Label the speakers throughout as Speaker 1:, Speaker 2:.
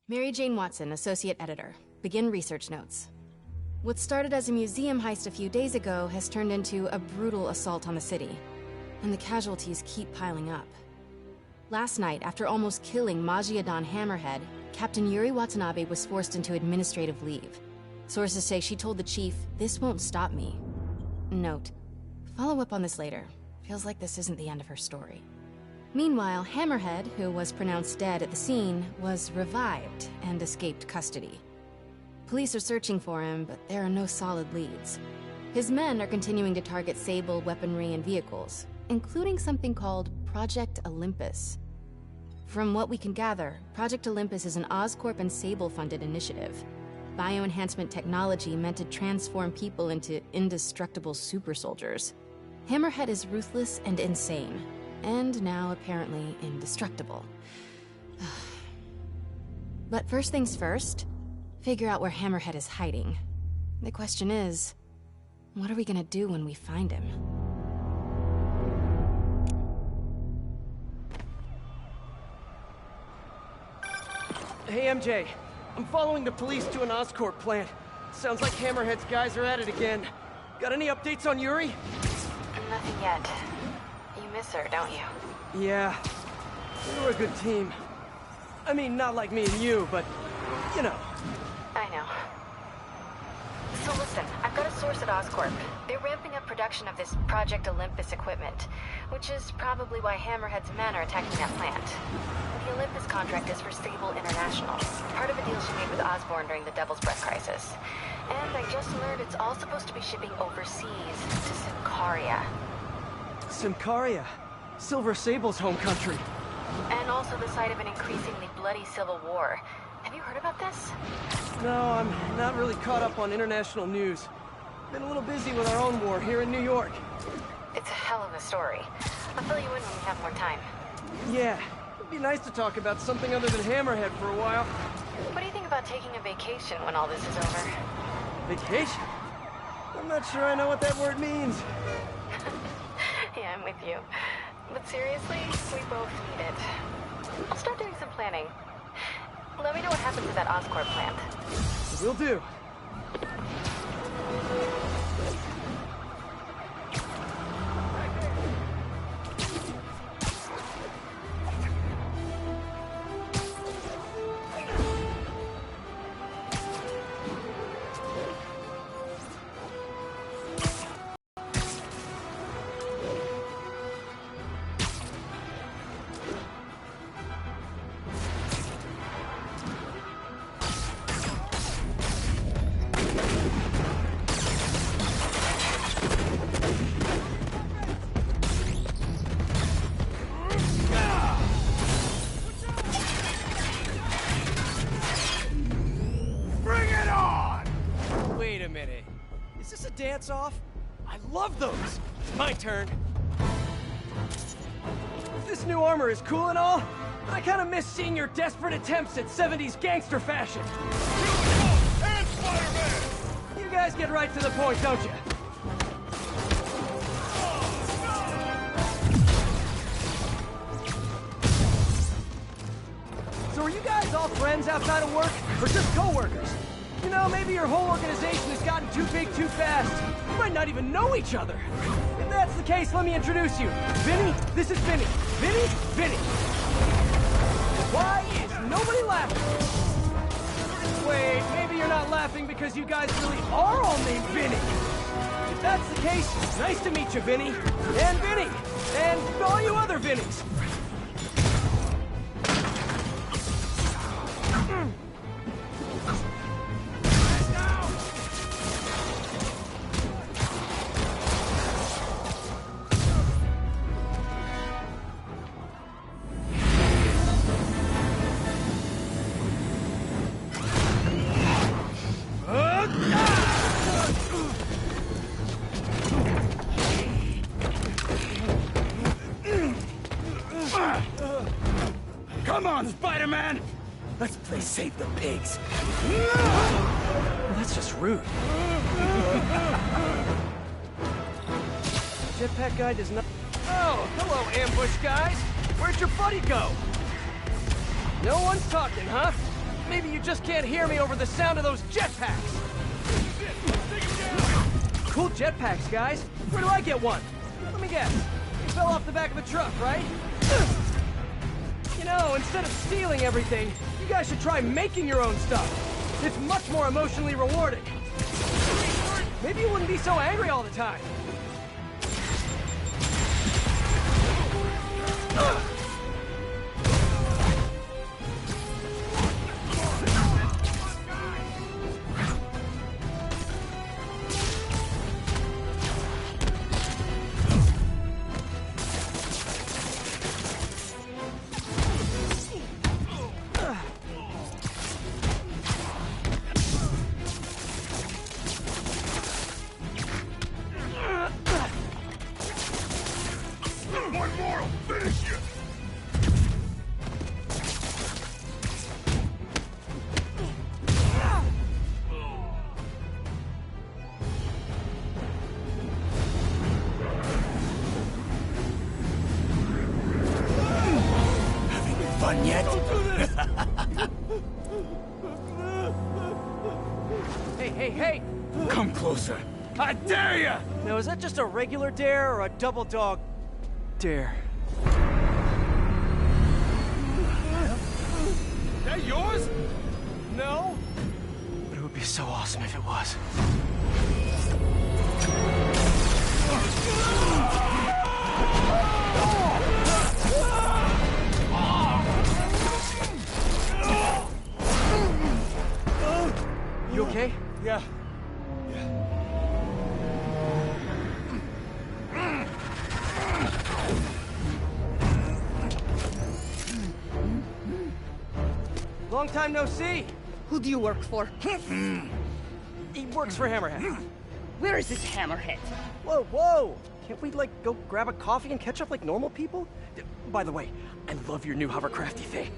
Speaker 1: Mary Jane Watson, Associate Editor. Begin research notes. What started as a museum heist a few days ago has turned into a brutal assault on the city, and the casualties keep piling up. Last night, after almost killing Majidon Hammerhead, Captain Yuri Watanabe was forced into administrative leave. Sources say she told the chief, "This won't stop me." Note, follow up on this later. Feels like this isn't the end of her story. Meanwhile, Hammerhead, who was pronounced dead at the scene, was revived and escaped custody. Police are searching for him, but there are no solid leads. His men are continuing to target Sable weaponry and vehicles, including something called Project Olympus. From what we can gather, Project Olympus is an Oscorp and Sable-funded initiative. Bioenhancement technology meant to transform people into indestructible super soldiers. Hammerhead is ruthless and insane, and now apparently indestructible. But first things first, figure out where Hammerhead is hiding. The question is, what are we gonna do when we find him?
Speaker 2: Hey, MJ. I'm following the police to an Oscorp plant. Sounds like Hammerhead's guys are at it again. Got any updates on Yuri?
Speaker 1: Nothing yet. You miss her, don't you?
Speaker 2: Yeah. We were a good team. I mean, not like me and you, but, you know.
Speaker 1: I know. So listen, I've got a source at Oscorp. They're ramping up production of this Project Olympus equipment, which is probably why Hammerhead's men are attacking that plant. The Olympus contract is for Sable International, part of a deal she made with Osborn during the Devil's Breath crisis. And I just learned it's all supposed to be shipping overseas to Symkaria.
Speaker 2: Symkaria? Silver Sable's home country.
Speaker 1: And also the site of an increasingly bloody civil war. Have you heard about this?
Speaker 2: No, I'm not really caught up on international news. Been a little busy with our own war here in New York.
Speaker 1: It's a hell of a story. I'll fill you in when we have more time.
Speaker 2: Yeah, it'd be nice to talk about something other than Hammerhead for a while.
Speaker 1: What do you think about taking a vacation when all this is over?
Speaker 2: Vacation? I'm not sure I know what that word means.
Speaker 1: Yeah, I'm with you. But seriously, we both need it. I'll start doing some planning. Let me know what happens at that Oscorp plant.
Speaker 2: Will do. Dance-off? I love those! My turn. This new armor is cool and all, but I kinda miss seeing your desperate attempts at 70s gangster fashion.
Speaker 3: And Spider-Man!
Speaker 2: You guys get right to the point, don't you? So are you guys all friends outside of work, or just co-workers? You know, maybe your whole organization has gotten too big too fast. You might not even know each other. If that's the case, let me introduce you. Vinny, this is Vinny. Vinny, Vinny. Why is nobody laughing? Wait, maybe you're not laughing because you guys really are all named Vinny. If that's the case, nice to meet you, Vinny. And Vinny. And all you other Vinnies.
Speaker 3: Come on, Spider-Man! Let's play Save the Pigs.
Speaker 2: Well, that's just rude. Jetpack guy does not... Oh, hello, ambush guys! Where'd your buddy go? No one's talking, huh? maybe you just can't hear me over the sound of those jetpacks. Cool jetpacks, guys. Where do I get one? Let me guess. You fell off the back of a truck, right? You know, instead of stealing everything, you guys should try making your own stuff. It's much more emotionally rewarding. Maybe you wouldn't be so angry all the time.
Speaker 3: Yet?
Speaker 2: Hey!
Speaker 3: Come closer. I dare ya!
Speaker 2: Now, is that just a regular dare or a double dog dare?
Speaker 3: That yours?
Speaker 2: No? But it would be so awesome if it was. You okay?
Speaker 3: Yeah.
Speaker 2: Long time no see.
Speaker 4: Who do you work for?
Speaker 2: He works for Hammerhead.
Speaker 4: Where is this Hammerhead?
Speaker 2: Whoa! Can't we, like, go grab a coffee and catch up like normal people? By the way, I love your new hovercrafty thing.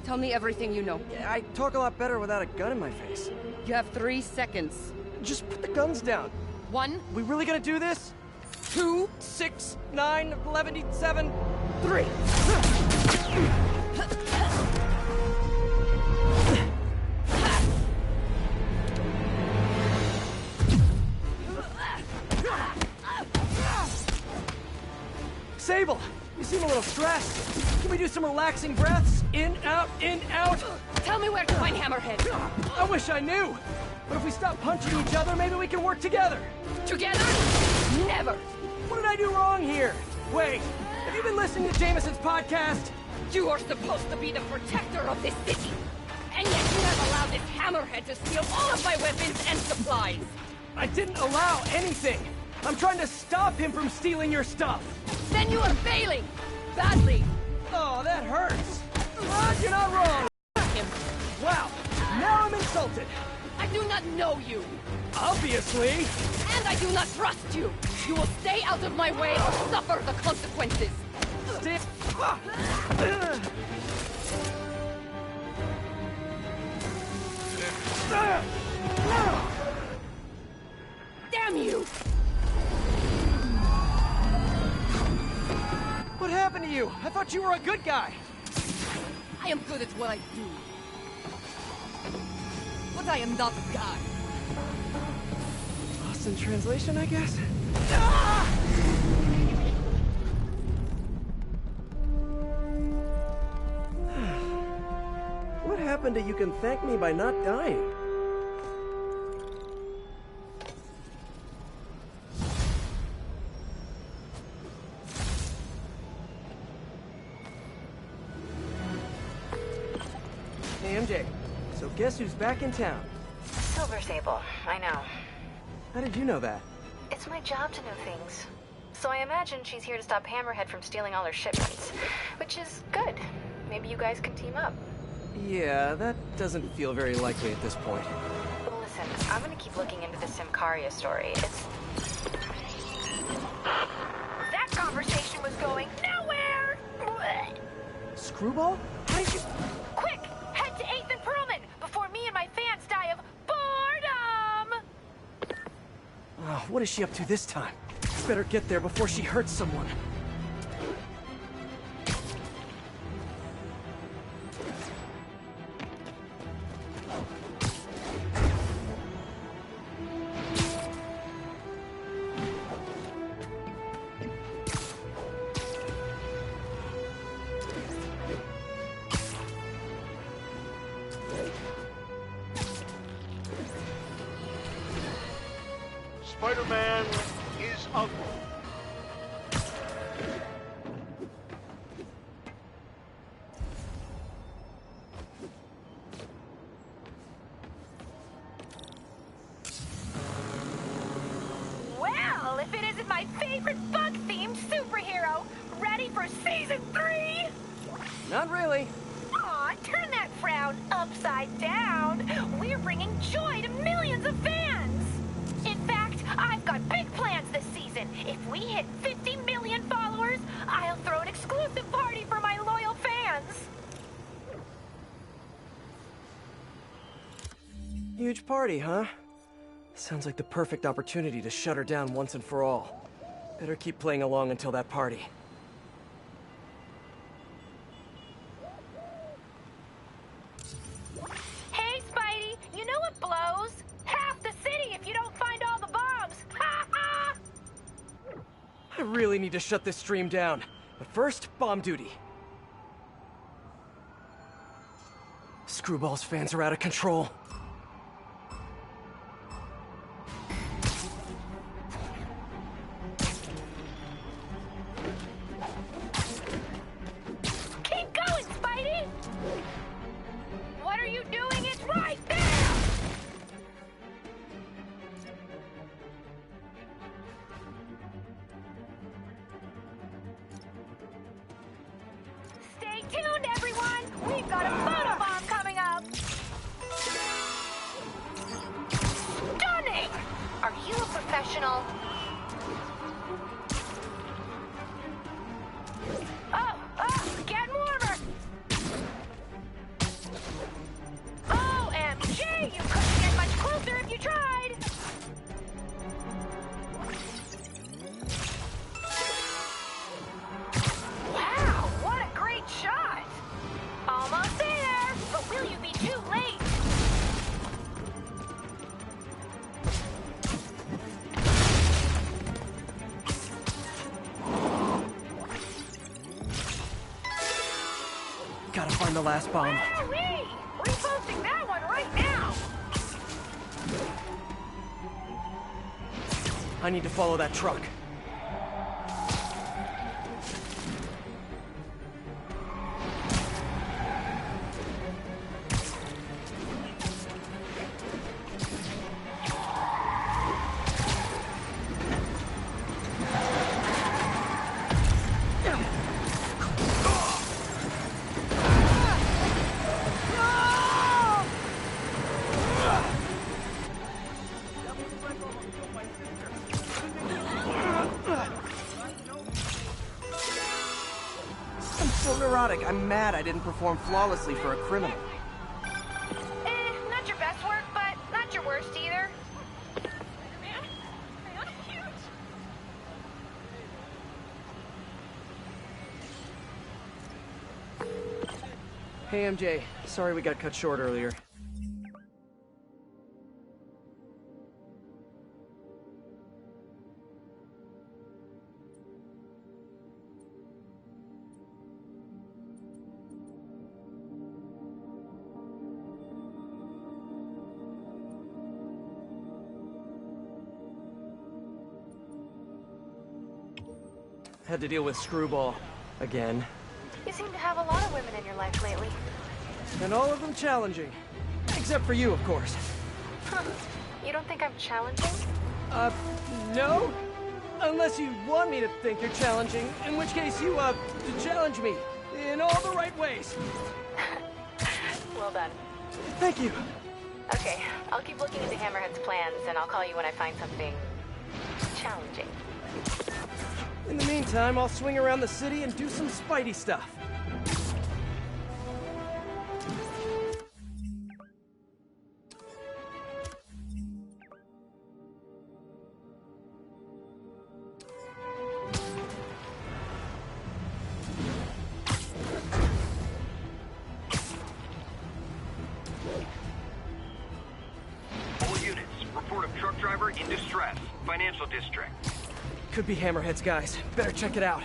Speaker 4: Tell me everything you know.
Speaker 2: I talk a lot better without a gun in my face.
Speaker 4: You have 3 seconds.
Speaker 2: Just put the guns down.
Speaker 4: 1,
Speaker 2: We really gonna do this? 2, 6, 9, 11, 7, 3. Sable, you seem a little stressed. Can we do some relaxing breaths? In, out, in, out.
Speaker 4: Tell me where to find Hammerhead.
Speaker 2: I wish I knew. But if we stop punching each other, maybe we can work together.
Speaker 4: Together? Never.
Speaker 2: What did I do wrong here? Wait, have you been listening to Jameson's podcast?
Speaker 4: You are supposed to be the protector of this city. And yet you have allowed this Hammerhead to steal all of my weapons and supplies.
Speaker 2: I didn't allow anything. I'm trying to stop him from stealing your stuff.
Speaker 4: Then you are failing. Badly.
Speaker 2: Oh, that hurts. But you're not wrong.
Speaker 4: Him.
Speaker 2: Wow, now I'm insulted.
Speaker 4: I do not know you.
Speaker 2: Obviously.
Speaker 4: And I do not trust you. You will stay out of my way or suffer the consequences.
Speaker 2: Stay.
Speaker 4: Damn you!
Speaker 2: What happened to you? I thought you were a good guy.
Speaker 4: I am good at what I do. But I am not God.
Speaker 2: Lost in translation, I guess? What happened to you can thank me by not dying? Hey, MJ. So guess who's back in town?
Speaker 1: Silver Sable, I know.
Speaker 2: How did you know that?
Speaker 1: It's my job to know things. So I imagine she's here to stop Hammerhead from stealing all her shipments. Which is good. Maybe you guys can team up.
Speaker 2: Yeah, that doesn't feel very likely at this point.
Speaker 1: Well, listen, I'm gonna keep looking into the Simcaria story. It's...
Speaker 5: That conversation was going nowhere!
Speaker 2: Screwball? How did you...
Speaker 5: Quick! Head to 8th and Perlman before me and my fans die of boredom!
Speaker 2: Oh, what is she up to this time? Better get there before she hurts someone.
Speaker 6: Spider-Man is ugly.
Speaker 5: Well, if it isn't my favorite bug-themed superhero, ready for Season 3?
Speaker 2: Not really.
Speaker 5: Aw, turn that frown upside down. We're bringing joy to millions of fans. In fact, I've got big plans this season. If we hit 50 million followers, I'll throw an exclusive party for my loyal fans.
Speaker 2: Huge party, huh? Sounds like the perfect opportunity to shut her down once and for all. Better keep playing along until that party.
Speaker 5: Hey, Spidey, you know what blows? Half the city if you don't find all the bombs. Ha ha!
Speaker 2: I really need to shut this stream down. But first, bomb duty. Screwball's fans are out of control.
Speaker 5: Keep going, Spidey! What are you doing? It's right there! Stay tuned, everyone! We've got a photobomb coming up! Stunning! Are you a professional? Oh, getting warmer! OMG, you couldn't get much closer if you tried! Wow, what a great shot! Almost there, but will you be too late?
Speaker 2: Gotta find the last bomb.
Speaker 5: Wowee! Reposting that one right now!
Speaker 2: I need to follow that truck. I'm so neurotic. I'm mad I didn't perform flawlessly for a criminal.
Speaker 5: Not your best work, but not your worst either.
Speaker 2: Hey, MJ. Sorry we got cut short earlier. Had to deal with Screwball. Again.
Speaker 5: You seem to have a lot of women in your life lately.
Speaker 2: And all of them challenging. Except for you, of course.
Speaker 5: You don't think I'm challenging?
Speaker 2: No? Unless you want me to think you're challenging, in which case you, challenge me. In all the right ways.
Speaker 5: Well done.
Speaker 2: Thank you.
Speaker 5: Okay, I'll keep looking into Hammerhead's plans, and I'll call you when I find something challenging.
Speaker 2: In the meantime, I'll swing around the city and do some Spidey stuff.
Speaker 7: All units, report a truck driver in distress. Financial district.
Speaker 2: Could be Hammerhead's guys. Better check it out.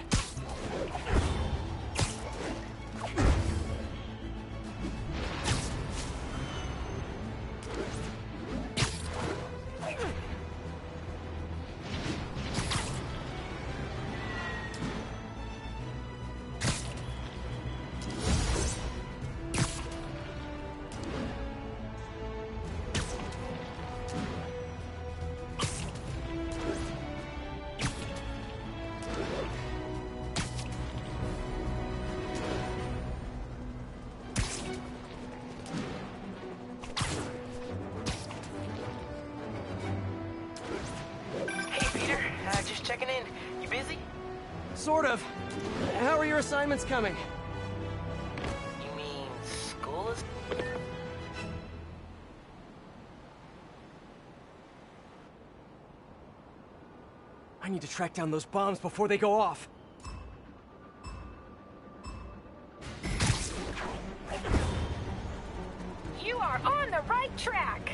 Speaker 2: Sort of. How are your assignments coming?
Speaker 8: You mean school is...
Speaker 2: I need to track down those bombs before they go off.
Speaker 5: You are on the right track.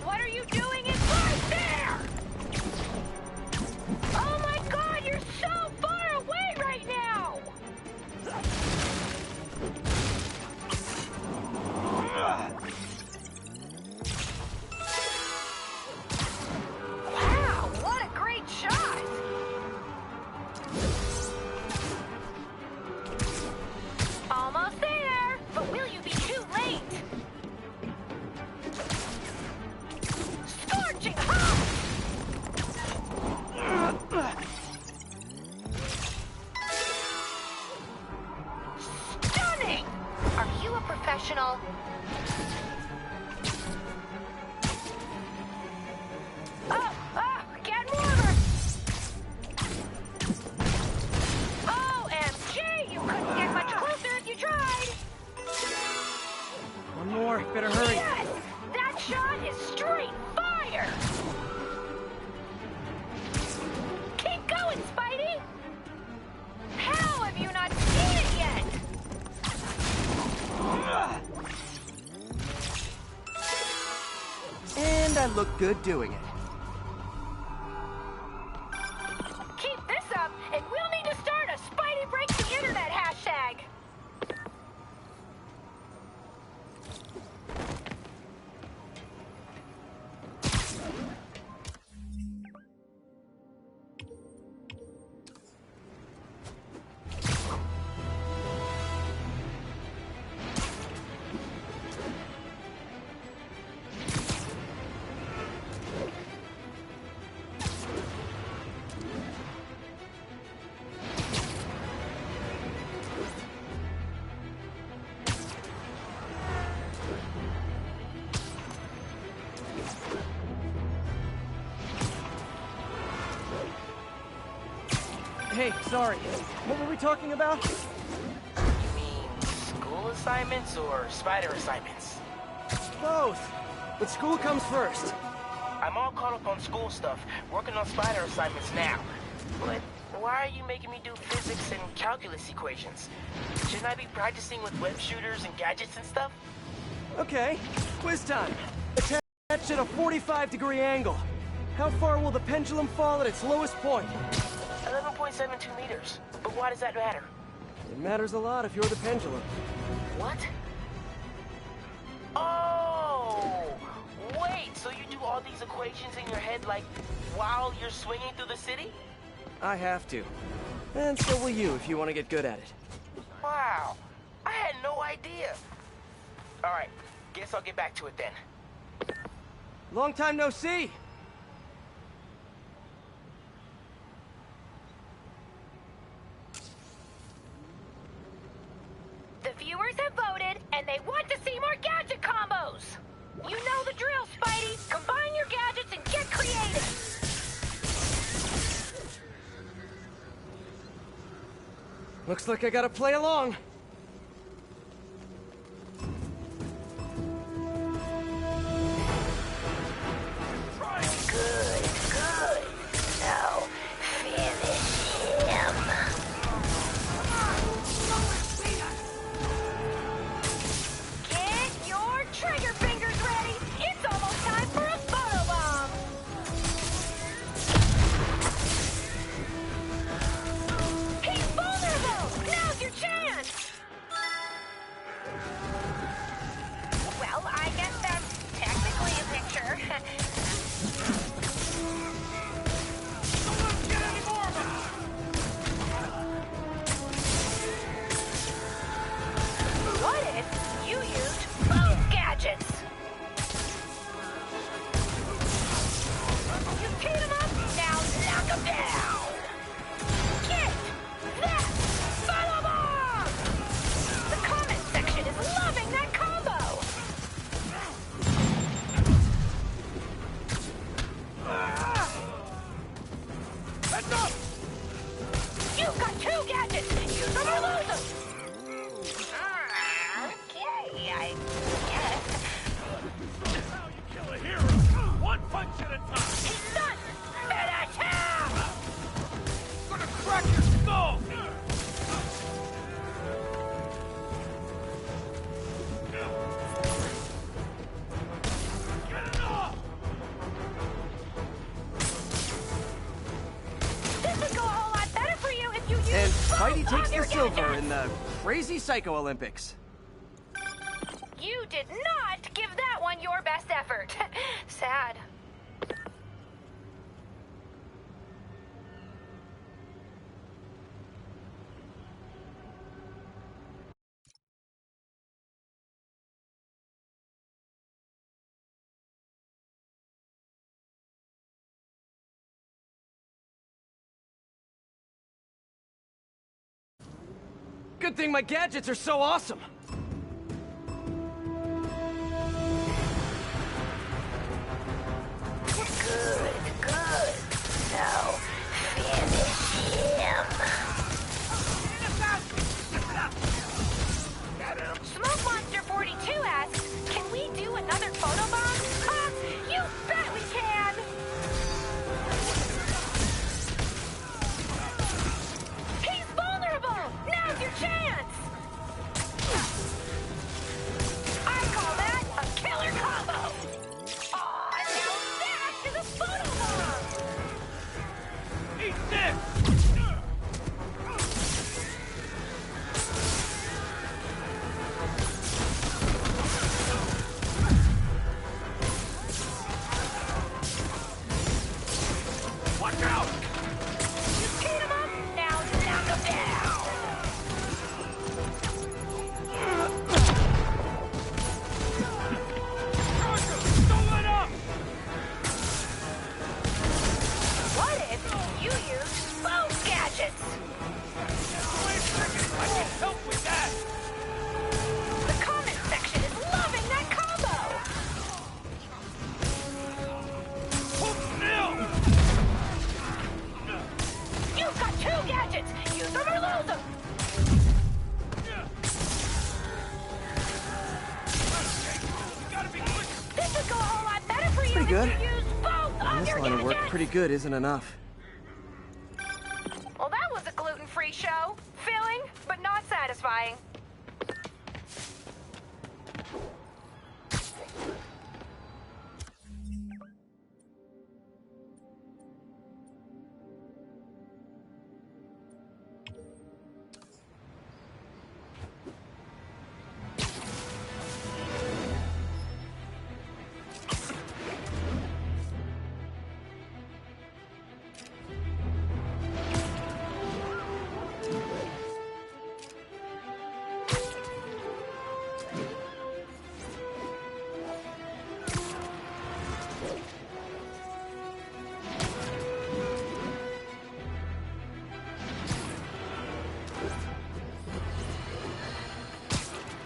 Speaker 5: What are you doing? It's right there! Oh my god, you're so far away right now! Wow, what a great shot! Almost there, but will you be too late? Scorching hot! Stunning! Are you a professional? Get warmer! OMG, you couldn't get much closer if you tried!
Speaker 2: One more, better hurry.
Speaker 5: Yes! That shot is straight fire! Keep going, Spidey! How have you not seen it yet?
Speaker 2: And I look good doing it.
Speaker 5: Keep this up, and we'll need to start a Spidey Breaks the Internet hashtag.
Speaker 2: Hey, sorry. What were we talking about?
Speaker 8: You mean school assignments or spider assignments?
Speaker 2: Both. But school comes first.
Speaker 8: I'm all caught up on school stuff, working on spider assignments now. But why are you making me do physics and calculus equations? Shouldn't I be practicing with web shooters and gadgets and stuff?
Speaker 2: Okay, quiz time. Attach at a 45-degree angle. How far will the pendulum fall at its lowest point?
Speaker 8: 11.72 meters. But why does that matter?
Speaker 2: It matters a lot if you're the pendulum.
Speaker 8: What? Oh! Wait, so you do all these equations in your head like while you're swinging through the city?
Speaker 2: I have to. And so will you if you want to get good at it.
Speaker 8: Wow, I had no idea. All right, guess I'll get back to it then.
Speaker 2: Long time no see.
Speaker 5: The viewers have voted, and they want to see more gadget combos. You know the drill, Spidey. Combine your gadgets and get creative.
Speaker 2: Looks like I gotta play along.
Speaker 5: Good, good. Now, finish him. Get your trigger fingers ready. It's almost time for a photobomb. He's vulnerable. Now's your chance.
Speaker 2: takes the silver in the Crazy Psycho Olympics.
Speaker 5: You did not give that one your best effort. Sad.
Speaker 2: Good thing my gadgets are so awesome.
Speaker 5: Good. Now, finish him. Smoke Monster 42 asks, can we do another photobomb? You bet we can! He's vulnerable! Now's your chance! I call that a killer combo! Aw, now that is a photobomb!
Speaker 2: Eat this! Watch out!
Speaker 5: You beat him up, now knock him down!
Speaker 2: Don't let up!
Speaker 5: What if you used both gadgets?
Speaker 2: Wait a second, I can help with that!
Speaker 5: The comment section is loving that combo!
Speaker 2: Hold still!
Speaker 5: You've got two gadgets! Use them or lose them!
Speaker 2: Gotta be quick!
Speaker 5: This would go a whole lot better for you
Speaker 2: Pretty good.
Speaker 5: if you used both of
Speaker 2: This
Speaker 5: your
Speaker 2: line of work
Speaker 5: gadgets!
Speaker 2: pretty good isn't enough.
Speaker 5: Well, that was a gluten-free show. Filling, but not satisfying.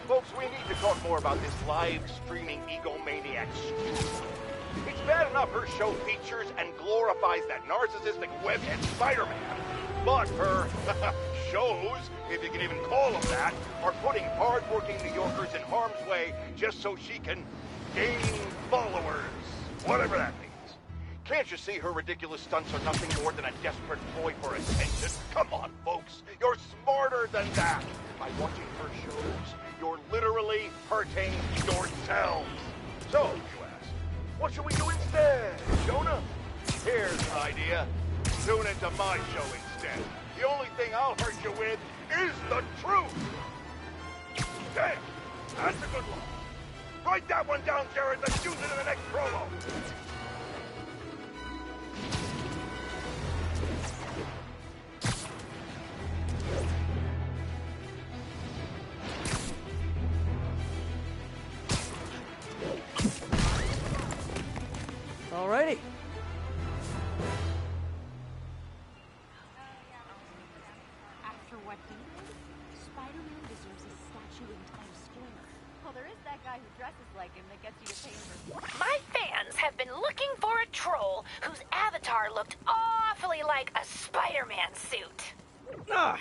Speaker 6: Folks, we need to talk more about this live streaming egomaniac stew. It's bad enough her show features and glorifies that narcissistic webhead Spider-Man. But her shows, if you can even call them that, are putting hard-working New Yorkers in harm's way just so she can gain followers. Whatever that means. Can't you see her ridiculous stunts are nothing more than a desperate ploy for attention? Come on, folks. You're smarter than that. By watching her shows, you're literally hurting yourselves. So, you ask, what should we do instead, Jonah? Here's an idea. Tune into my show instead. The only thing I'll hurt you with is the truth. Damn, that's a good one. Write that one down, Jared. Let's use it in the next promo.
Speaker 2: Alrighty.
Speaker 9: After what he did, Spider-Man deserves a statue in Times Square. Well, there is that guy who dresses like him that gets you to pay him for...
Speaker 5: My fans have been looking for a troll whose avatar looked awfully like a Spider-Man suit.
Speaker 2: Ah,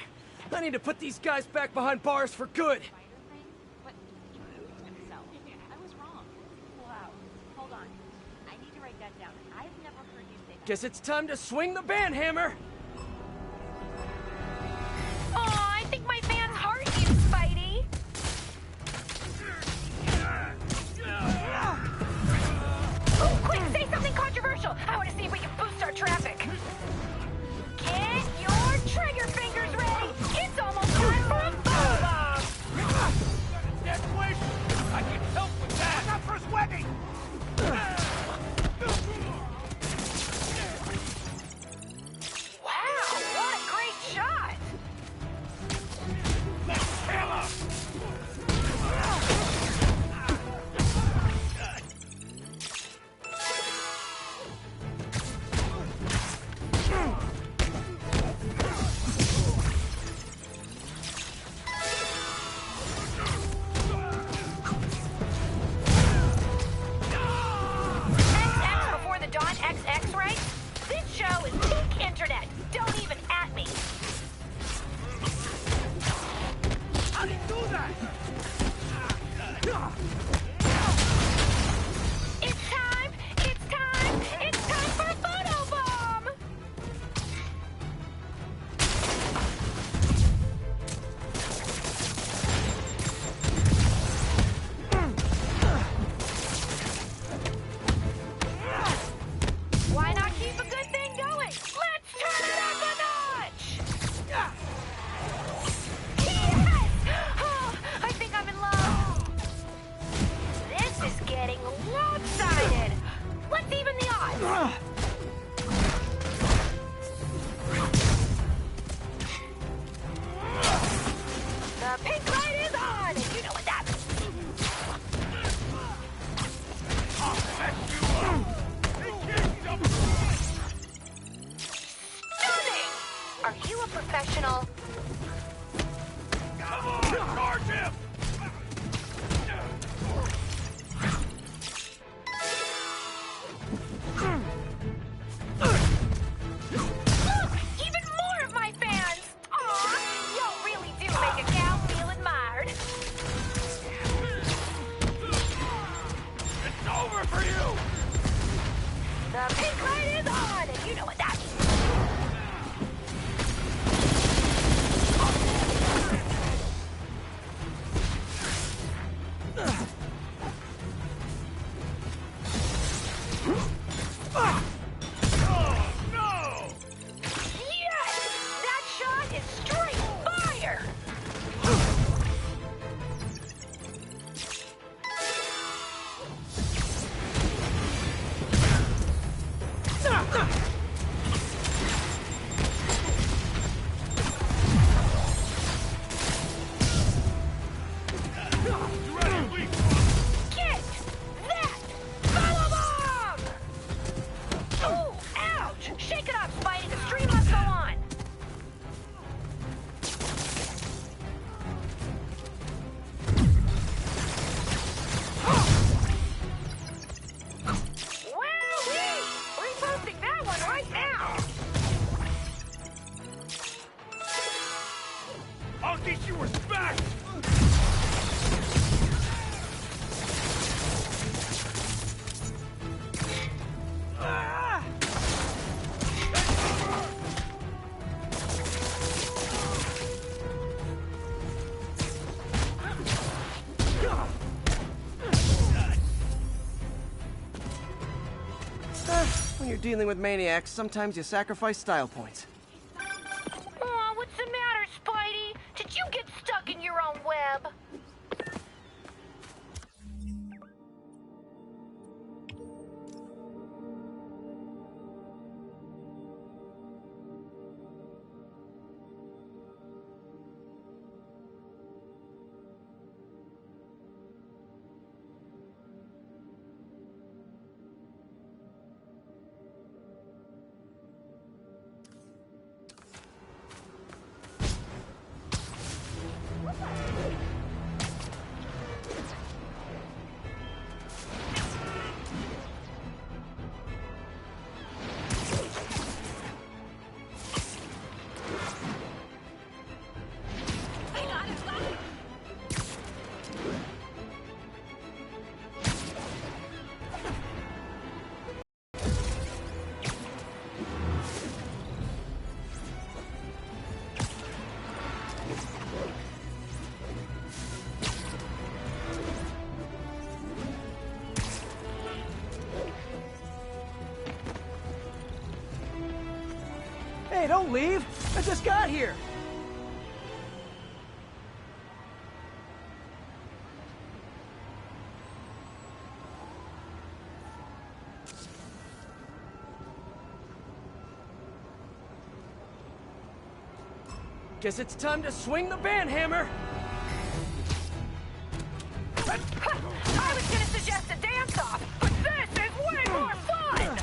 Speaker 2: I need to put these guys back behind bars for good.
Speaker 9: But I was wrong. Wow. Hold on. I need to write that down. I've never heard you say that.
Speaker 2: Guess it's time to swing the band hammer.
Speaker 5: Aw, I think my fans heart you, Spidey. Oh, quick, say something controversial. I want to see if we can boost our traffic. Get your trigger fingers ready. It's almost The pink light is on, and you know what that means.
Speaker 2: When you're dealing with maniacs, sometimes you sacrifice style points.
Speaker 5: Aw, what's the matter, Spidey? Did you get stuck in your own web?
Speaker 2: Hey, don't leave! I just got here! Guess it's time to swing the banhammer!
Speaker 5: I was gonna suggest a dance-off, but this is way more fun!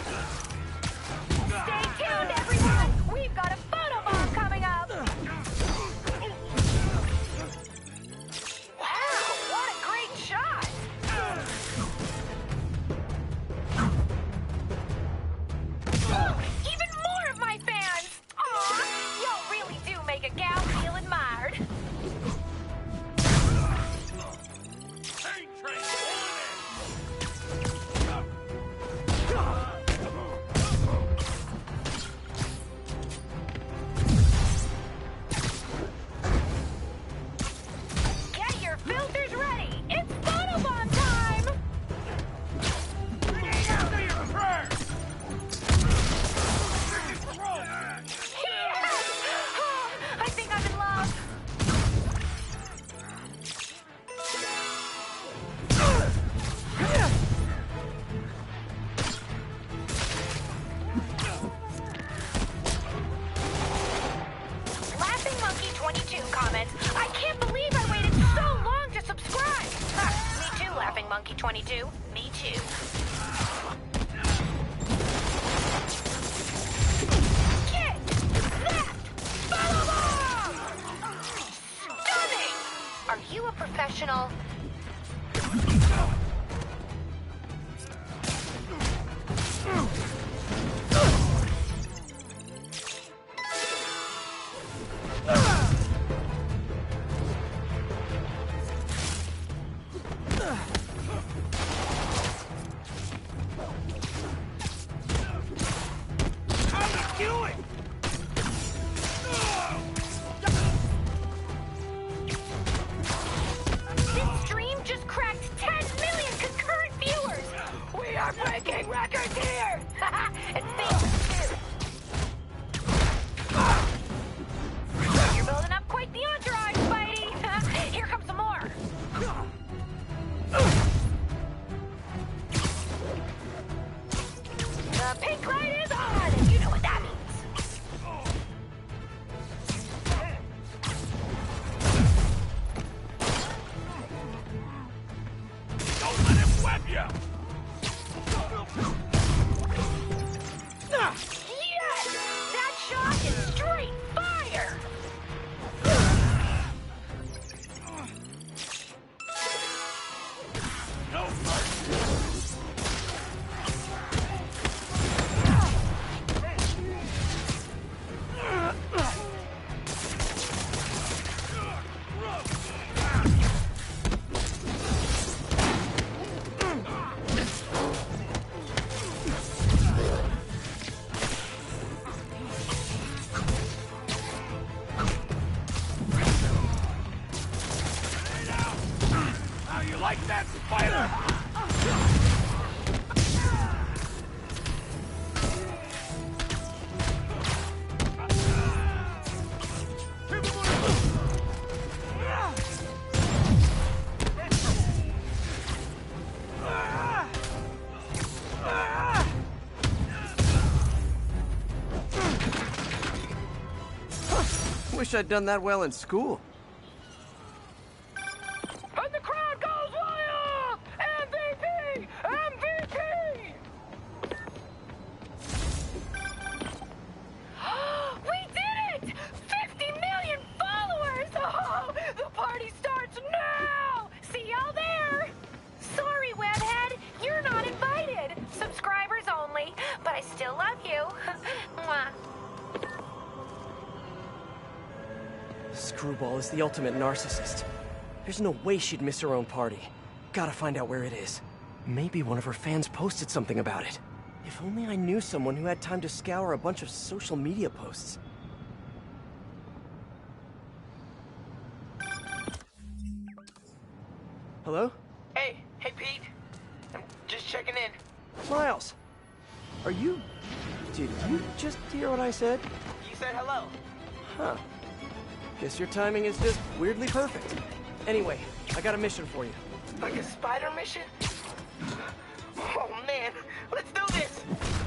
Speaker 5: Stay tuned, everyone! We've got a photobomb coming up! Wow, what a great shot! Even more of my fans! Aw, y'all really do make a gal feel admired. Get your filters ready! It's photobomb time! I think I'm in love. Laughing Monkey 22 comments, I can't believe I waited so long to subscribe. Me too, Laughing Monkey 22. Me too. Get that! Follow! Stunning! Are you a professional? breaking records here! And things too. You're building up quite the entourage, Spidey! Here comes some more! The pink light is on, and you know what that means.
Speaker 6: Don't let him web you!
Speaker 5: Yes! That shot is straight fire!
Speaker 6: No mercy! How you like that, Spider?
Speaker 2: Wish I'd done that well in school.
Speaker 8: And the crowd goes wild! MVP! MVP!
Speaker 5: We did it! 50 million followers! Oh, the party starts now! See y'all there! Sorry, Webhead, you're not invited. Subscribers only, but I still love you. Mwah.
Speaker 2: Screwball is the ultimate narcissist. There's no way she'd miss her own party. Gotta find out where it is. Maybe one of her fans posted something about it. If only I knew someone who had time to scour a bunch of social media posts. Hello?
Speaker 8: Hey, Pete. I'm just checking in.
Speaker 2: Miles! Are you... Did you just hear what I said?
Speaker 8: You said hello.
Speaker 2: Huh. Guess your timing is just weirdly perfect. Anyway, I got a mission for you.
Speaker 8: Like a spider mission? Oh man, let's do this!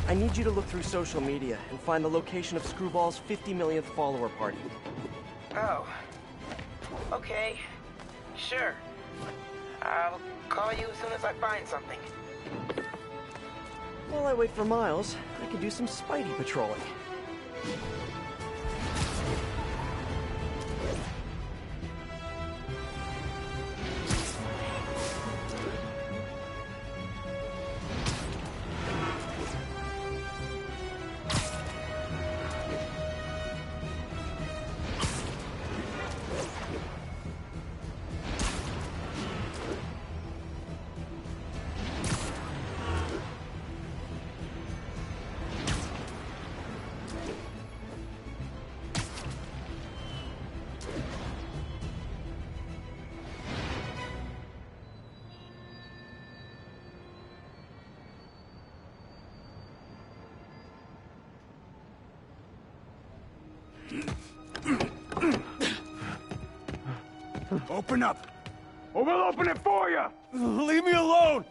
Speaker 2: I need you to look through social media and find the location of Screwball's 50 millionth follower party.
Speaker 8: Oh. Okay. Sure. I'll call you as soon as I find something.
Speaker 2: While I wait for Miles, I can do some Spidey patrolling.
Speaker 6: Open up, or we'll open it for you! Leave me alone!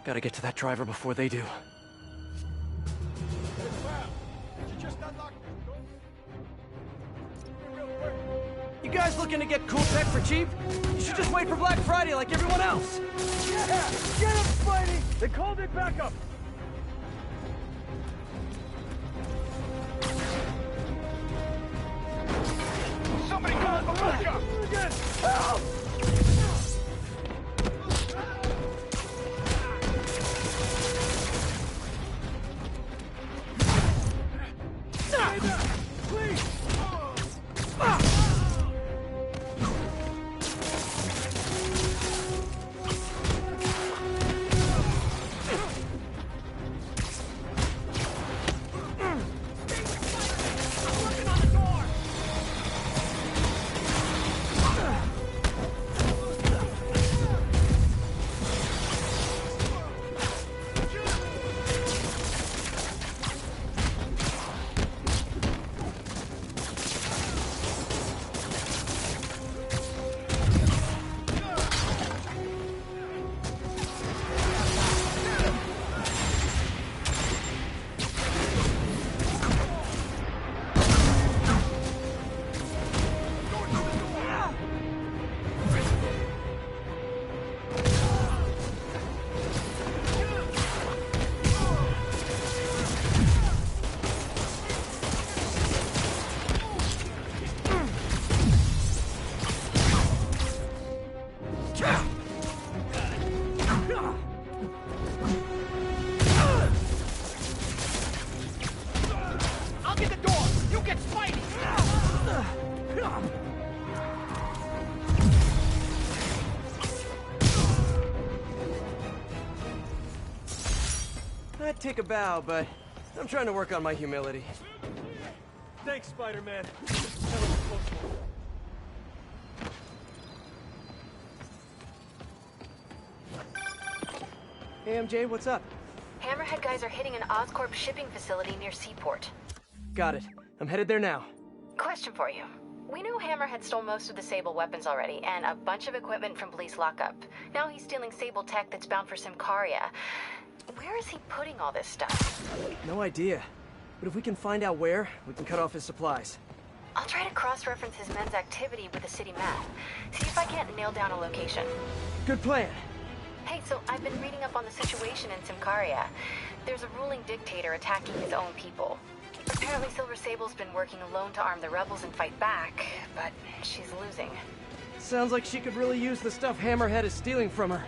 Speaker 2: Gotta get to that driver before they do. You guys looking to get cool tech for cheap? You should just wait for Black Friday like everyone else.
Speaker 6: Yeah! Get him, Spidey! They called it back up! Somebody call for backup! Help! Please!
Speaker 2: I'll get the door! You get Spidey! I'd take a bow, but I'm trying to work on my humility. Thanks, Spider-Man. That was a close one. Hey, MJ, what's up?
Speaker 1: Hammerhead guys are hitting an Oscorp shipping facility near Seaport.
Speaker 2: Got it. I'm headed there now.
Speaker 1: Question for you. We know Hammerhead stole most of the Sable weapons already, and a bunch of equipment from police lockup. Now he's stealing Sable tech that's bound for Symkaria. Where is he putting all this stuff?
Speaker 2: No idea. But if we can find out where, we can cut off his supplies.
Speaker 1: I'll try to cross-reference his men's activity with the city map. See if I can't nail down a location.
Speaker 2: Good plan.
Speaker 1: Hey, so I've been reading up on the situation in Symkaria. There's a ruling dictator attacking his own people. Apparently Silver Sable's been working alone to arm the rebels and fight back, but she's losing.
Speaker 2: Sounds like she could really use the stuff Hammerhead is stealing from her.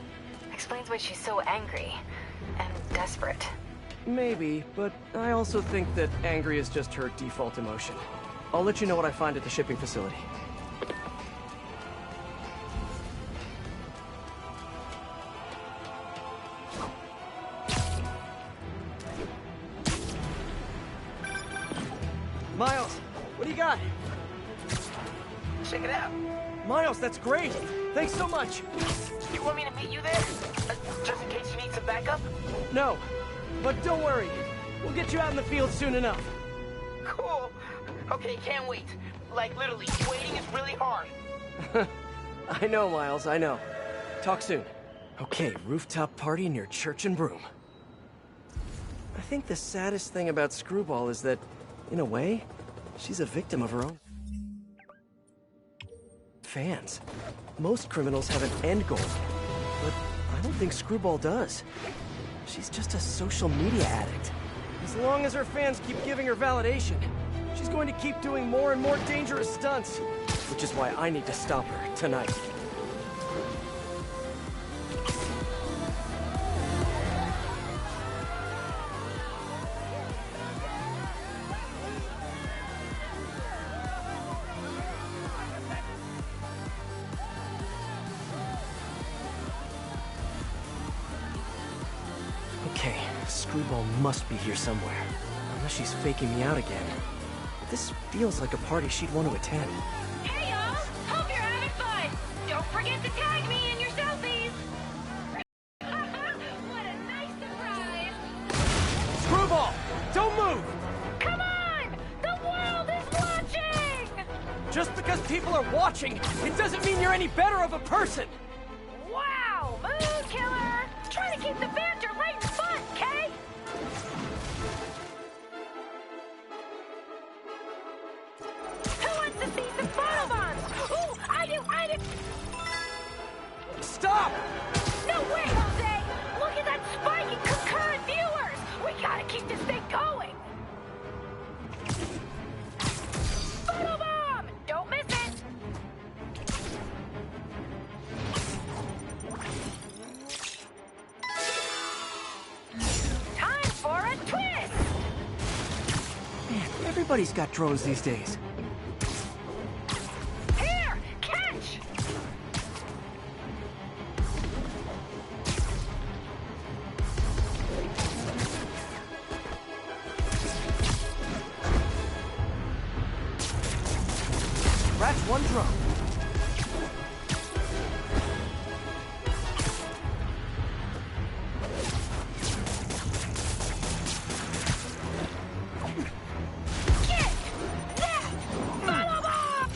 Speaker 1: Explains why she's so angry and desperate.
Speaker 2: Maybe, but I also think that angry is just her default emotion. I'll let you know what I find at the shipping facility. Miles, what do you got?
Speaker 8: Check it out.
Speaker 2: Miles, that's great! Thanks so much!
Speaker 8: You want me to meet you there? Just in case you need some backup?
Speaker 2: No, but don't worry. We'll get you out in the field soon enough.
Speaker 8: Cool. Okay, can't wait. Like, literally, waiting is really hard.
Speaker 2: I know, Miles, I know. Talk soon. Okay, rooftop party near Church and Broom. I think the saddest thing about Screwball is that, in a way, she's a victim of her own fans. Most criminals have an end goal, but I don't think Screwball does. She's just a social media addict. As long as her fans keep giving her validation, she's going to keep doing more and more dangerous stunts. Which is why I need to stop her tonight. Okay, Screwball must be here somewhere. Unless she's faking me out again. This feels like a party she'd want to attend.
Speaker 5: Hey, y'all! Hope you're having fun! Don't forget to tag me in your selfies! What a nice surprise!
Speaker 2: Screwball! Don't move!
Speaker 5: Come on! The world is watching!
Speaker 2: Just because people are watching, it doesn't mean you're any better of a person!
Speaker 5: Wow! Mood killer! Try to keep the banter light and fun, Kay? Who wants to see some photobombs? Ooh, I do!
Speaker 2: Stop!
Speaker 5: No way, Jose! Look at that spike in concurrent viewers! We gotta keep this thing going! Photobomb! Don't miss it! Time for a twist!
Speaker 2: Man, everybody's got drones these days.
Speaker 5: Here! Catch!
Speaker 2: Scratch one drone.
Speaker 5: Get that photobomb!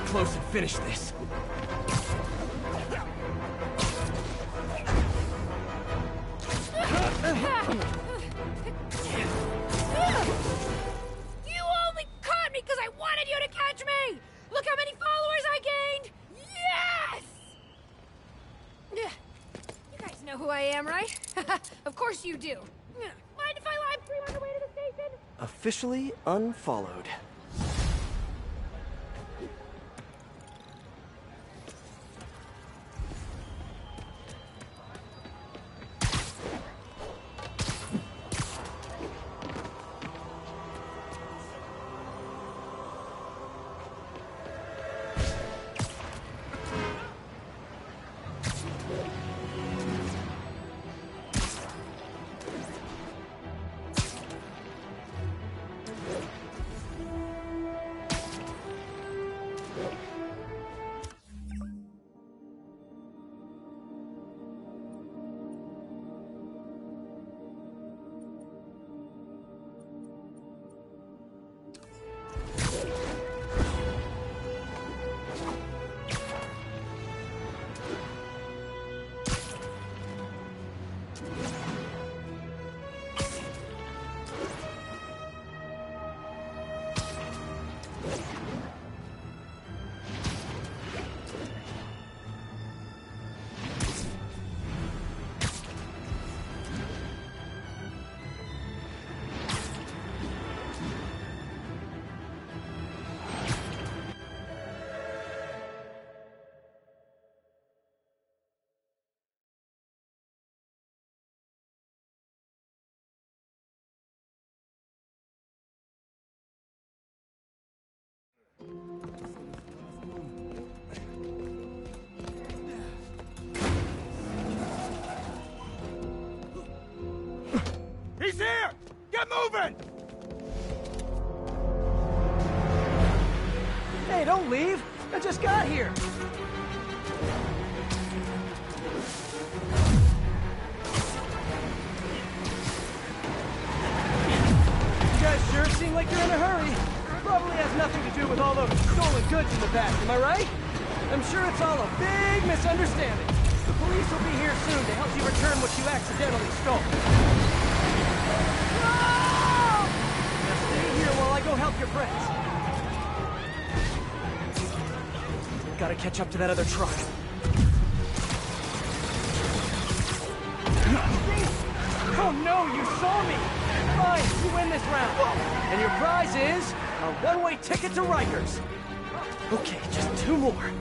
Speaker 2: close and finish this.
Speaker 4: You only caught me because I wanted you to catch me! Look how many followers I gained! Yes! You guys know who I am, right? Of course you do. Mind if I live stream on the way to the station?
Speaker 2: Officially unfollowed.
Speaker 3: He's here! Get moving!
Speaker 2: Hey, don't leave! I just got here! You guys sure seem like you're in a hurry. Probably has nothing to do with all those stolen goods in the back, am I right? I'm sure it's all a big misunderstanding. The police will be here soon to help you return what you accidentally stole. Now stay here while I go help your friends. Gotta catch up to that other truck. Oh no, you saw me! Fine, you win this round. And your prize is a one-way ticket to Rikers. Okay, just 2 more.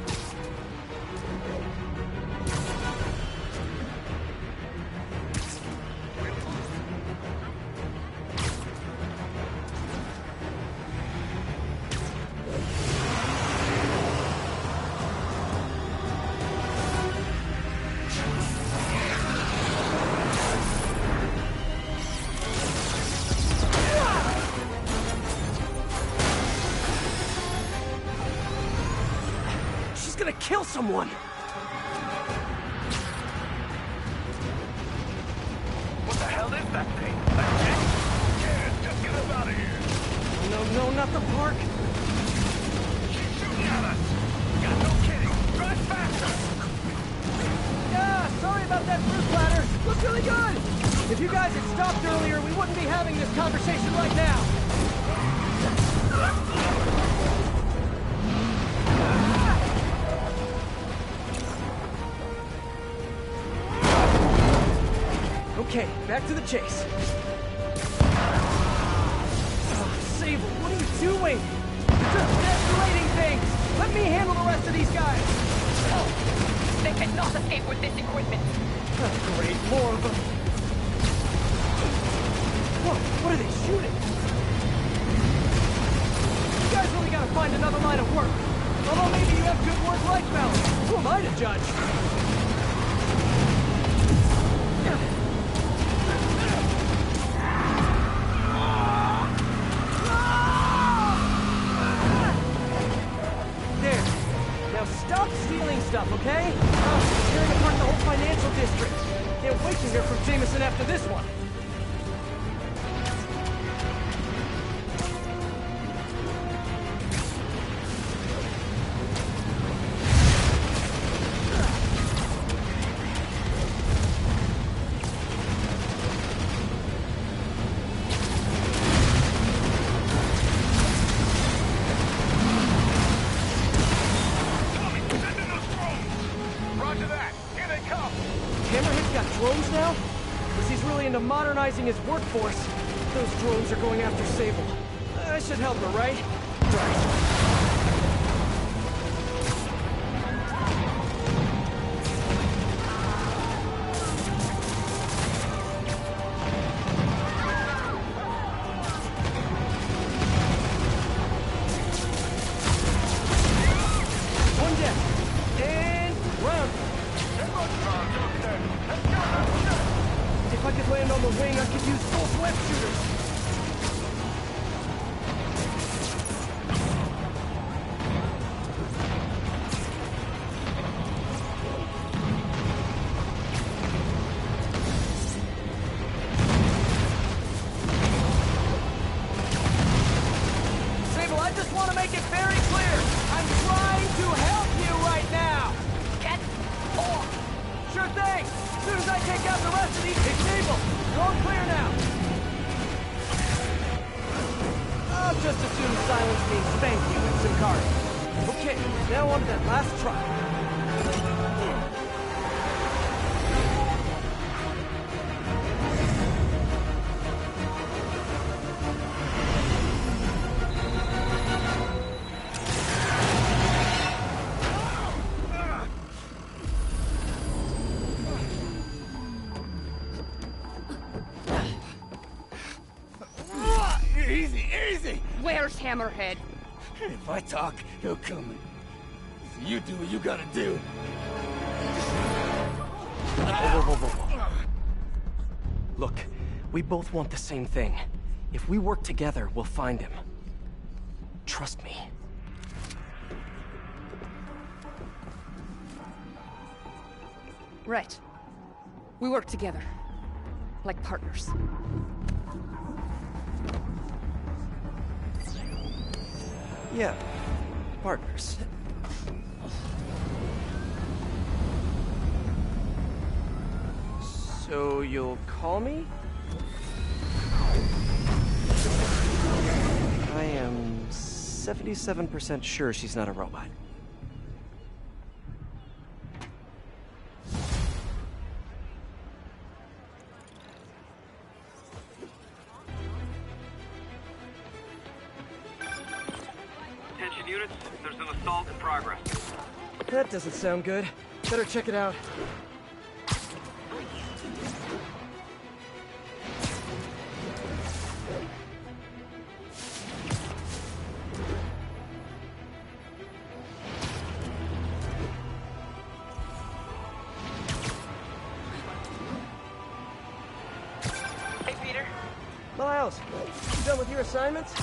Speaker 2: Kill someone!
Speaker 6: What the hell is that thing? That jet? Yeah, just get us out of here.
Speaker 2: No, not the park.
Speaker 6: She's shooting at us. Yeah, no kidding. Drive faster.
Speaker 2: Yeah, sorry about that fruit platter. Looks really good. If you guys had stopped earlier, we wouldn't be having this conversation right now. Okay, back to the chase. Oh, Sable, what are you doing? You're just escalating things! Let me handle the rest of these guys!
Speaker 4: Oh, they cannot escape with this equipment.
Speaker 2: Oh, great, more of them. What are they shooting? You guys really gotta find another line of work. Although maybe you have good work-life balance. Who am I to judge? Stuff, okay? Oh, tearing apart the whole financial district. Can't wait to hear from Jameson after this one. drones now? Because he's really into modernizing his workforce. Those drones are going after Sable. I should help her, right? Right. Just assume silence means thank you and some cards. Okay, now on to that last try.
Speaker 4: Where's Hammerhead?
Speaker 3: If I talk, he'll kill me. So you do what you gotta do.
Speaker 2: Whoa. Look, we both want the same thing. If we work together, we'll find him. Trust me.
Speaker 4: Right. We work together. Like partners.
Speaker 2: Yeah, partners. So you'll call me? I am 77% sure she's not a robot.
Speaker 7: Units, there's an assault in progress.
Speaker 2: That doesn't sound good. Better check it out.
Speaker 8: Hey, Peter.
Speaker 2: Miles, you done with your assignments?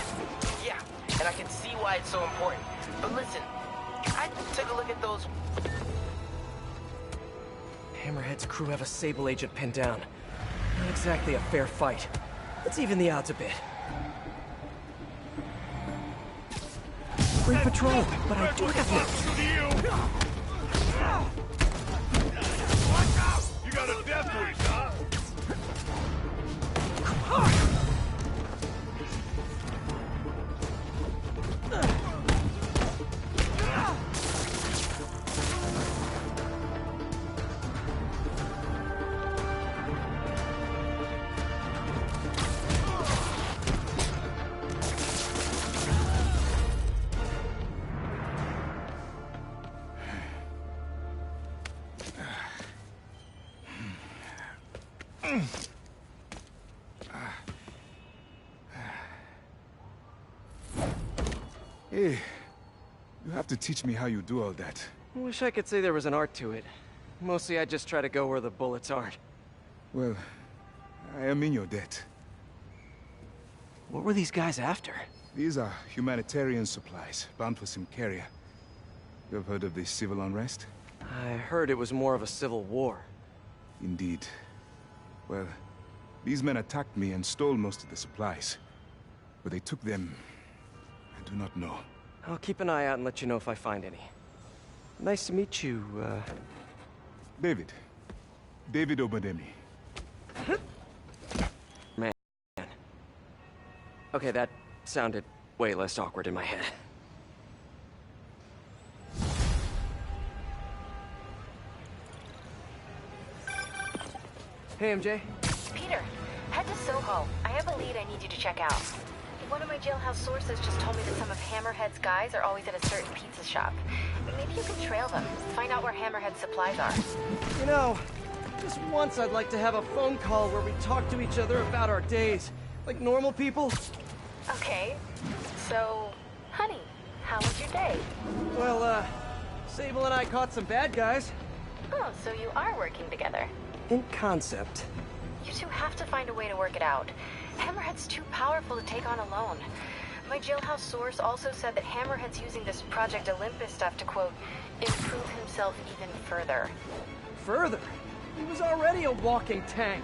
Speaker 8: Yeah, and I can see why it's so important. But listen, I took a look at those...
Speaker 2: Hammerhead's crew have a Sable agent pinned down. Not exactly a fair fight. Let's even the odds a bit. Free patrol, but I do have it.
Speaker 6: Watch out! You got a death wish, huh?
Speaker 10: Hey, you have to teach me how you do all that.
Speaker 2: I wish I could say there was an art to it. Mostly I just try to go where the bullets aren't.
Speaker 10: Well, I am in your debt.
Speaker 2: What were these guys after?
Speaker 10: These are humanitarian supplies, bound for some carrier. You have heard of the civil unrest?
Speaker 2: I heard it was more of a civil war.
Speaker 10: Indeed. Well, these men attacked me and stole most of the supplies. Where they took them, I do not know.
Speaker 2: I'll keep an eye out and let you know if I find any. Nice to meet you,
Speaker 10: David. David Obademi.
Speaker 2: Man. Okay, that sounded way less awkward in my head. Hey, MJ.
Speaker 5: Peter, head to Soho. I have a lead I need you to check out. One of my jailhouse sources just told me that some of Hammerhead's guys are always at a certain pizza shop. Maybe you can trail them, find out where Hammerhead's supplies are.
Speaker 2: You know, just once I'd like to have a phone call where we talk to each other about our days, like normal people.
Speaker 5: Okay, so, honey, how was your day?
Speaker 2: Well, Sable and I caught some bad guys.
Speaker 5: Oh, so you are working together.
Speaker 2: In concept.
Speaker 5: You two have to find a way to work it out. Hammerhead's too powerful to take on alone. My jailhouse source also said that Hammerhead's using this Project Olympus stuff to, quote, improve himself even further.
Speaker 2: Further? He was already a walking tank.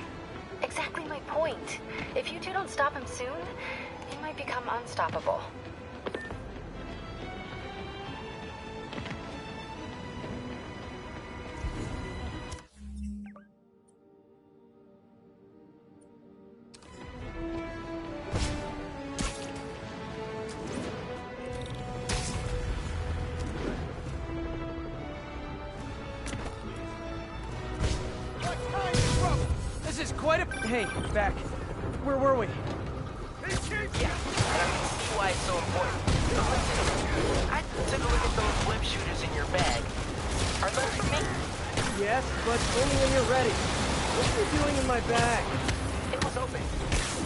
Speaker 5: Exactly my point. If you two don't stop him soon, he might become unstoppable.
Speaker 2: This is quite a... Hey, back. Where were we?
Speaker 8: Yeah, and I can see why it's so important. So listen, I took a look at those web shooters in your bag. Are those for me?
Speaker 2: Yes, but only when you're ready. What are you doing in my bag?
Speaker 8: It was open,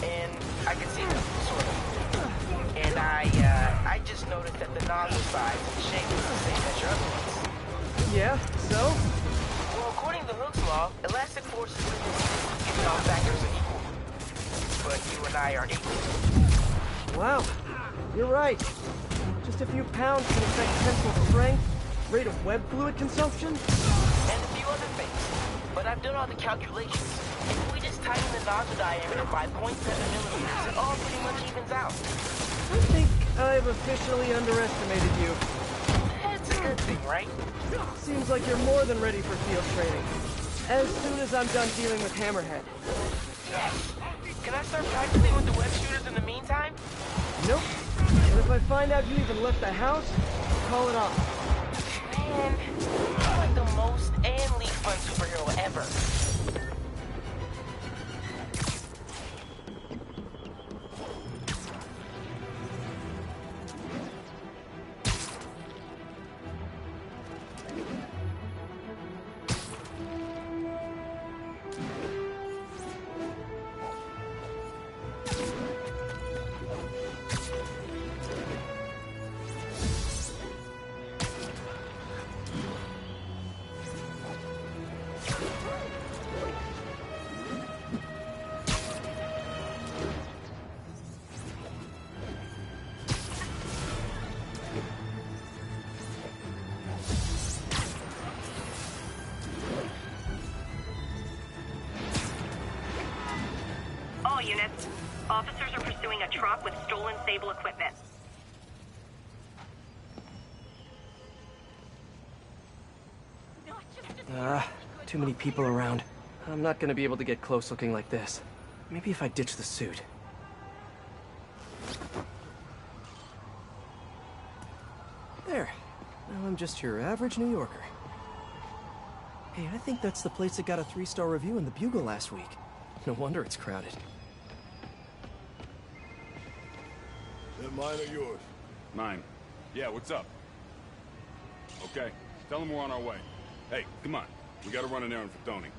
Speaker 8: and I could see them, sort of. And I just noticed that the nozzle size and shape was the same as your other ones.
Speaker 2: Yeah, so?
Speaker 8: Well, according to Hooke's law, elastic forces within given all factors are equal. But you and I are equal.
Speaker 2: Wow, you're right. Just a few pounds can affect tensile strength, rate of web fluid consumption,
Speaker 8: and a few other things. But I've done all the calculations. If we just tighten the nozzle diameter by 0.7 millimeters, it all pretty much evens out.
Speaker 2: I think I've officially underestimated you.
Speaker 8: It's a good thing, right?
Speaker 2: Seems like you're more than ready for field training. As soon as I'm done dealing with Hammerhead.
Speaker 8: Yes. Can I start practicing with the web shooters in the meantime?
Speaker 2: Nope. But if I find out you even left the house, I'll call it off.
Speaker 8: Man, you're like the most and least fun superhero ever.
Speaker 11: All units. Officers are pursuing a truck with stolen Sable equipment.
Speaker 2: Too many people around. I'm not gonna be able to get close looking like this. Maybe if I ditch the suit. There. Now I'm just your average New Yorker. Hey, I think that's the place that got a 3-star review in the Bugle last week. No wonder it's crowded.
Speaker 3: That mine or yours?
Speaker 10: Mine. Yeah, what's up? Okay, tell him we're on our way. Hey, come on. We gotta run an errand for Tony.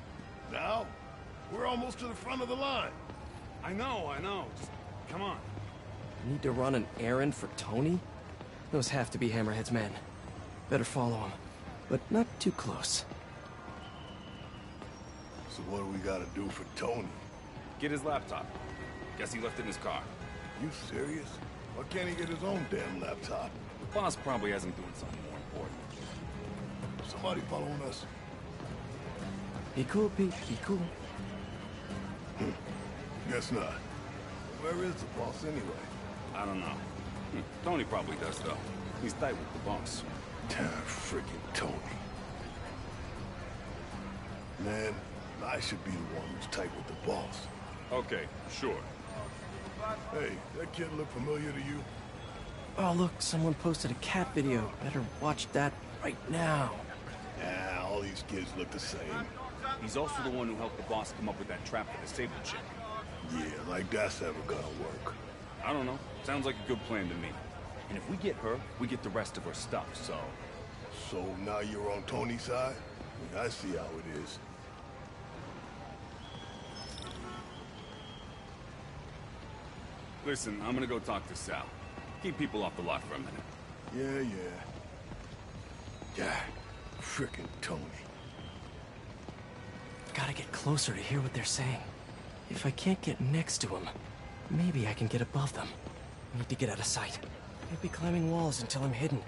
Speaker 3: Now? We're almost to the front of the line.
Speaker 10: I know. Just come on.
Speaker 2: Need to run an errand for Tony? Those have to be Hammerhead's men. Better follow him, but not too close.
Speaker 3: So what do we gotta do for Tony?
Speaker 10: Get his laptop. Guess he left it in his car.
Speaker 3: You serious? Why can't he get his own damn laptop?
Speaker 10: The boss probably has him doing something more important.
Speaker 3: Somebody following us?
Speaker 2: Be cool, Pete. Be cool.
Speaker 3: Guess not. Where is the boss anyway?
Speaker 10: I don't know. Tony probably does, though. He's tight with the boss.
Speaker 3: Damn freaking Tony. Man, I should be the one who's tight with the boss.
Speaker 10: Okay, sure.
Speaker 3: Hey, that kid look familiar to you?
Speaker 2: Oh, look, someone posted a cat video. Better watch that right now.
Speaker 3: Nah, all these kids look the same.
Speaker 12: He's also the one who helped the boss come up with that trap for the Sable chick.
Speaker 3: Yeah, like that's ever gonna work.
Speaker 12: I don't know. Sounds like a good plan to me. And if we get her, we get the rest of her stuff, so...
Speaker 3: So now you're on Tony's side? Yeah, I see how it is.
Speaker 12: Listen, I'm gonna go talk to Sal. Keep people off the lot for a minute.
Speaker 3: Yeah. God, frickin' Tony.
Speaker 2: Gotta get closer to hear what they're saying. If I can't get next to them, maybe I can get above them. Need to get out of sight. Can't be climbing walls until I'm hidden.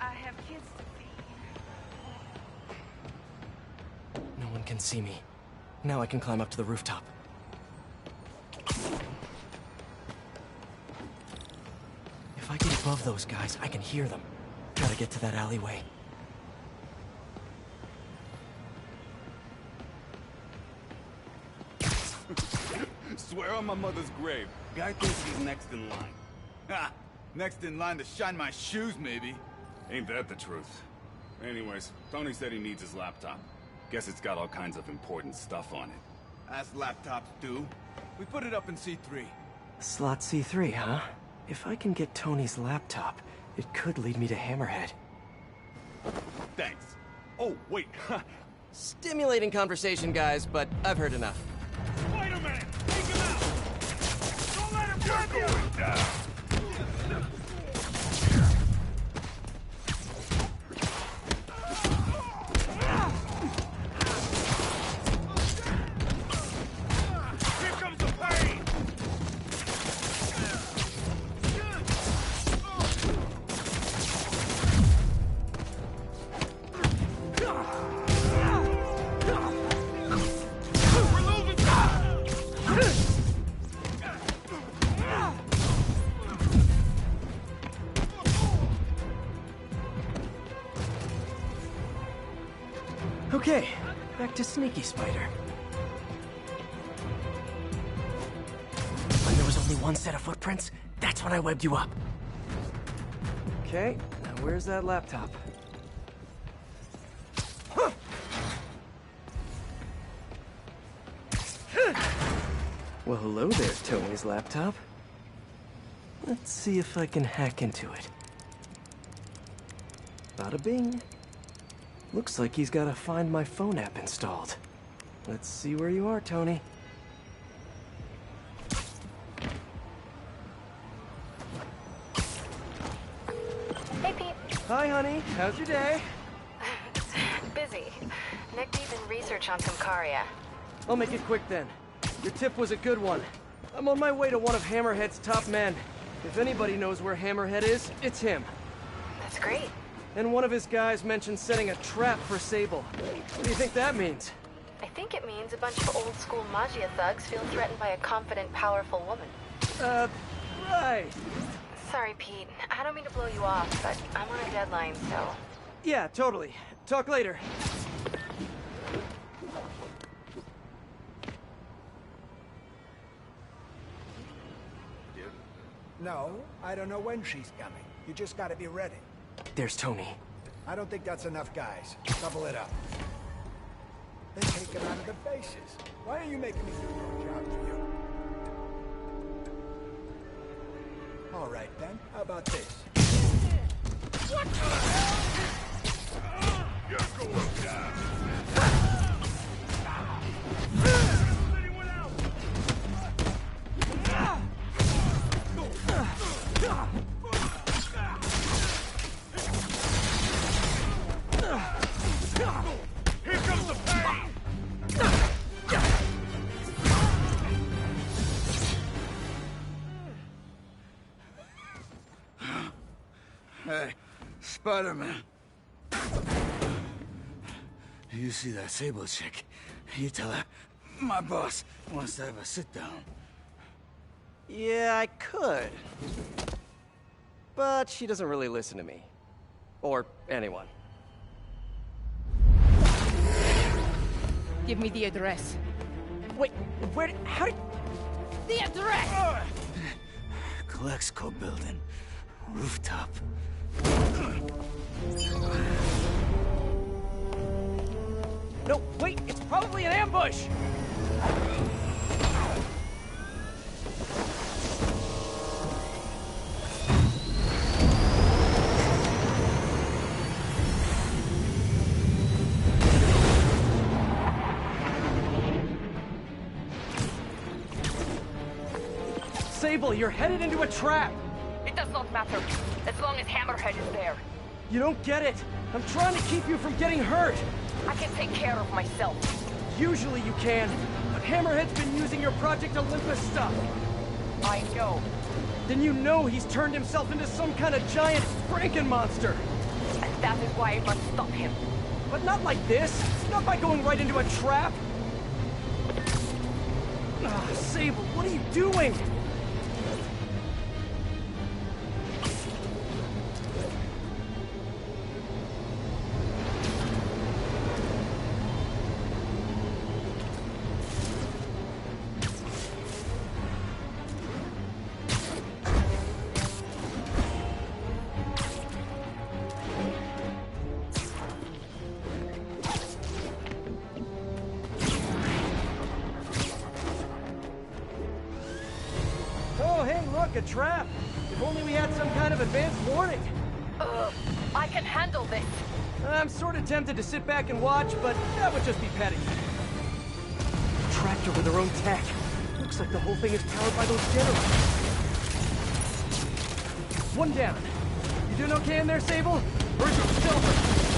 Speaker 9: I have kids to feed.
Speaker 2: No one can see me. Now I can climb up to the rooftop. If I get above those guys, I can hear them. Gotta get to that alleyway.
Speaker 12: Swear on my mother's grave. Guy thinks he's next in line.
Speaker 13: Ha! Next in line to shine my shoes, maybe.
Speaker 12: Ain't that the truth? Anyways, Tony said he needs his laptop. Guess it's got all kinds of important stuff on it.
Speaker 13: As laptops do. We put it up in C3.
Speaker 2: Slot C3, huh? If I can get Tony's laptop, it could lead me to Hammerhead.
Speaker 12: Thanks. Oh, wait.
Speaker 2: Stimulating conversation, guys, but I've heard enough.
Speaker 6: Spider-Man! Take him out! Don't let him grab you! You're going down! Here comes the pain!
Speaker 2: Okay, back to Sneaky Spider. When there was only one set of footprints, that's when I webbed you up. Okay, now where's that laptop? Well, hello there, Tony's laptop. Let's see if I can hack into it. Bada bing. Looks like he's got a Find My Phone app installed. Let's see where you are, Tony.
Speaker 5: Hey, Pete.
Speaker 2: Hi, honey. How's your day?
Speaker 5: Busy. Neck deep in research on Symkaria.
Speaker 2: I'll make it quick then. Your tip was a good one. I'm on my way to one of Hammerhead's top men. If anybody knows where Hammerhead is, it's him.
Speaker 5: That's great.
Speaker 2: And one of his guys mentioned setting a trap for Sable. What do you think that means?
Speaker 5: I think it means a bunch of old-school Magia thugs feel threatened by a confident, powerful woman.
Speaker 2: Right.
Speaker 5: Sorry, Pete. I don't mean to blow you off, but I'm on a deadline, so...
Speaker 2: Yeah, totally. Talk later.
Speaker 14: No, I don't know when she's coming. You just gotta be ready.
Speaker 2: There's Tony.
Speaker 14: I don't think that's enough, guys. Double it up. They take him out of the bases. Why are you making me do your job for you? All right, then. How about this?
Speaker 6: What the hell? You're going down. Here comes the pain!
Speaker 13: Hey, Spider-Man. You see that Sable chick? You tell her my boss wants to have a sit-down.
Speaker 2: Yeah, I could. But she doesn't really listen to me. Or anyone.
Speaker 4: Give me the address.
Speaker 2: Wait, how did...
Speaker 4: The address!
Speaker 13: Colexco building. Rooftop.
Speaker 2: No, wait, it's probably an ambush! Sable, you're headed into a trap!
Speaker 4: It does not matter, as long as Hammerhead is there.
Speaker 2: You don't get it! I'm trying to keep you from getting hurt!
Speaker 4: I can take care of myself.
Speaker 2: Usually you can, but Hammerhead's been using your Project Olympus stuff.
Speaker 4: I know.
Speaker 2: Then you know he's turned himself into some kind of giant Franken-monster!
Speaker 4: And that is why I must stop him.
Speaker 2: But not like this! Not by going right into a trap! Ah, Sable, what are you doing? A trap! If only we had some kind of advanced warning!
Speaker 4: I can handle this!
Speaker 2: I'm sort of tempted to sit back and watch, but that would just be petty. A tractor with their own tech. Looks like the whole thing is powered by those generators. One down. You doing okay in there, Sable? Or is it silver?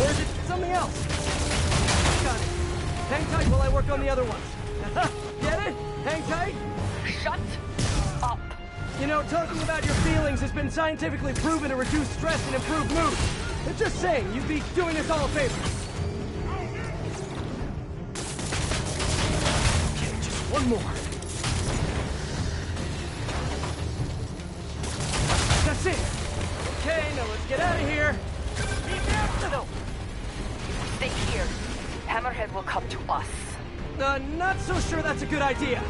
Speaker 2: Or is it something else? Got it. Hang tight while I work on the other ones. Get it? Hang tight?
Speaker 4: Shut up!
Speaker 2: You know, talking about your feelings has been scientifically proven to reduce stress and improve mood. But just saying, you'd be doing us all a favor. Okay, just one more. That's it. Okay, now let's get out of here.
Speaker 4: No. Stay here. Hammerhead will come to us.
Speaker 2: Not so sure that's a good idea.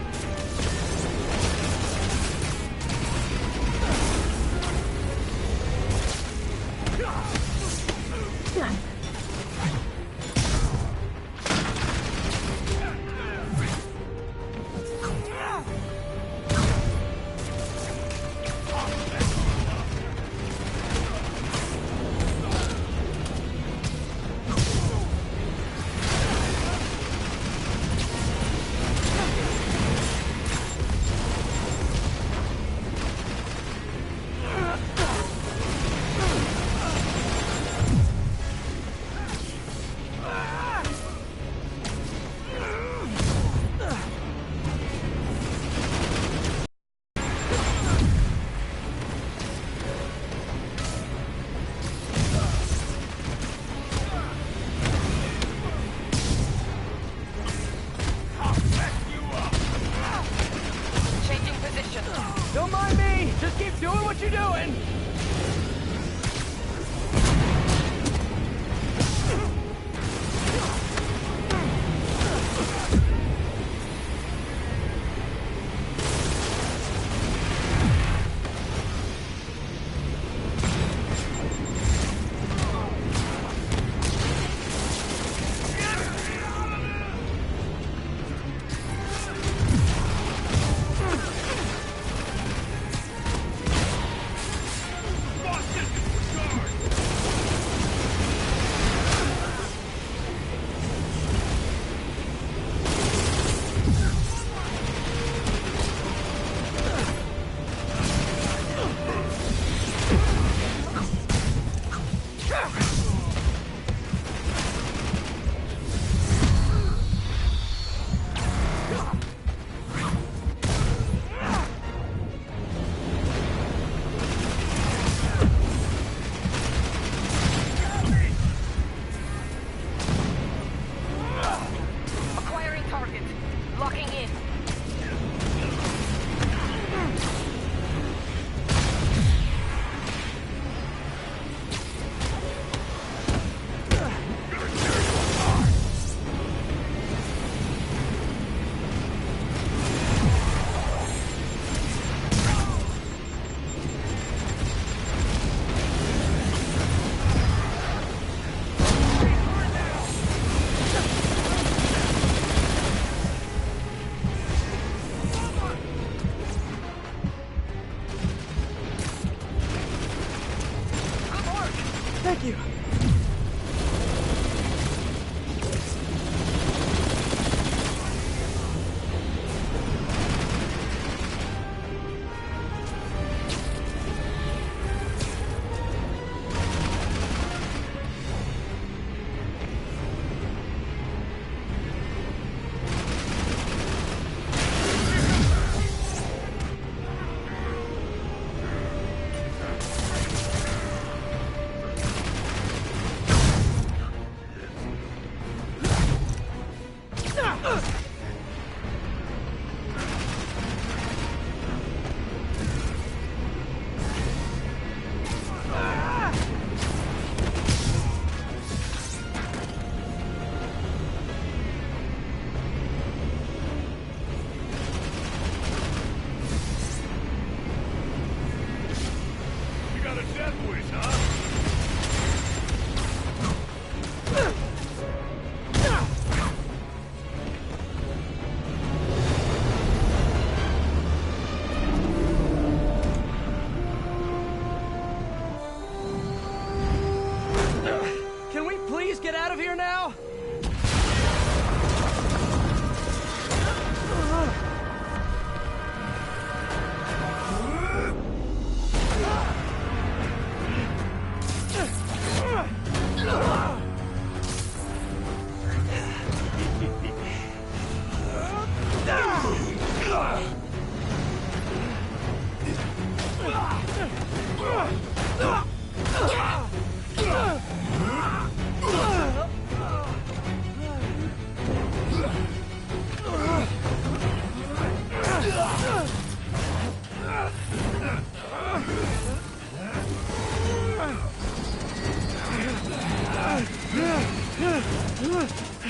Speaker 2: out of here now?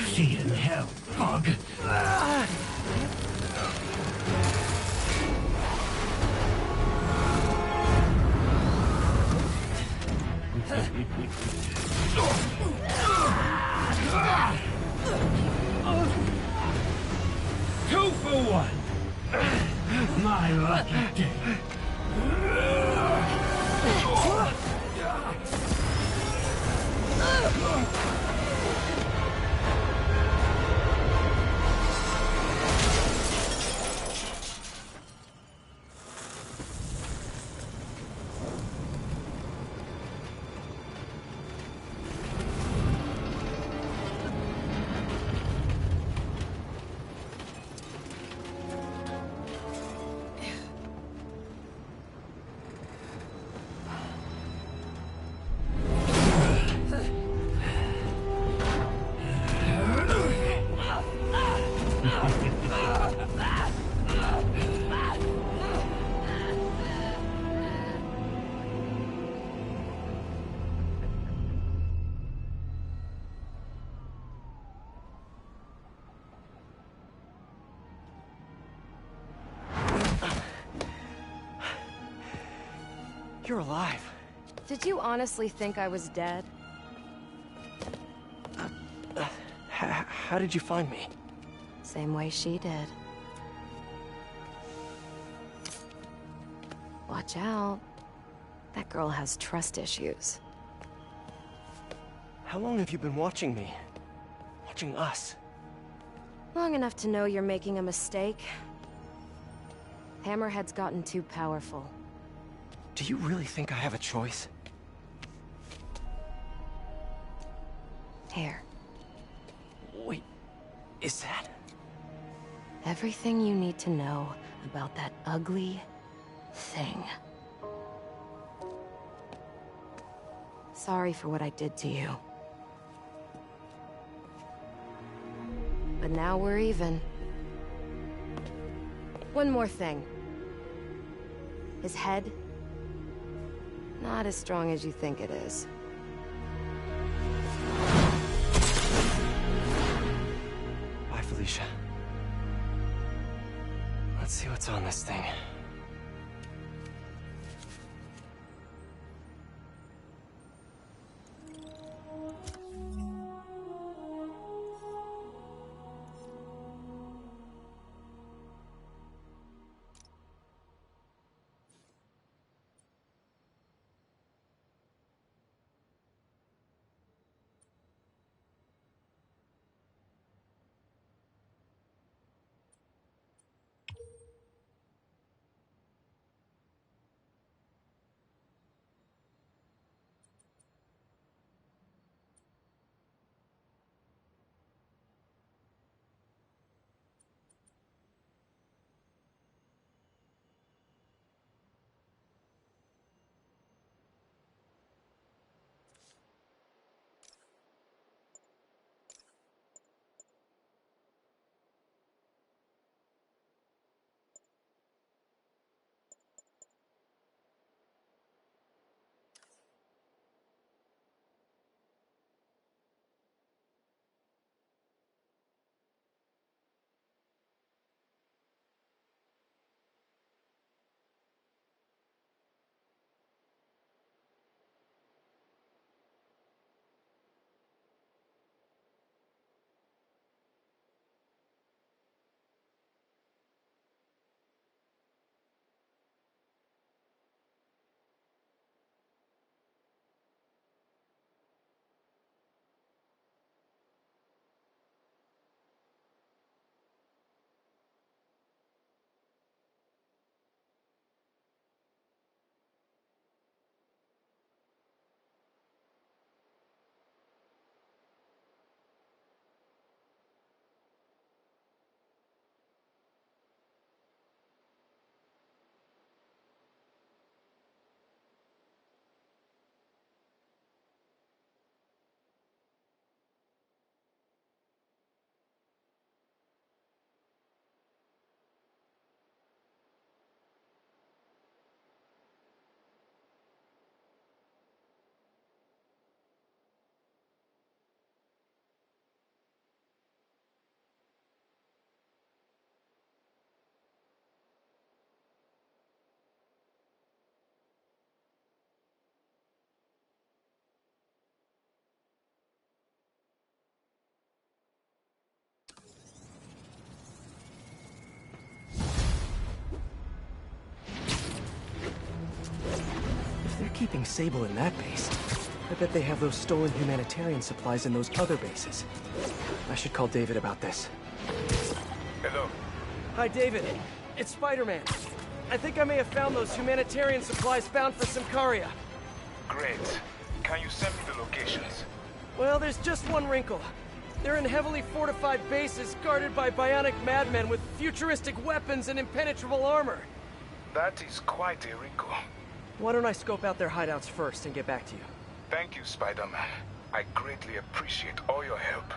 Speaker 13: See you in hell, Bug. Two for one. My lucky day.
Speaker 2: You're alive.
Speaker 1: Did you honestly think I was dead?
Speaker 2: How did you find me?
Speaker 1: Same way she did. Watch out. That girl has trust issues.
Speaker 2: How long have you been watching me? Watching us?
Speaker 1: Long enough to know you're making a mistake. Hammerhead's gotten too powerful.
Speaker 2: Do you really think I have a choice?
Speaker 1: Here.
Speaker 2: Wait, is that?
Speaker 1: Everything you need to know about that ugly thing. Sorry for what I did to you. But now we're even. One more thing. His head, not as strong as you think it is.
Speaker 2: Bye, Felicia. Let's see what's on this thing. keeping Sable in that base? I bet they have those stolen humanitarian supplies in those other bases. I should call David about this.
Speaker 3: Hello.
Speaker 2: Hi, David. It's Spider-Man. I think I may have found those humanitarian supplies bound for Symkaria.
Speaker 3: Great. Can you send me the locations?
Speaker 2: Well, there's just one wrinkle. They're in heavily fortified bases guarded by bionic madmen with futuristic weapons and impenetrable armor.
Speaker 3: That is quite a wrinkle.
Speaker 2: Why don't I scope out their hideouts first and get back to you?
Speaker 3: Thank you, Spider-Man. I greatly appreciate all your help.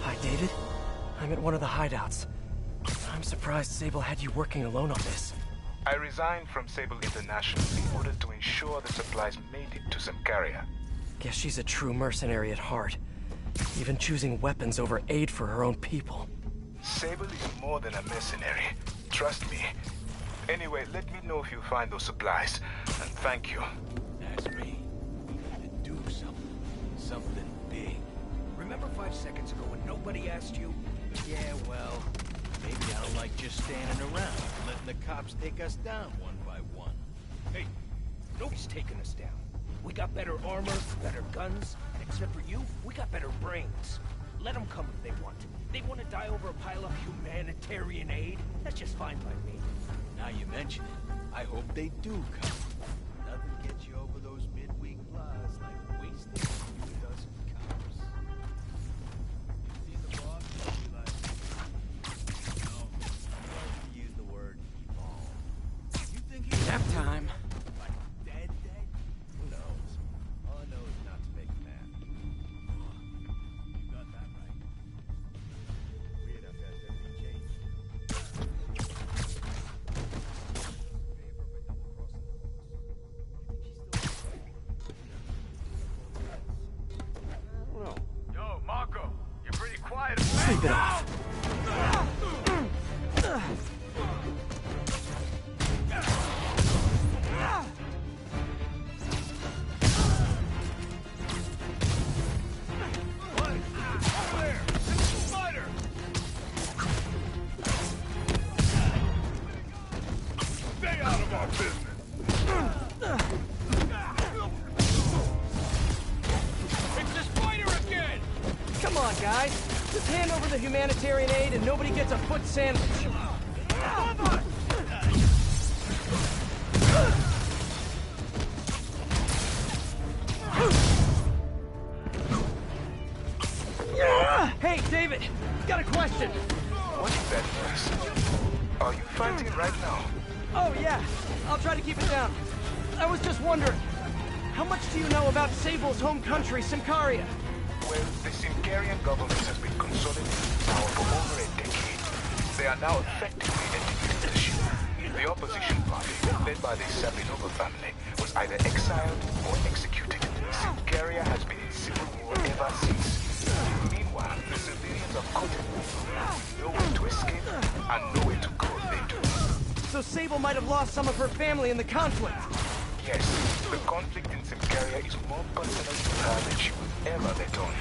Speaker 2: Hi, David. I'm at one of the hideouts. I'm surprised Sable had you working alone on this.
Speaker 3: I resigned from Sable International in order to ensure the supplies made it to Symkaria.
Speaker 2: Guess she's a true mercenary at heart. Even choosing weapons over aid for her own people.
Speaker 3: Sable is more than a mercenary. Trust me. Anyway, let me know if you find those supplies. And thank you.
Speaker 14: That's me. We need to do something. Something big. Remember 5 seconds ago when nobody asked you? Yeah, well, maybe I don't like just standing around, letting the cops take us down one by one. Hey, nobody's taking us down. We got better armor, better guns, and except for you, we got better brains. Let them come if they want. They want to die over a pile of humanitarian aid? That's just fine by me. Now you mention it, I hope they do come. Nothing gets you over those midweek flies like wasting a few dozen cops. You see the boss? You like... No, you use the word evolve. You think he's...
Speaker 2: Nap time.
Speaker 14: Like dead? Who knows? All I know is not to make him mad. You got that right. Weird enough has everything changed.
Speaker 3: Yo, Marco, you're pretty quiet.
Speaker 2: Sleep it off.
Speaker 3: Stay out of our business.
Speaker 2: It's the spider again! Come on, guys. Just hand over the humanitarian aid and nobody gets a foot sandwich. Hey, David! Got a question.
Speaker 3: What is that noise? Are you fighting right now?
Speaker 2: Oh, yeah. I'll try to keep it down. I was just wondering, how much do you know about Sable's home country, Symkaria?
Speaker 3: Well, the Symkarian government has been consolidating power for over a decade. They are now effectively a dictatorship. The opposition party, led by the Sabinova family, was either exiled or executed. Symkaria has been in civil war ever since. Meanwhile, the civilians are caught in nowhere to escape and nowhere to go if they do.
Speaker 2: So Sable might have lost some of her family in the conflict.
Speaker 3: Yes, the conflict in Symkaria is more personal to her than she would ever let on.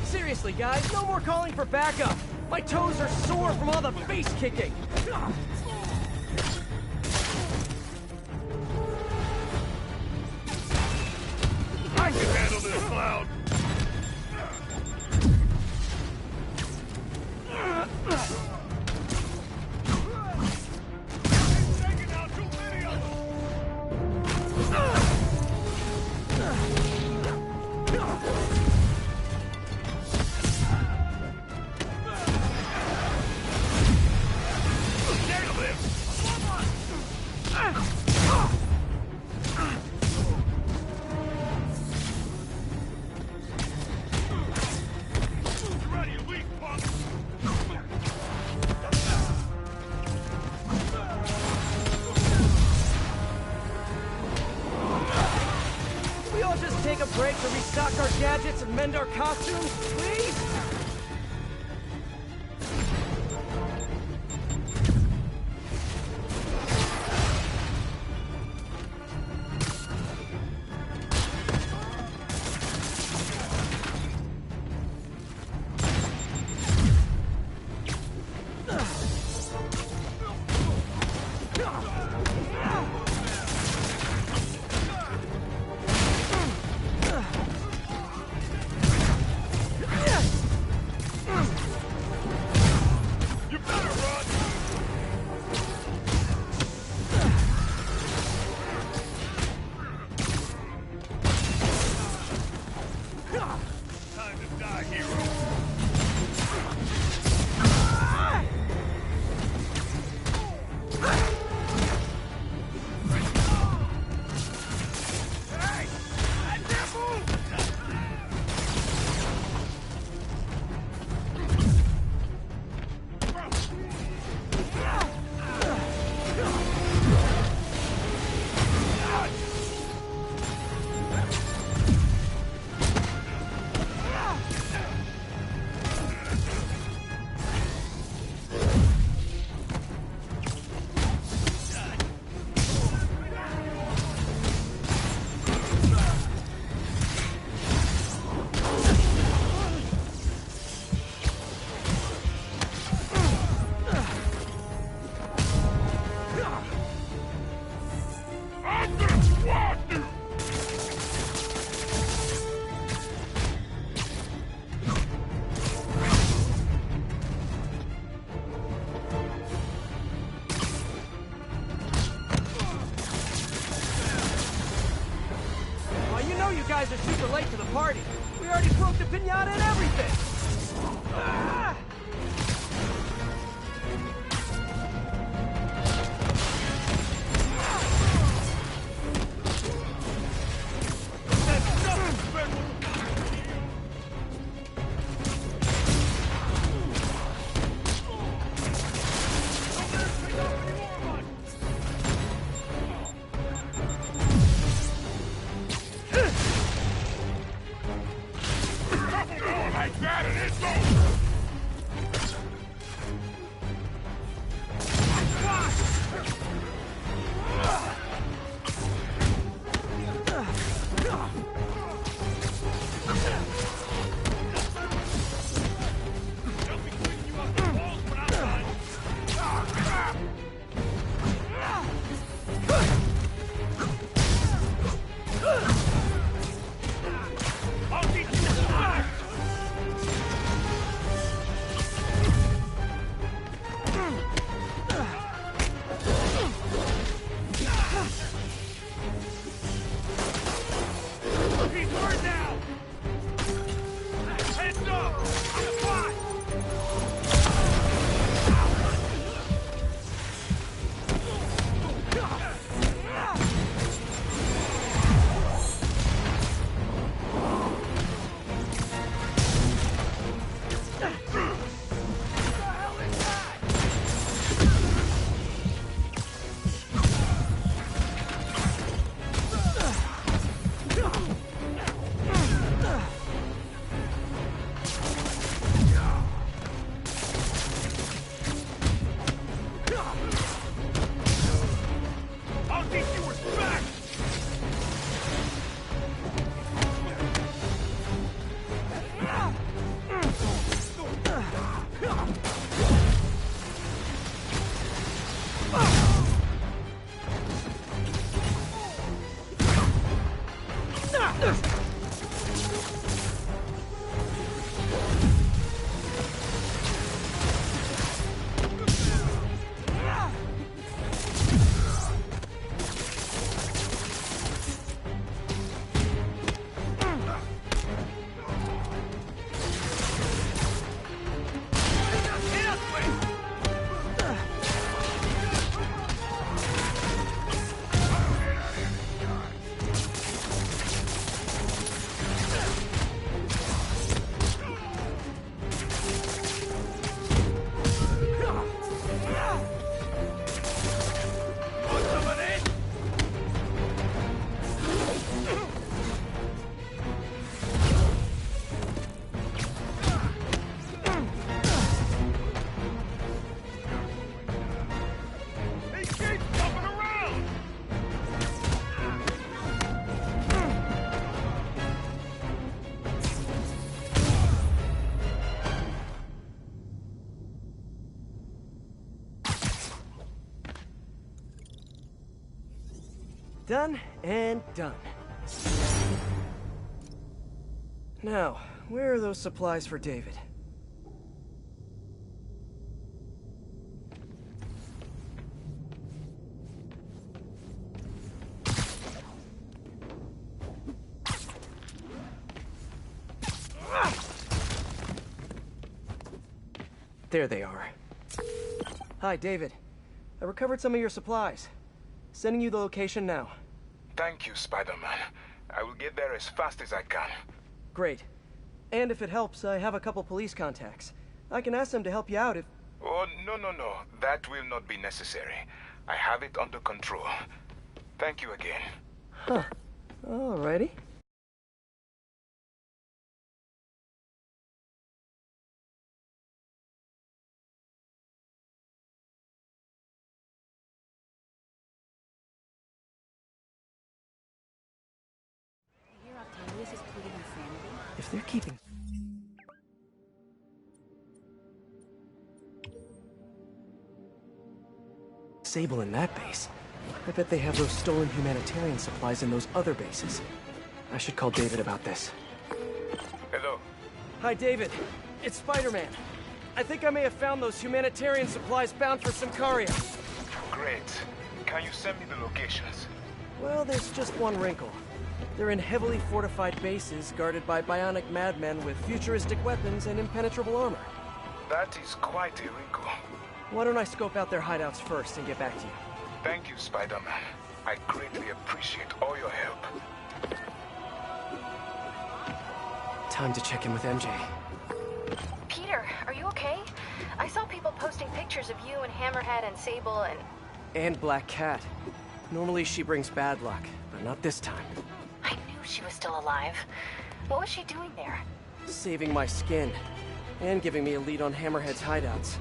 Speaker 2: Seriously, guys, no more calling for backup. My toes are sore from all the face kicking.
Speaker 3: I can handle this, Cloud!
Speaker 2: break to restock our gadgets and mend our costumes, please? You guys are super late to the party. We already broke the piñata and everything. Ah!
Speaker 6: Like that and it's over!
Speaker 2: Done and done. Now, where are those supplies for David? There they are. Hi, David. I recovered some of your supplies. Sending you the location now.
Speaker 3: Thank you, Spider-Man. I will get there as fast as I can.
Speaker 2: Great. And if it helps, I have a couple police contacts. I can ask them to help you out if...
Speaker 3: Oh, no. That will not be necessary. I have it under control. Thank you again.
Speaker 2: Huh. Alrighty. If they're keeping... Sable in that base, I bet they have those stolen humanitarian supplies in those other bases. I should call David about this.
Speaker 3: Hello.
Speaker 2: Hi, David. It's Spider-Man. I think I may have found those humanitarian supplies bound for Symkaria.
Speaker 3: Great. Can you send me the locations?
Speaker 2: Well, there's just one wrinkle. They're in heavily fortified bases guarded by bionic madmen with futuristic weapons and impenetrable armor.
Speaker 3: That is quite a wrinkle.
Speaker 2: Why don't I scope out their hideouts first and get back to you?
Speaker 3: Thank you, Spider-Man. I greatly appreciate all your help.
Speaker 2: Time to check in with MJ.
Speaker 5: Peter, are you okay? I saw people posting pictures of you and Hammerhead and Sable and...
Speaker 2: And Black Cat. Normally she brings bad luck, but not this time.
Speaker 5: I knew she was still alive. What was she doing there?
Speaker 2: Saving my skin. And giving me a lead on Hammerhead's hideouts.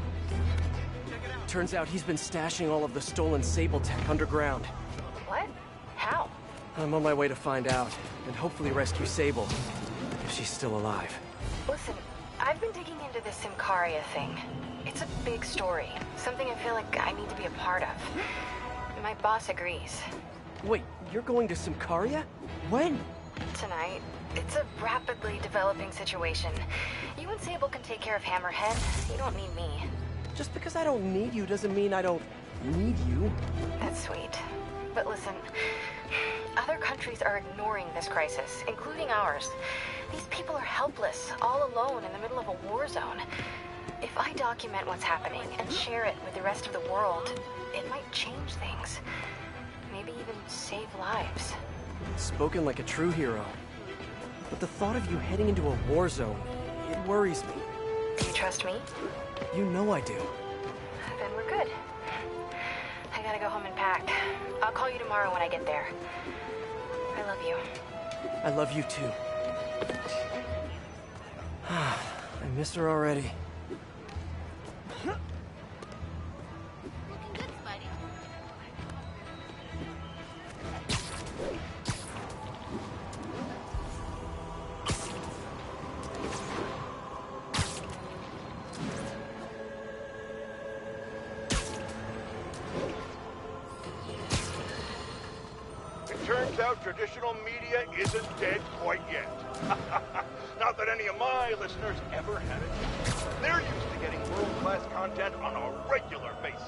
Speaker 2: Turns out he's been stashing all of the stolen Sable tech underground.
Speaker 5: What? How?
Speaker 2: I'm on my way to find out, and hopefully rescue Sable, if she's still alive.
Speaker 5: Listen, I've been digging into this Symkaria thing. It's a big story, something I feel like I need to be a part of. My boss agrees.
Speaker 2: Wait, you're going to Symkaria? When?
Speaker 5: Tonight. It's a rapidly developing situation. You and Sable can take care of Hammerhead. You don't need me.
Speaker 2: Just because I don't need you doesn't mean I don't need you.
Speaker 5: That's sweet. But listen, other countries are ignoring this crisis, including ours. These people are helpless, all alone in the middle of a war zone. If I document what's happening and share it with the rest of the world, it might change things. Maybe even save lives.
Speaker 2: Spoken like a true hero. But the thought of you heading into a war zone, it worries me.
Speaker 5: Do you trust me?
Speaker 2: You know I do.
Speaker 5: Then we're good. I gotta go home and pack. I'll call you tomorrow when I get there. I love you.
Speaker 2: I love you too. I miss her already.
Speaker 6: Turns out traditional media isn't dead quite yet. Not that any of my listeners ever had it. They're used to getting world-class content on a regular basis.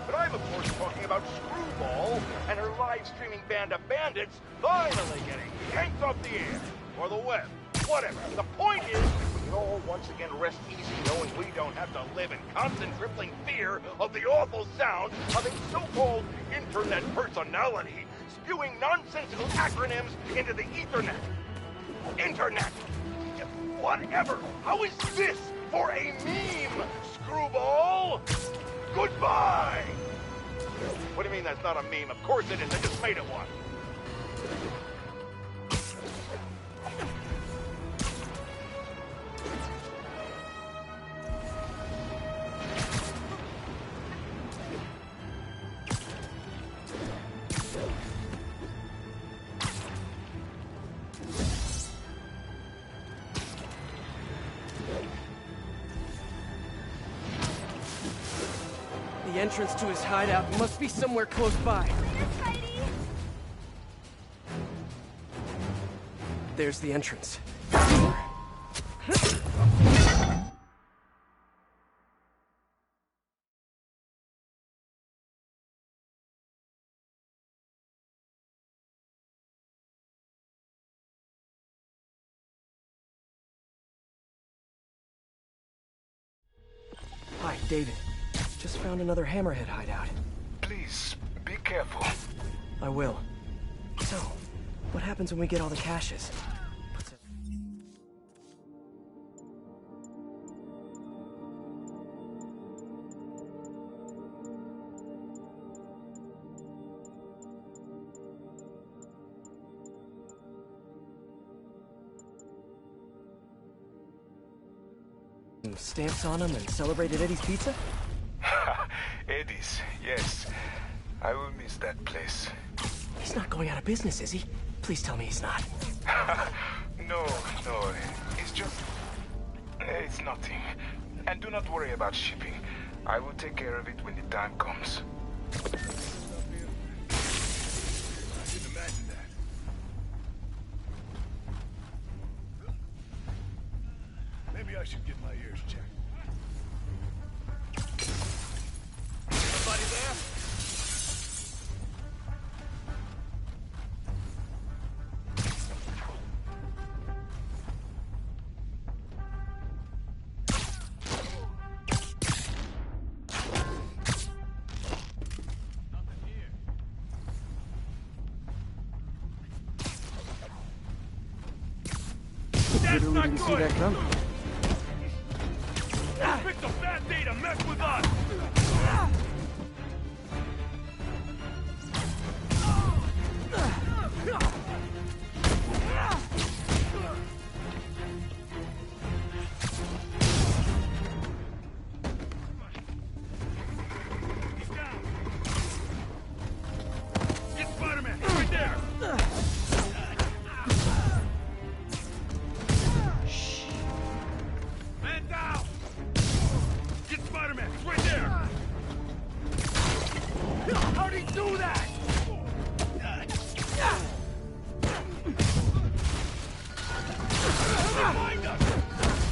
Speaker 6: But I'm, of course, talking about Screwball and her live-streaming band of bandits finally getting yanked off the air. Or the web. Whatever. The point is, we can all once again rest easy knowing we don't have to live in constant crippling fear of the awful sound of a so-called internet personality spewing nonsensical acronyms into the Ethernet. Internet! Whatever! How is this for a meme, Screwball? Goodbye! What do you mean that's not a meme? Of course it is. I just made it one.
Speaker 2: The entrance to his hideout must be somewhere close by. There's the entrance. Hi, David. Just found another Hammerhead hideout.
Speaker 3: Please, be careful.
Speaker 2: I will. So, what happens when we get all the caches? Stamps on them and celebrated Eddie's Pizza?
Speaker 3: Eddie's, yes. I will miss that place.
Speaker 2: He's not going out of business, is he? Please tell me he's not.
Speaker 3: No, it's just... it's nothing. And do not worry about shipping. I will take care of it when the time comes.
Speaker 12: I didn't imagine that. Maybe I should get my ears checked. Somebody there?
Speaker 2: Literally didn't see that coming.
Speaker 12: Picked a bad day to mess with us! He's down! Get Spider-Man! Right there! Man down! Get Spider-Man! He's right there! How'd he do that?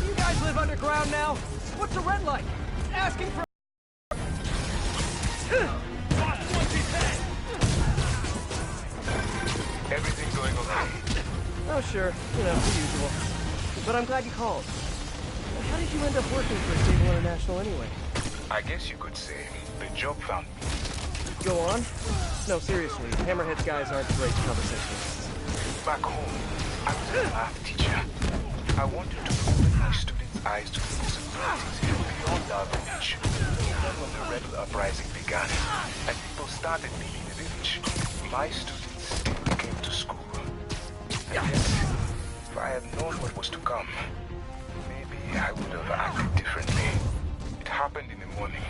Speaker 2: You guys live underground now? What's a red light? Asking for...
Speaker 3: Everything going okay?
Speaker 2: Oh, sure. You know, the usual. But I'm glad you called. How did you end up working for Sable International anyway?
Speaker 3: I guess you could say the job found me.
Speaker 2: Go on. No, seriously. Hammerhead's guys aren't great conversationalists.
Speaker 3: Back home, I was a math teacher. I wanted to open my students' eyes to the possibilities beyond our village. Then when the rebel uprising began, and people started leaving the village, my students still came to school. I guess if I had known what was to come, maybe I would have acted differently. It happened in the morning,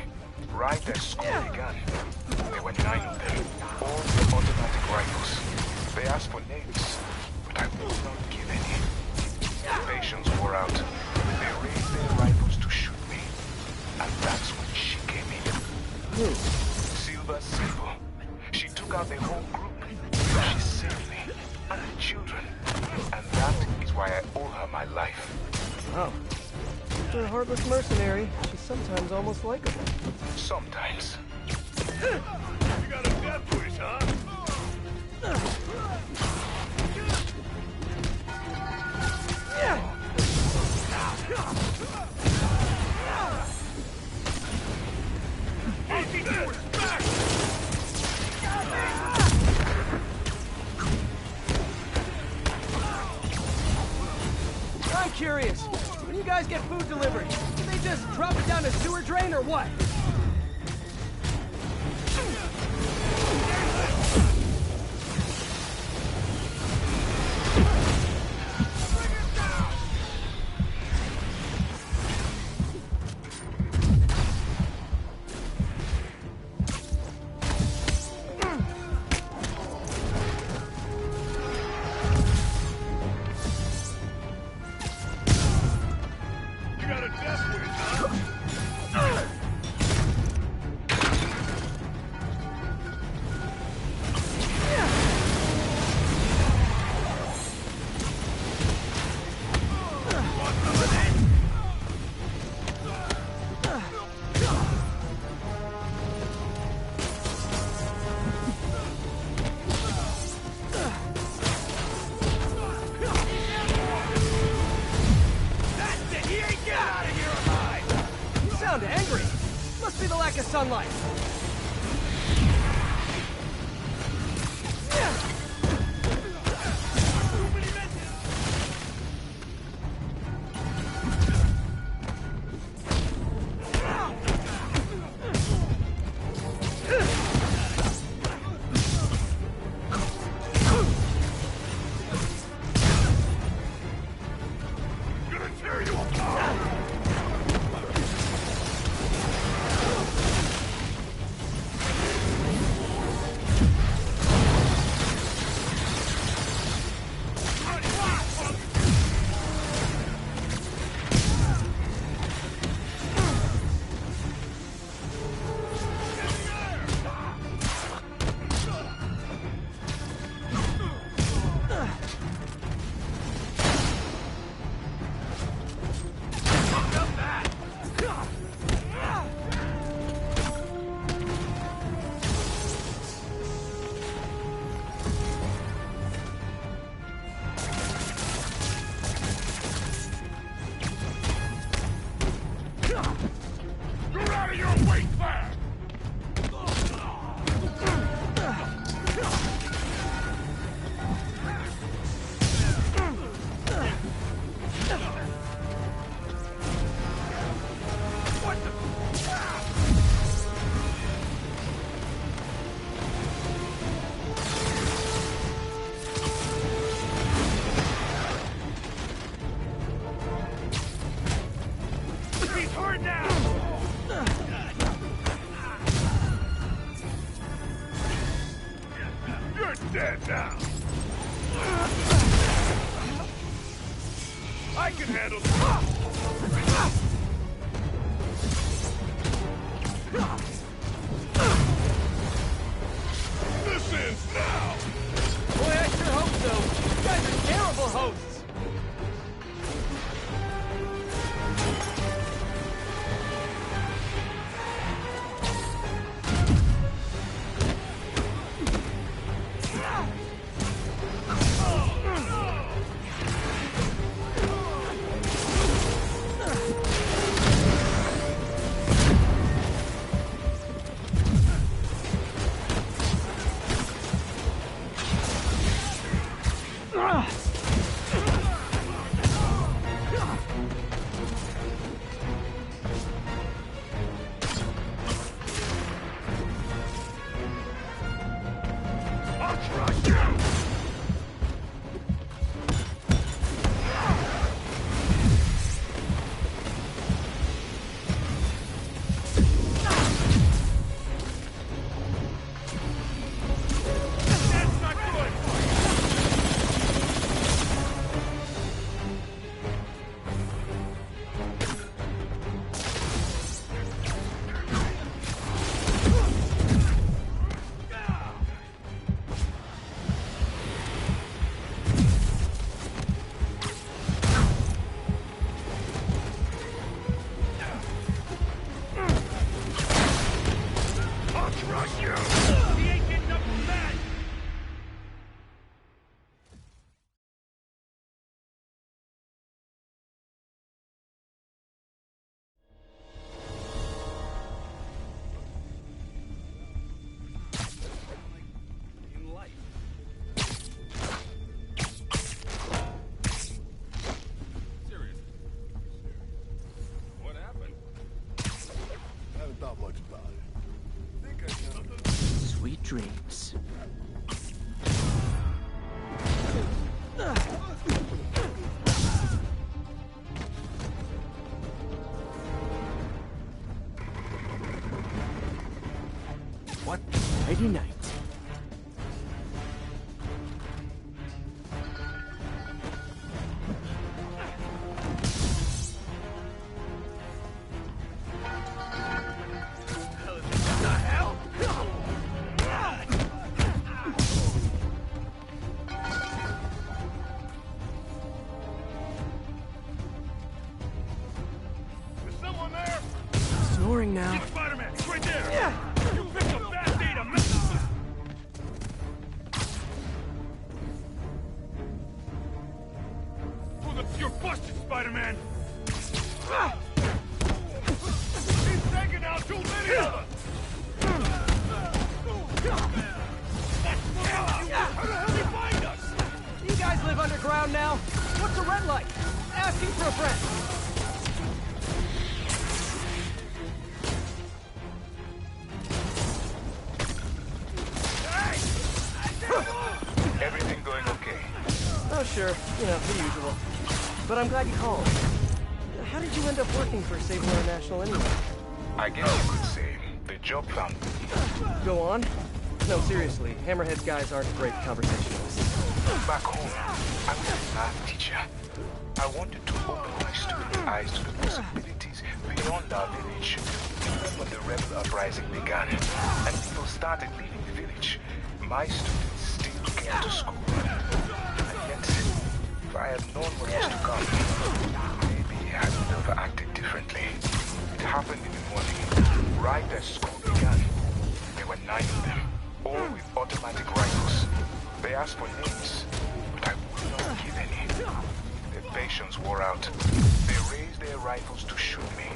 Speaker 3: right as school began. There were 9 of them, all with automatic rifles. They asked for names, but I would not give any. Patience wore out. They raised their rifles to shoot me. And that's when she came in.
Speaker 2: Who?
Speaker 3: Silver Sable. She took out the whole group. She saved me. And the children. And that is why I owe her my life.
Speaker 2: Oh. After a heartless mercenary, she's sometimes almost likable.
Speaker 3: Sometimes.
Speaker 12: You got a death wish, huh?
Speaker 2: I'm curious. When you guys get food delivered, do they just drop it down a sewer drain or what?
Speaker 12: You got a death wish, huh?
Speaker 2: Must be the lack of sunlight.
Speaker 6: Dead now. I can handle this. This ends now.
Speaker 2: Boy, I sure hope so. You guys are terrible hosts. Sweet dreams. What? Friday night.
Speaker 6: Now. Spider-Man, it's right there! Yeah. You picked a bad day to mess up!
Speaker 2: How the hell did he find us? You guys live underground now? What's the rent like? Asking for a friend.
Speaker 3: Everything going okay?
Speaker 2: Oh, sure. You know, the usual. But I'm glad you called. How did you end up working for Sable International anyway?
Speaker 3: I guess you could say the job found me.
Speaker 2: Go on. No, seriously, Hammerhead's guys aren't great conversationalists.
Speaker 3: Back home, I was a math teacher. I wanted to open my students' eyes to the possibilities beyond our village. When the rebel uprising began, and people started leaving the village, my students still came to school. And yet, if I had known what was to come, maybe I would have acted differently. It happened in the morning, right as school began. There were 9 of them, all with automatic rifles. They asked for names, but I would not give any. Their patience wore out. They raised their rifles to shoot me,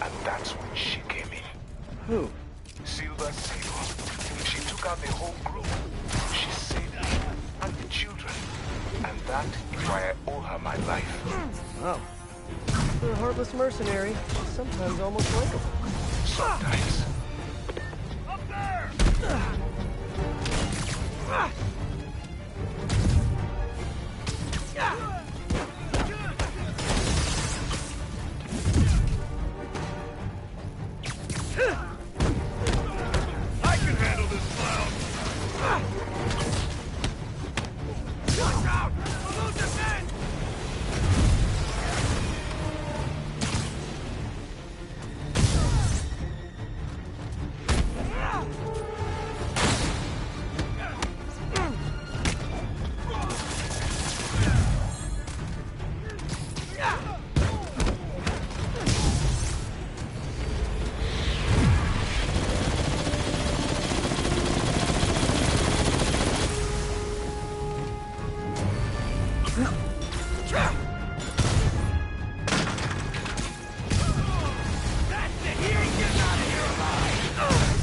Speaker 3: and that's when she came in.
Speaker 2: Who?
Speaker 3: Silver Sable. She took out the whole group. She saved me and the children, and that is why I owe her my life.
Speaker 2: Oh. For a heartless mercenary, she's sometimes almost likable.
Speaker 3: Sometimes.
Speaker 2: Up there!
Speaker 6: I can handle this clown! Watch out! We'll lose this man!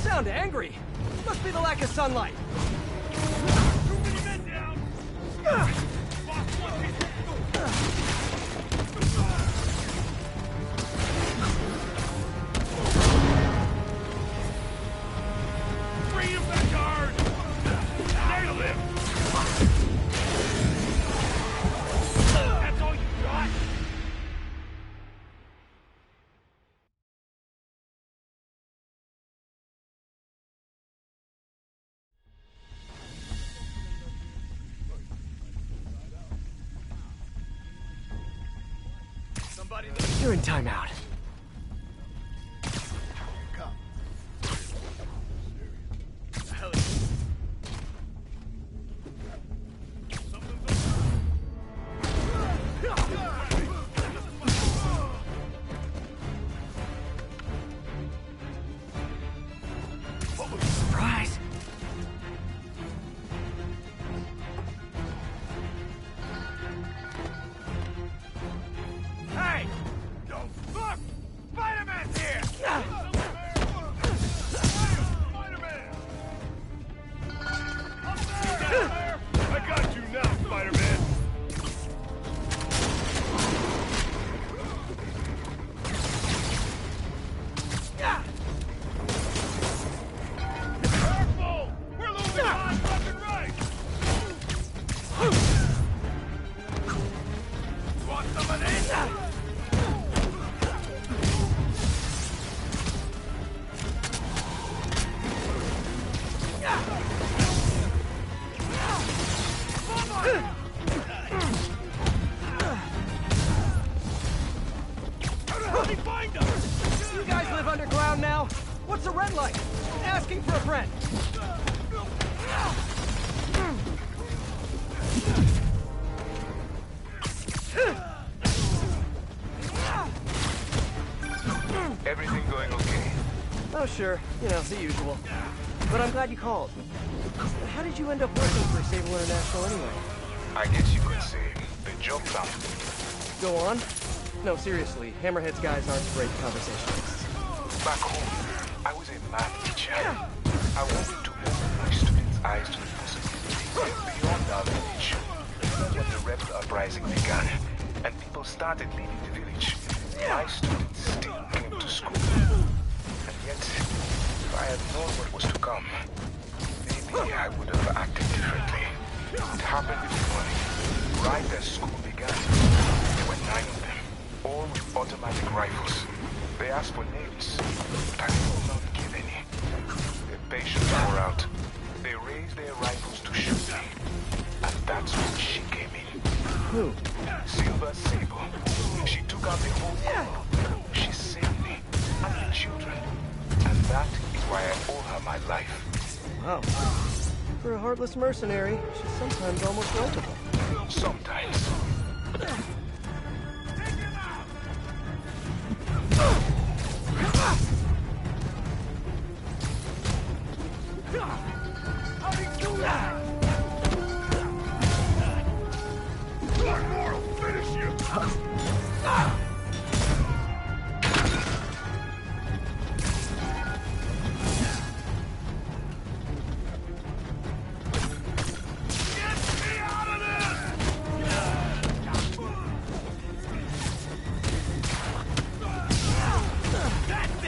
Speaker 2: Sound angry. Must be the lack of sunlight.
Speaker 6: Bring him back hard! Nail him! That's all you got?
Speaker 2: You're in timeout. Surprise!
Speaker 6: Hey! Don't look! Spider-Man's here! Spider-Man! Up there! I got you now, Spider-Man! Careful! We're losing time left and right! Want some of this? Find us!
Speaker 2: You guys live underground now? What's the rent like? Asking for a friend.
Speaker 3: Everything going okay?
Speaker 2: Oh, sure. You know, the usual. But I'm glad you called. How did you end up working for Sable International anyway?
Speaker 3: I guess you could say the job found me.
Speaker 2: Go on. No, seriously, Hammerhead's guys aren't great conversationalists.
Speaker 3: Back home, I was a math teacher. I wanted to open eyes to the possibilities beyond our village. When the rebel uprising began, and people started leaving the village, my students still came to school. And yet, if I had known what was to come, maybe I would have acted differently. It happened this morning, right as school began. There were 9 of them, all with automatic rifles. They asked for names, but I will not give any. Their patience wore out. They raised their rifles to shoot me. And that's when she came in.
Speaker 2: Who?
Speaker 3: Silver Sable. She took out the whole world. She saved me and the children. And that is why I owe her my life.
Speaker 2: Wow. For a heartless mercenary, she's sometimes almost likable.
Speaker 3: Sometimes.
Speaker 14: How'd he do that? One more will finish you!
Speaker 2: That's it!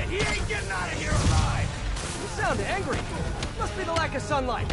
Speaker 2: He ain't getting out of here alive! You sound angry. Must be the lack of sunlight.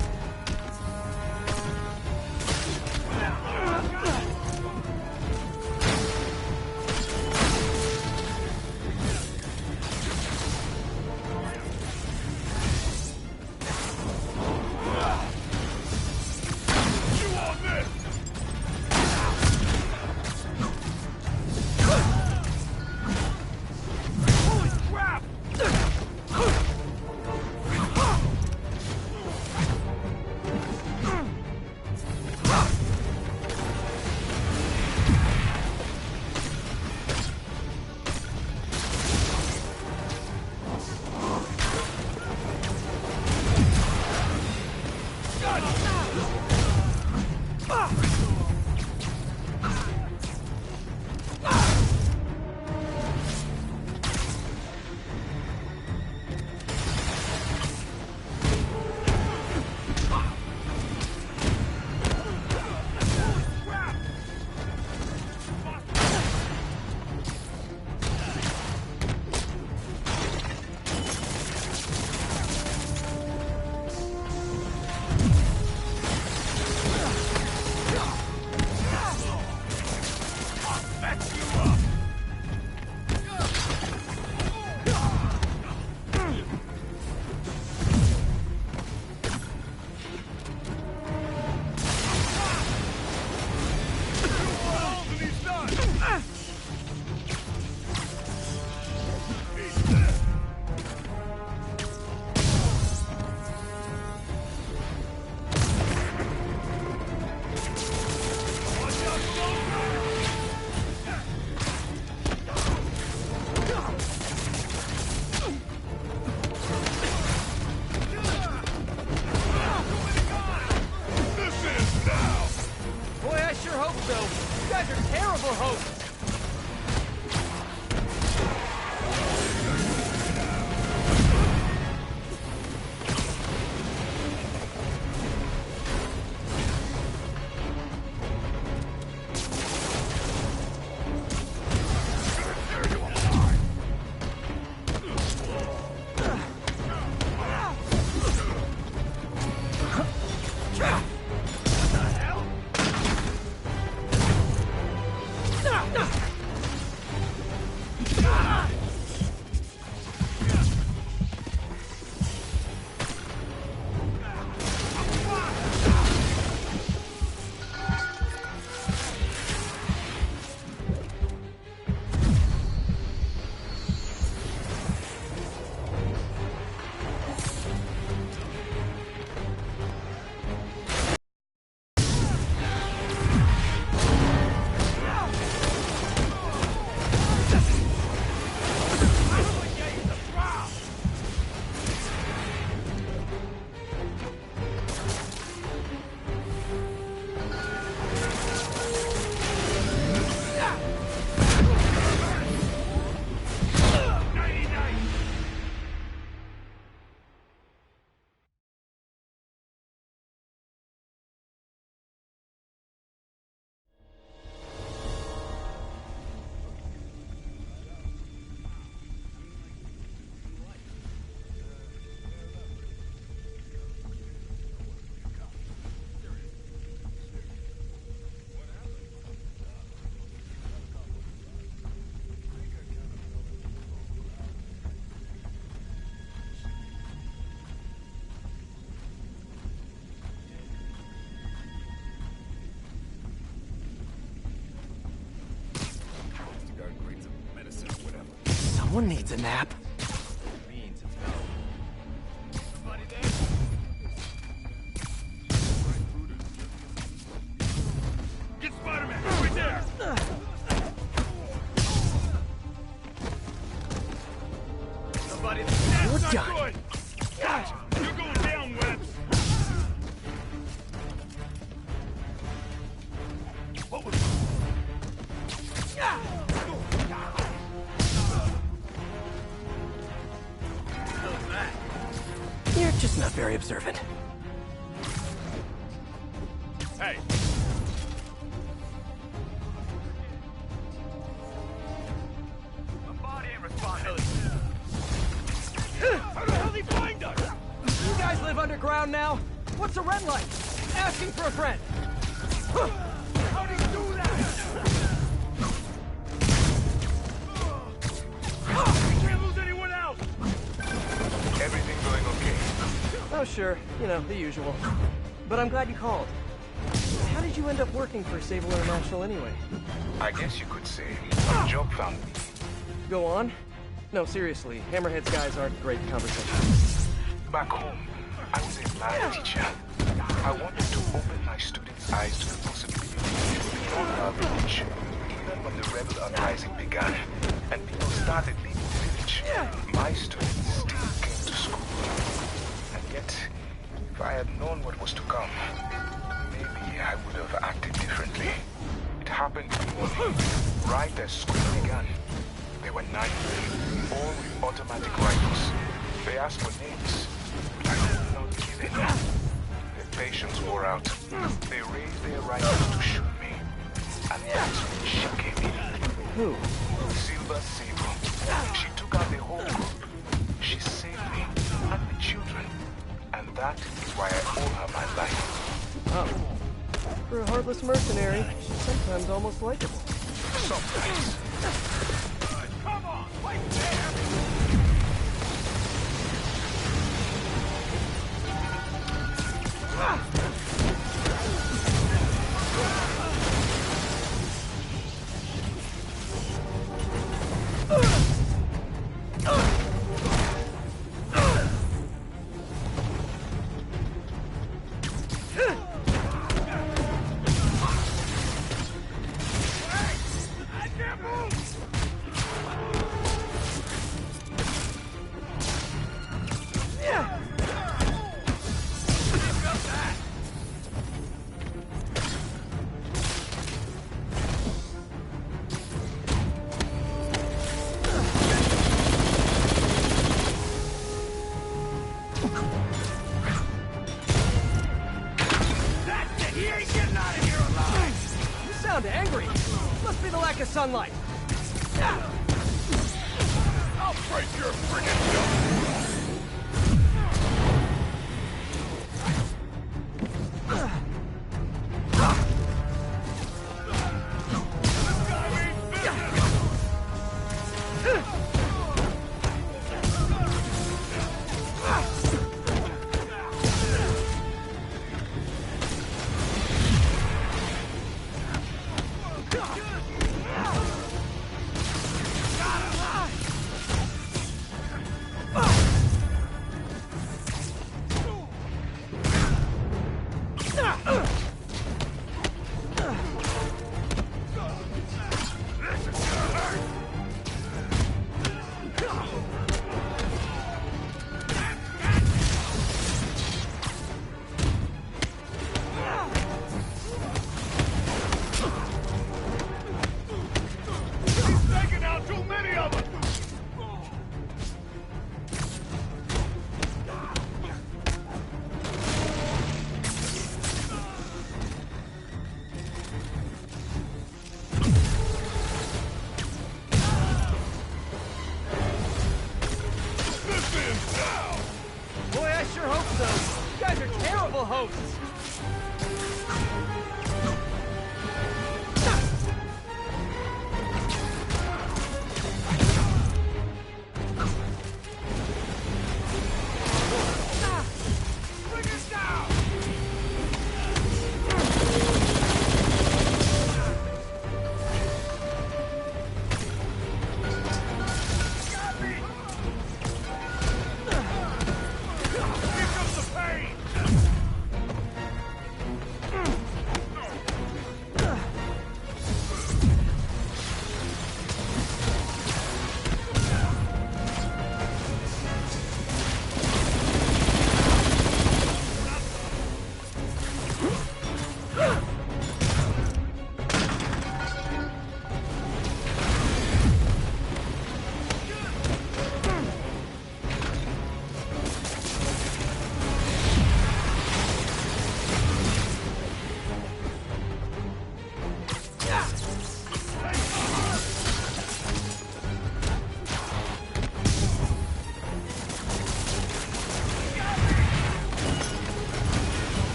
Speaker 2: one needs a nap.
Speaker 12: Get Spider-Man! Right there!
Speaker 2: Somebody,
Speaker 12: That's
Speaker 2: you're
Speaker 12: not
Speaker 2: done.
Speaker 12: good! Gosh, you're going down, Webs! What was...
Speaker 2: You're just not very observant.
Speaker 12: Hey!
Speaker 6: My body ain't responding.
Speaker 2: How the hell did he find us? You guys live underground now? What's a red light? Asking for a friend.
Speaker 6: How do you do that?
Speaker 12: We can't lose anyone else!
Speaker 3: Everything going okay?
Speaker 2: Oh, sure. You know, the usual. But I'm glad you called. How did you end up working for Sable International anyway?
Speaker 3: I guess you could say job found me.
Speaker 2: Go on. No, seriously, Hammerhead's guys aren't great conversation.
Speaker 3: Back home, I was a math teacher. I wanted to open my students' eyes to the possibility beyond our village. Even when the rebel uprising began, and people started leaving the village, my students still came to school. And yet, if I had known what was to come, maybe I would have acted differently. It happened one morning, right as school began. There were 9 men, all with automatic rifles. They asked for names, but I could not give in. Their patience wore out. They raised their rifles to shoot me. And that's when she came in.
Speaker 2: Who?
Speaker 3: Silver Sable. She took out the whole group. She saved me and the children. And that is why I owe her my life.
Speaker 2: Oh. For a heartless mercenary, she's sometimes almost likable.
Speaker 3: Sometimes.
Speaker 6: Come on, wait there!
Speaker 2: Sunlight.
Speaker 6: I'll break your friggin' nose!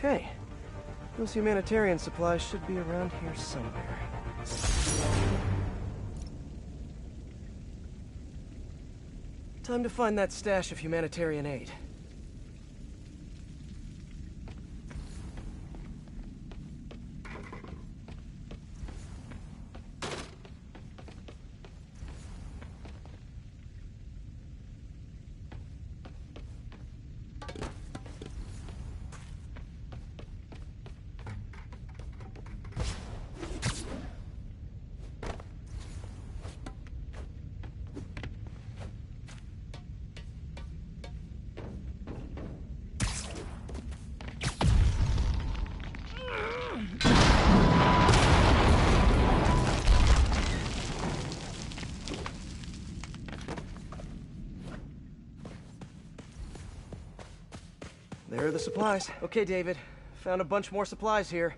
Speaker 2: Okay. Those humanitarian supplies should be around here somewhere. Time to find that stash of humanitarian aid. There are the supplies. Okay, David. Found a bunch more supplies here.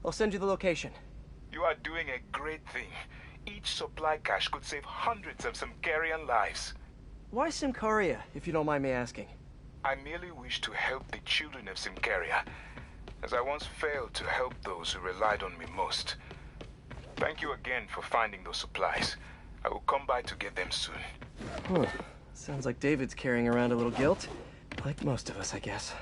Speaker 2: I'll send you the location.
Speaker 3: You are doing a great thing. Each supply cache could save hundreds of Simkarian lives.
Speaker 2: Why Simcaria, if you don't mind me asking?
Speaker 3: I merely wish to help the children of Simcaria, as I once failed to help those who relied on me most. Thank you again for finding those supplies. I will come by to get them soon.
Speaker 2: Sounds like David's carrying around a little guilt. Like most of us, I guess.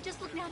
Speaker 9: Just look now.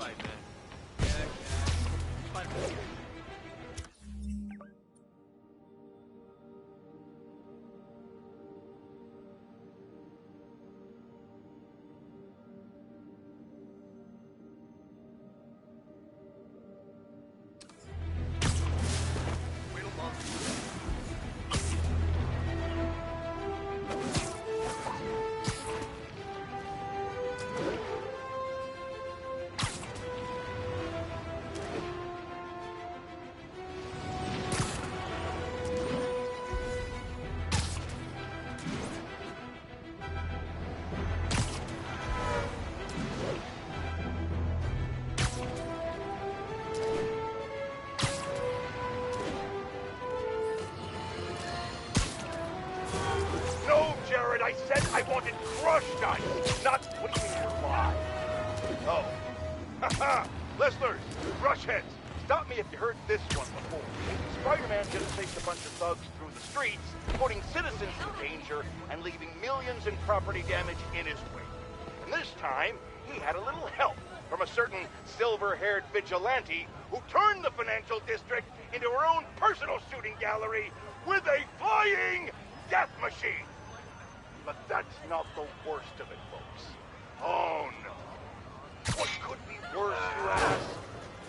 Speaker 6: I said I wanted crushed ice, not what do you mean you're live? Oh. Haha! Listeners, brushheads, stop me if you heard this one before. Spider-Man just chased a bunch of thugs through the streets, putting citizens in danger and leaving millions in property damage in his wake. And this time, he had a little help from a certain silver-haired vigilante who turned the financial district into her own personal shooting gallery with a flying death machine. But that's not the worst of it, folks. Oh, no. What could be worse, you ask?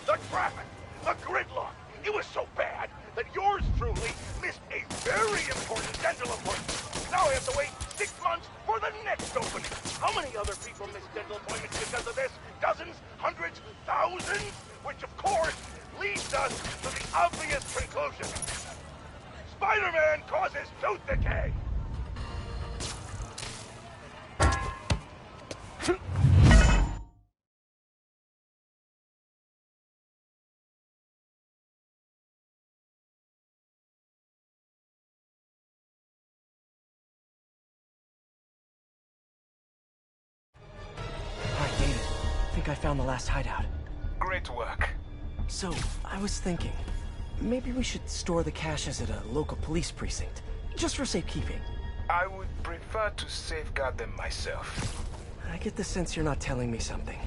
Speaker 6: The traffic, the gridlock. It was so bad that yours truly missed a very important dental appointment. Now I have to wait 6 months for the next opening. How many other people miss dental appointments because of this? Dozens? Hundreds? Thousands? Which, of course, leads us to the obvious conclusion. Spider-Man causes tooth decay.
Speaker 2: I found the last hideout.
Speaker 3: Great work.
Speaker 2: So, I was thinking, maybe we should store the caches at a local police precinct, just for safekeeping.
Speaker 3: I would prefer to safeguard them myself.
Speaker 2: I get the sense you're not telling me something.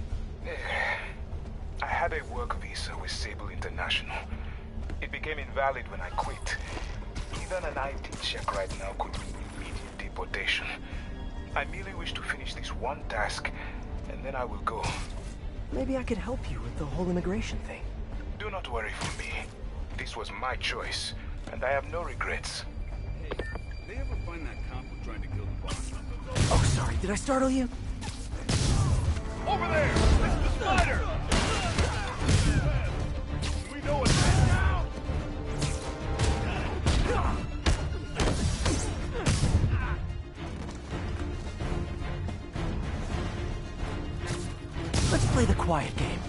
Speaker 3: I had a work visa with Sable International. It became invalid when I quit. Even an ID check right now could mean immediate deportation. I merely wish to finish this one task, and then I will go.
Speaker 2: Maybe I could help you with the whole immigration thing.
Speaker 3: Do not worry for me. This was my choice, and I have no regrets.
Speaker 12: Hey, they ever find that cop who tried to kill the boss?
Speaker 2: Oh, sorry, did I startle you?
Speaker 6: Over there! It's the spider! We know it's that now!
Speaker 2: Let's play the quiet game.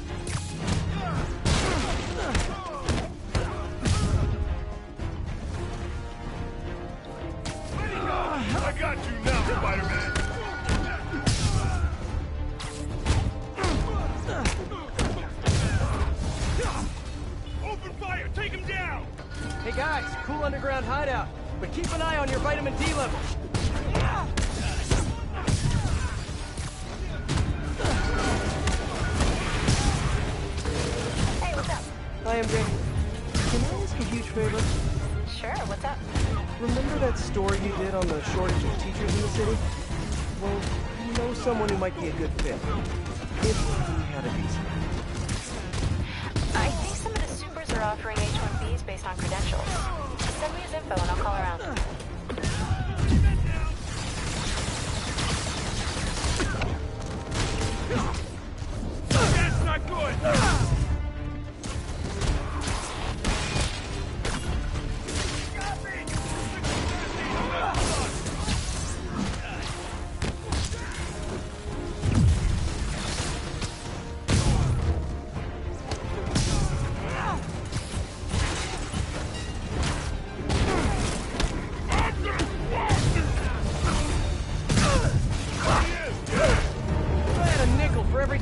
Speaker 6: I got you now, Spider-Man! Open fire! Take him down!
Speaker 2: Hey guys, cool underground hideout, but keep an eye on your vitamin D level.
Speaker 5: Hey, what's up?
Speaker 2: Hi, MJ. Can I ask a huge favor?
Speaker 5: Sure, what's up?
Speaker 2: Remember that story you did on the shortage of teachers in the city? Well, you know someone who might be a good fit. If he had a visa.
Speaker 5: I think some of the supers are offering H-1Bs based on credentials. Send me his info and I'll call around.
Speaker 6: That's not good!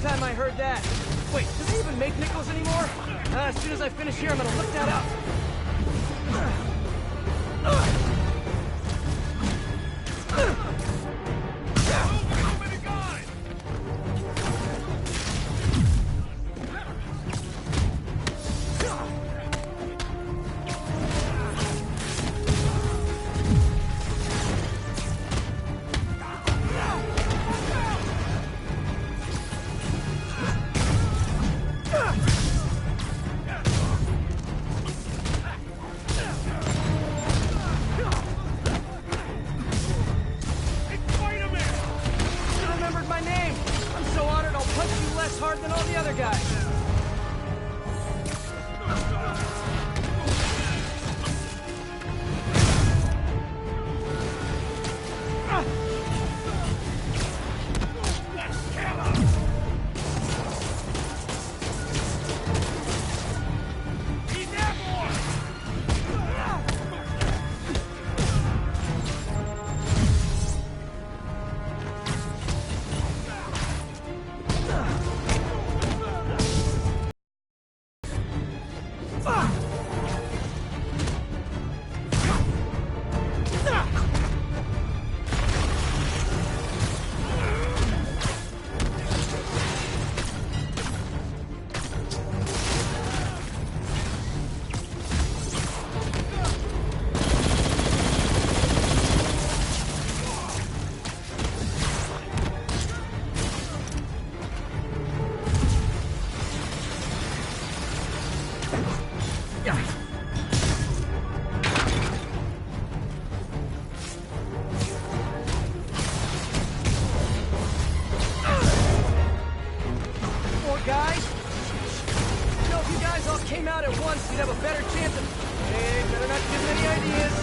Speaker 2: Time I heard that. Wait, do they even make nickels anymore? As soon as I finish here, I'm gonna look that up. Hard than all the other guys. Came out at once, you'd have a better chance of... Hey, better not give them any ideas.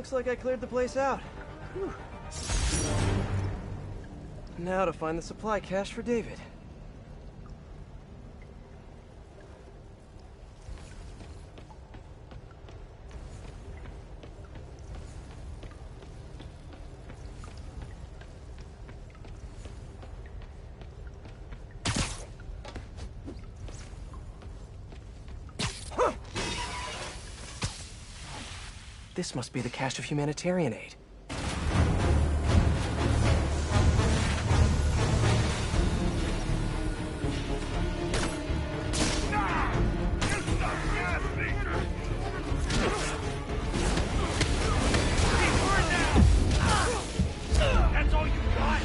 Speaker 2: Looks like I cleared the place out. Whew. Now to find the supply cache for David. This must be the cache of humanitarian aid.
Speaker 6: That's all you got?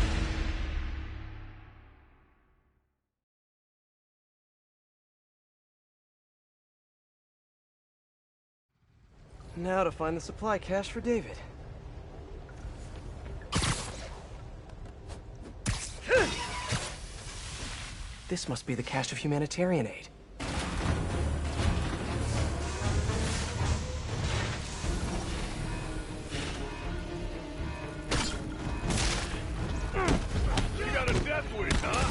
Speaker 2: Now to find the supply cache for David. This must be the cache of humanitarian aid.
Speaker 6: You got a death wish, huh?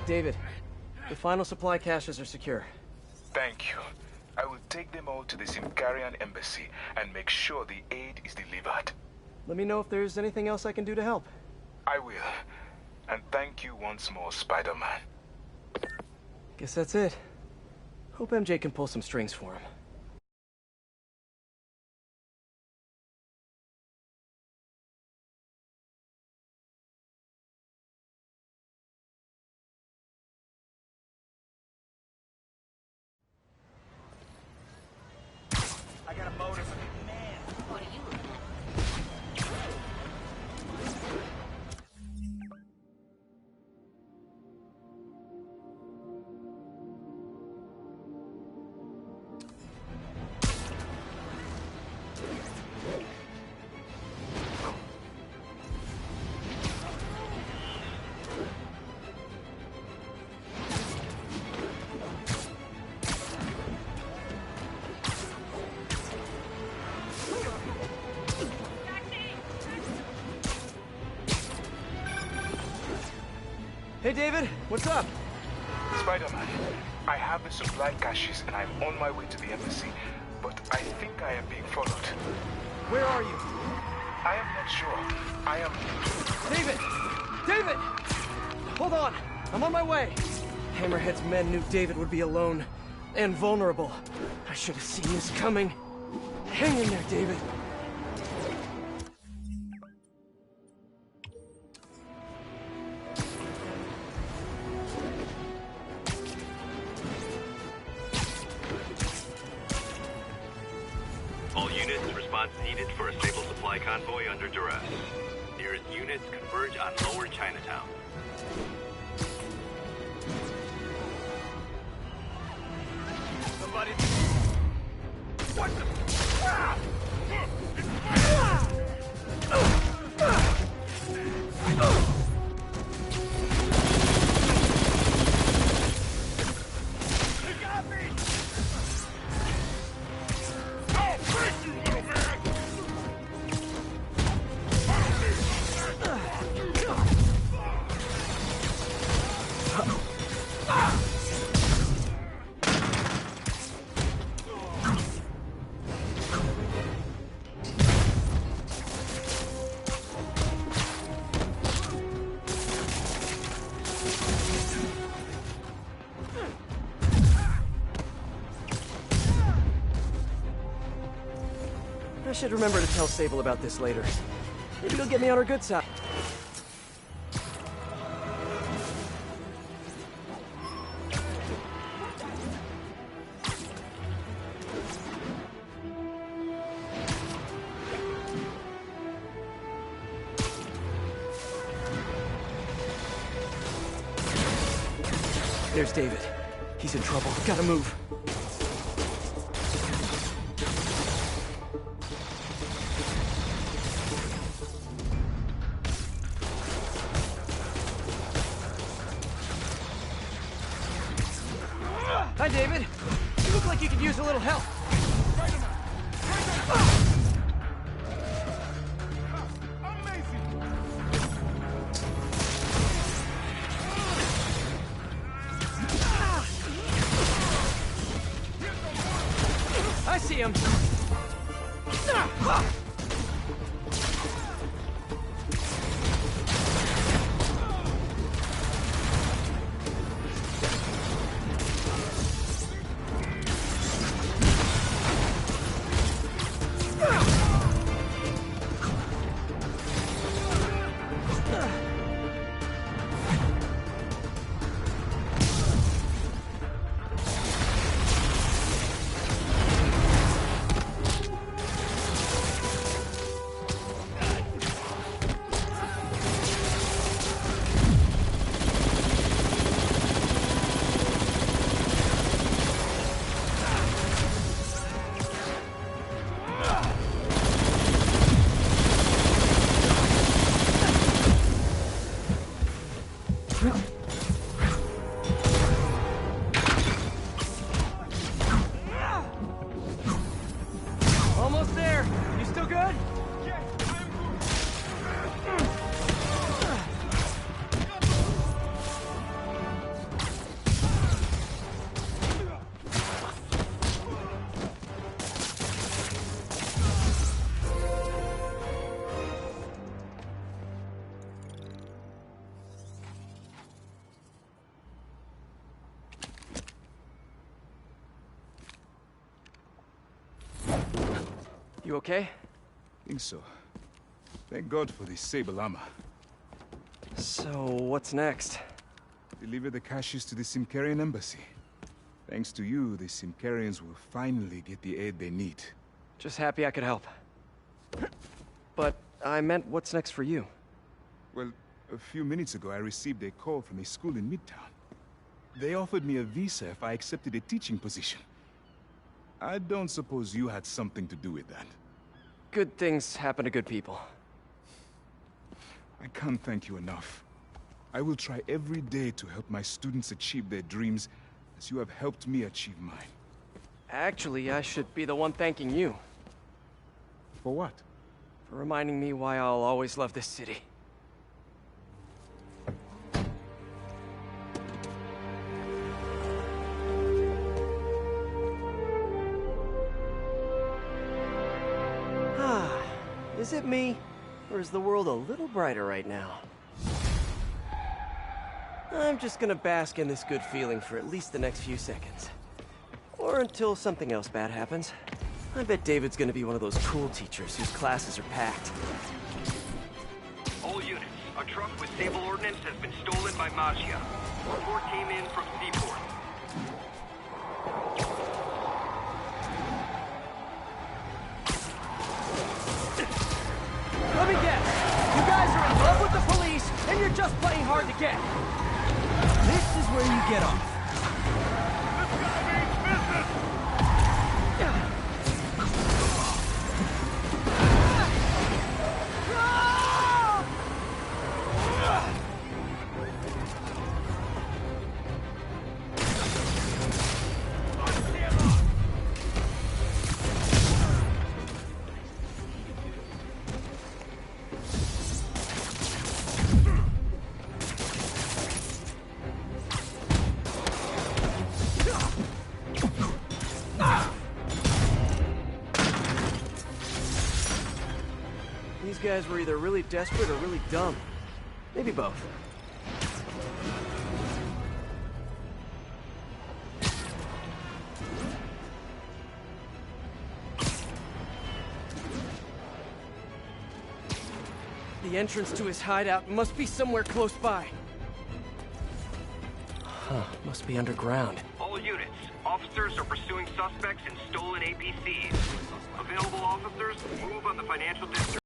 Speaker 2: David, the final supply caches are secure.
Speaker 3: Thank you. I will take them all to the Simkarian embassy and make sure the aid is delivered.
Speaker 2: Let me know if there's anything else I can do to help.
Speaker 3: I will. And thank you once more, Spider-Man.
Speaker 2: Guess that's it. Hope MJ can pull some strings for him.
Speaker 6: I got a motor for the man.
Speaker 4: What are you looking at?
Speaker 2: Hey, David, what's up?
Speaker 3: Spider-Man, I have the supply caches and I'm on my way to the embassy, but I think I am being followed.
Speaker 2: Where are you?
Speaker 3: I am not sure. I am...
Speaker 2: David! David! Hold on, I'm on my way. Hammerhead's men knew David would be alone and vulnerable. I should have seen this coming. Hang in there, David.
Speaker 15: All units, response needed for a stable supply convoy under duress. Nearest units converge on Lower Chinatown.
Speaker 6: Somebody... What the... Ah! You got me! Oh, freak, you little man!
Speaker 2: I should remember to tell Sable about this later. Maybe he'll get me on her good side. There's David. He's in trouble. Gotta move. Hi, David. You look like you could use a little help. I see him. Almost there. You still good? You okay?
Speaker 10: Think so. Thank God for the sable armor.
Speaker 2: So, what's next?
Speaker 10: Deliver the caches to the Simkarian embassy. Thanks to you, the Simkarians will finally get the aid they need.
Speaker 2: Just happy I could help. But I meant, what's next for you?
Speaker 10: Well, a few minutes ago I received a call from a school in Midtown. They offered me a visa if I accepted a teaching position. I don't suppose you had something to do with that.
Speaker 2: Good things happen to good people.
Speaker 10: I can't thank you enough. I will try every day to help my students achieve their dreams as you have helped me achieve mine.
Speaker 2: Actually, I should be the one thanking you.
Speaker 10: For what?
Speaker 2: For reminding me why I'll always love this city. Is it me, or is the world a little brighter right now? I'm just gonna bask in this good feeling for at least the next few seconds. Or until something else bad happens. I bet David's gonna be one of those cool teachers whose classes are packed.
Speaker 7: All units, a truck with Sable ordnance has been stolen by Mafia. Report came in from Seaport.
Speaker 2: Let me guess. You guys are in love with the police, and you're just playing hard to get.
Speaker 14: This is where you get off.
Speaker 2: These guys were either really desperate or really dumb. Maybe both. The entrance to his hideout must be somewhere close by. Huh, must be underground.
Speaker 7: All units, officers are pursuing suspects in stolen APCs. Available officers, move on the financial district.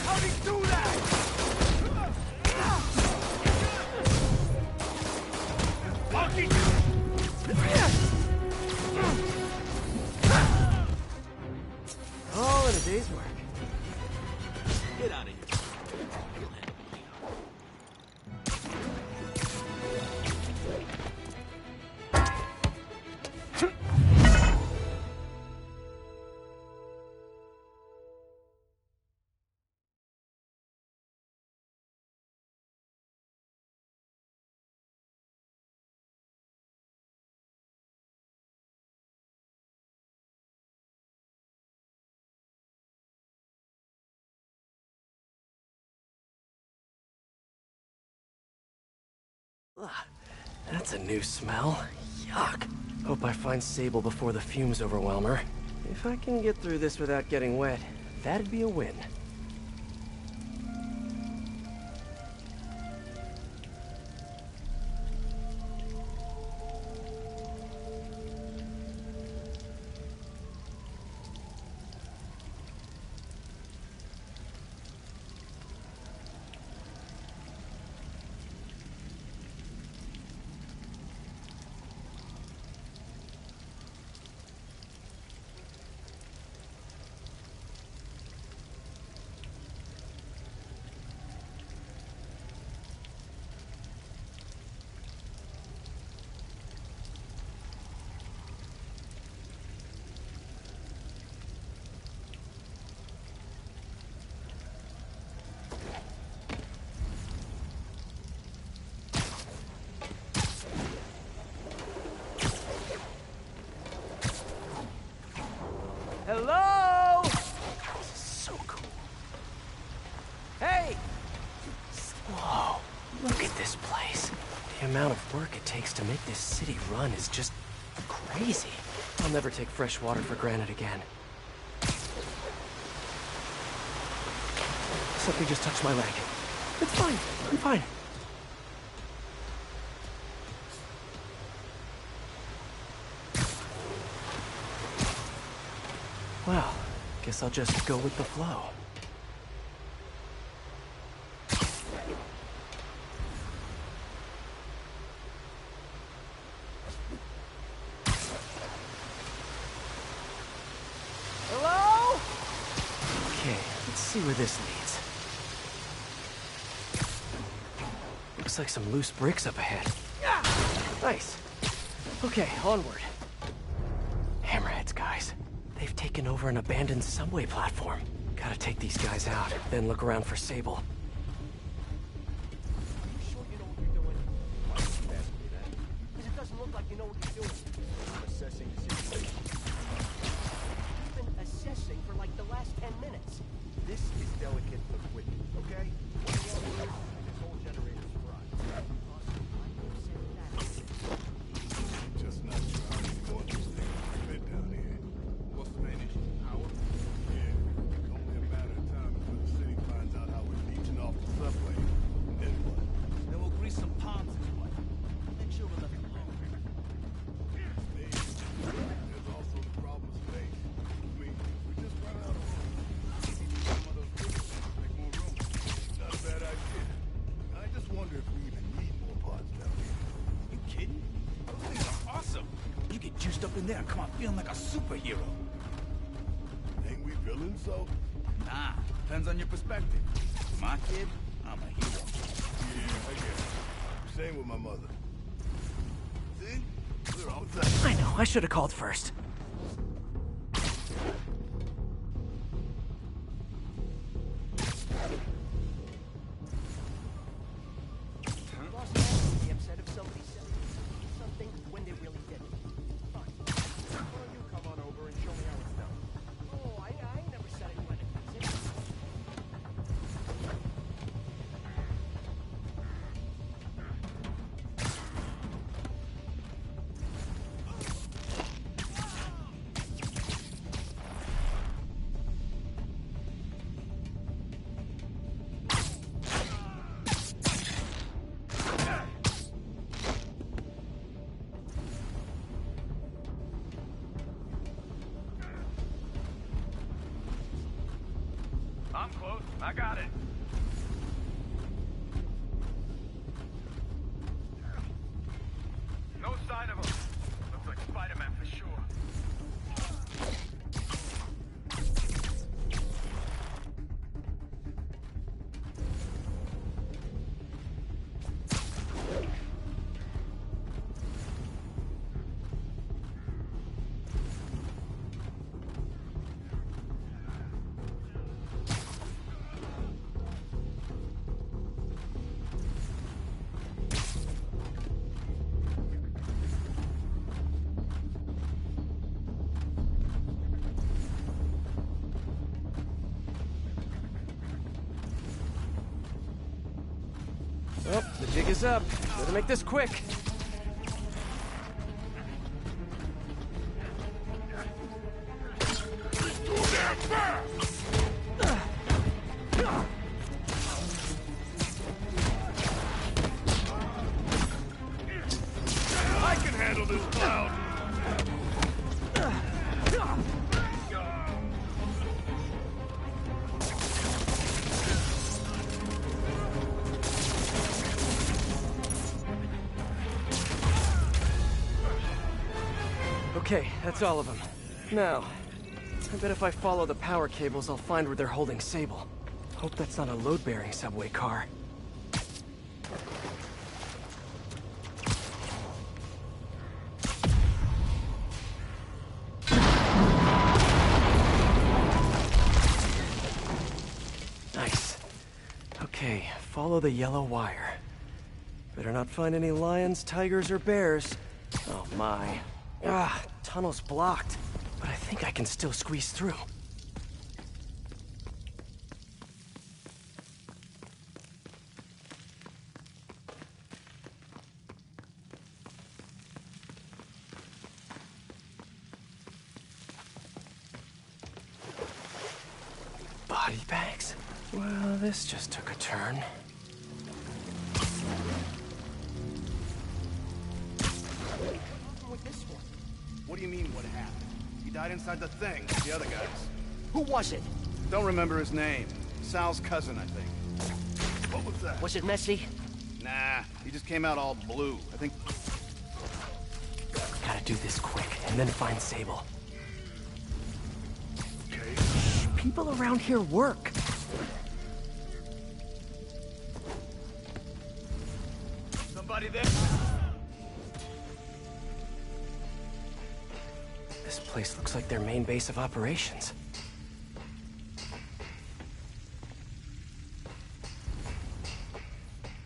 Speaker 2: How'd he do that? All in a day's work.
Speaker 14: Get out of here.
Speaker 2: That's a new smell. Yuck. Hope I find Sable before the fumes overwhelm her. If I can get through this without getting wet, that'd be a win. Hello? This is so cool. Hey! Whoa, look at this place. The amount of work it takes to make this city run is just crazy. I'll never take fresh water for granted again. Something just touched my leg. It's fine. I'm fine. Well, guess I'll just go with the flow. Hello? Okay, let's see where this leads. Looks like some loose bricks up ahead. Nice. Okay, onward. Hammerheads, guys. They've taken over an abandoned subway platform. Gotta take these guys out, then look around for Sable. It doesn't look like you know what you're doing. I'm assessing the situation. You've been assessing for like the last 10 minutes.
Speaker 6: This is delicate equipment, okay? This whole generator's fried.
Speaker 12: Just not sure how many more of these things can fit down here. What's the main issue? Power? Yeah. It's only a matter of time until the city finds out how we're leeching off the subway. Then what?
Speaker 14: Then we'll grease some palms and what? Make sure we're left alone.
Speaker 12: There's also the problem of space. I mean, we just run out of room. Some of those bigger things make more room. Not a bad idea. I just wonder if we even need more parts down here.
Speaker 14: You kidding? Those things are awesome. You get juiced up in there and come out feeling like a superhero.
Speaker 12: Ain't we villains, though?
Speaker 14: Nah, depends on your perspective. My kid, I'm a hero.
Speaker 12: Yeah, I guess. Same with my mother. See? We're all done.
Speaker 2: I know, I should have called first. Be upset if somebody said something when they really didn't. Fine. Why don't you come on over and show me how it's done? Oh, I never said I wanted to fix it.
Speaker 3: I got it. No sign of him. Looks like Spider-Man for sure.
Speaker 2: Well, the jig is up. Better make this quick.
Speaker 12: I can handle this cloud.
Speaker 2: Okay, that's all of them. Now, I bet if I follow the power cables, I'll find where they're holding Sable. Hope that's not a load-bearing subway car. Nice. Okay, follow the yellow wire. Better not find any lions, tigers, or bears. Oh my. Ah, tunnel's blocked, but I think I can still squeeze through. Body bags? Well, this just took a turn.
Speaker 12: What do you mean, what happened? He died inside the thing, like the other guys.
Speaker 8: Who was it?
Speaker 12: Don't remember his name. Sal's cousin, I think. What was that?
Speaker 8: Was it messy?
Speaker 12: Nah, he just came out all blue. I think...
Speaker 2: Gotta do this quick, and then find Sable.
Speaker 12: Okay.
Speaker 2: People around here work.
Speaker 12: Somebody there?
Speaker 2: This place looks like their main base of operations.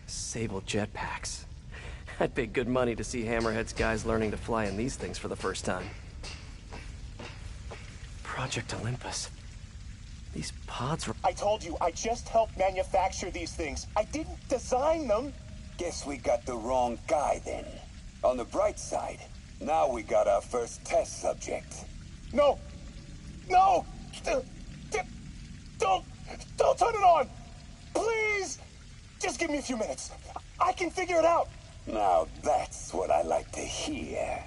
Speaker 2: Sable jetpacks. I'd pay good money to see Hammerhead's guys learning to fly in these things for the first time. Project Olympus. These pods were...
Speaker 16: I told you, I just helped manufacture these things. I didn't design them.
Speaker 17: Guess we got the wrong guy then. On the bright side, now we got our first test subject.
Speaker 16: No! No! Don't turn it on! Please! Just give me a few minutes. I can figure it out.
Speaker 17: Now that's what I like to hear.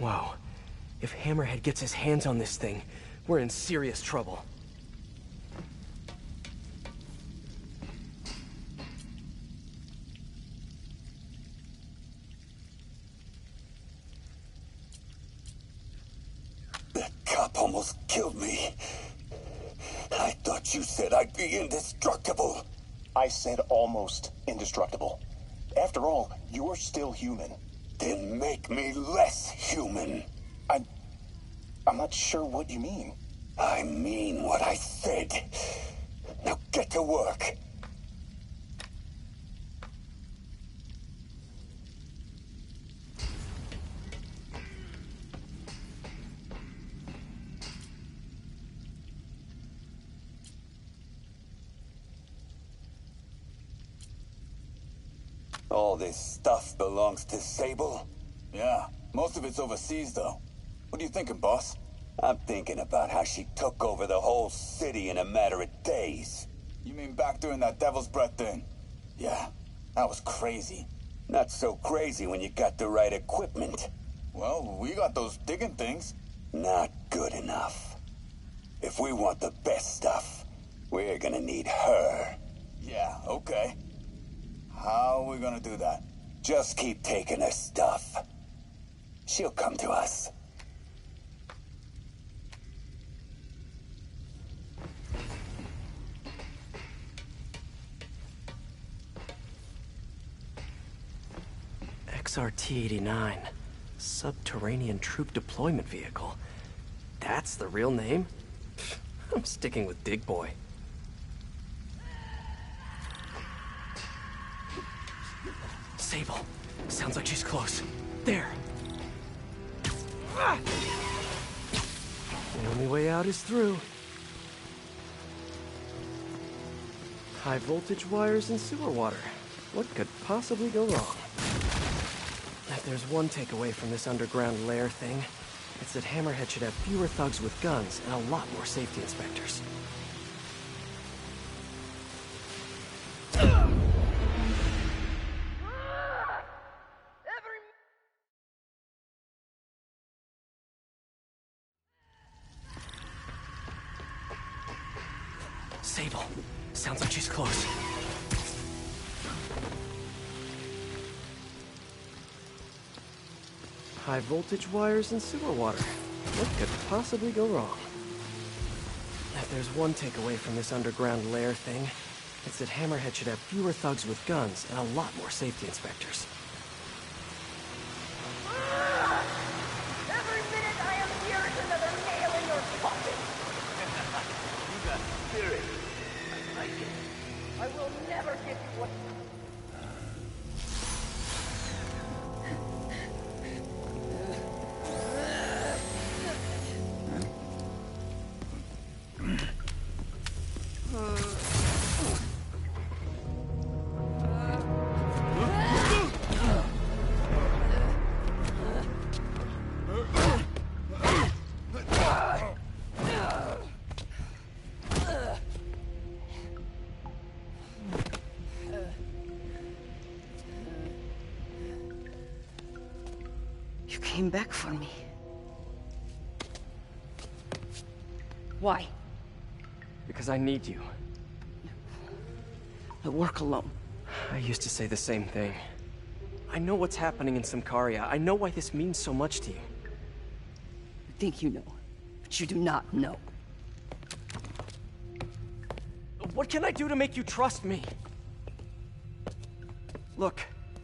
Speaker 2: Wow. If Hammerhead gets his hands on this thing, we're in serious trouble.
Speaker 17: That cop almost killed me. I thought you said I'd be indestructible.
Speaker 16: I said almost indestructible. After all, you're still human.
Speaker 17: Then make me less human.
Speaker 16: I'm not sure what you mean.
Speaker 17: I mean what I said. Now get to work. All this stuff belongs to Sable? Yeah, most of it's overseas, though. What are you thinking, boss? I'm thinking about how she took over the whole city in a matter of days.
Speaker 18: You mean back during that Devil's Breath thing? Yeah, that was crazy.
Speaker 17: Not so crazy when you got the right equipment.
Speaker 18: Well, we got those digging things.
Speaker 17: Not good enough. If we want the best stuff, we're gonna need her.
Speaker 18: Yeah, okay. How are we gonna do that?
Speaker 17: Just keep taking her stuff. She'll come to us.
Speaker 2: XRT-89. Subterranean Troop Deployment Vehicle. That's the real name? I'm sticking with Dig Boy. Sable. Sounds like she's close. There. Ah! The only way out is through. High voltage wires and sewer water. What could possibly go wrong? If there's one takeaway from this underground lair thing, it's that Hammerhead should have fewer thugs with guns and a lot more safety inspectors. Sable. Sounds like she's close. High voltage wires and sewer water. What could possibly go wrong? If there's one takeaway from this underground lair thing, it's that Hammerhead should have fewer thugs with guns and a lot more safety inspectors.
Speaker 4: Every minute I am here is another nail in your coffin.
Speaker 3: You got spirit. I like it.
Speaker 4: I will never give you what...
Speaker 9: You came back for me.
Speaker 4: Why?
Speaker 2: Because I need you.
Speaker 9: I work alone.
Speaker 2: I used to say the same thing. I know what's happening in Symkaria. I know why this means so much to you.
Speaker 9: You think you know, but you do not know.
Speaker 2: What can I do to make you trust me? Look,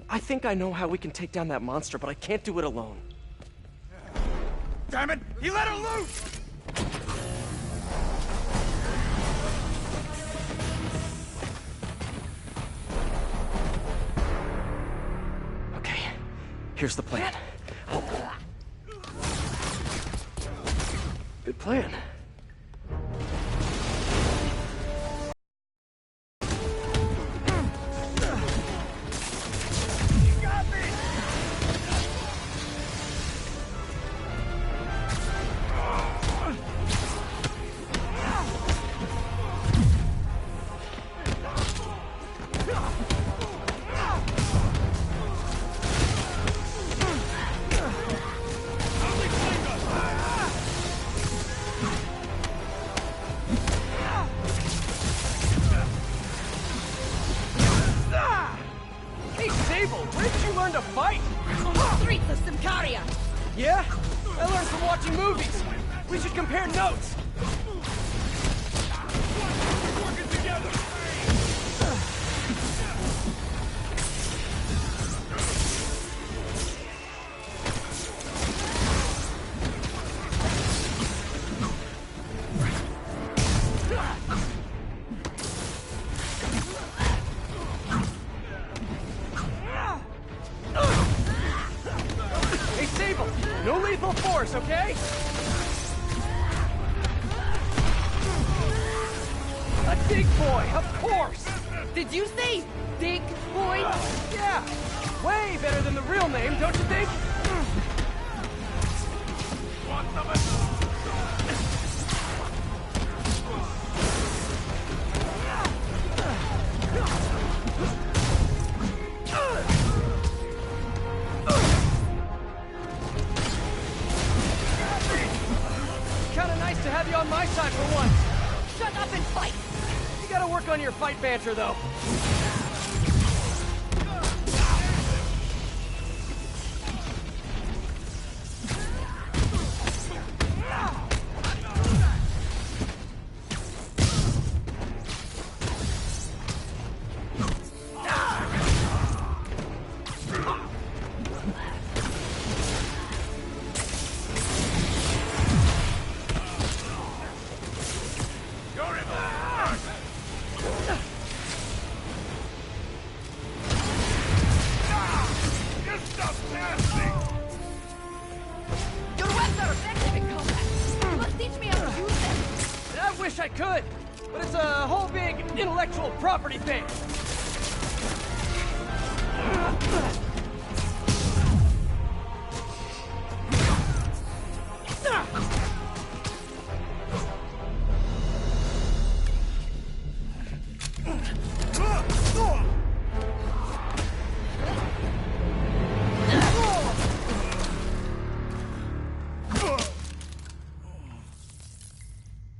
Speaker 2: I think I know how we can take down that monster, but I can't do it alone.
Speaker 18: Damn it! He let her loose!
Speaker 2: Okay, here's the plan. Good plan. Where did you learn to fight?
Speaker 4: On the streets of Symkaria!
Speaker 2: Yeah? I learned from watching movies. We should compare notes.
Speaker 18: Working together!
Speaker 2: Hey, Sable! No lethal force, okay? A dig boy, of course!
Speaker 4: Did you say Dig Boy?
Speaker 2: Yeah! Way better than the real name, don't you think?
Speaker 18: Want some of
Speaker 2: banter, though. I could, but it's a whole big intellectual property thing.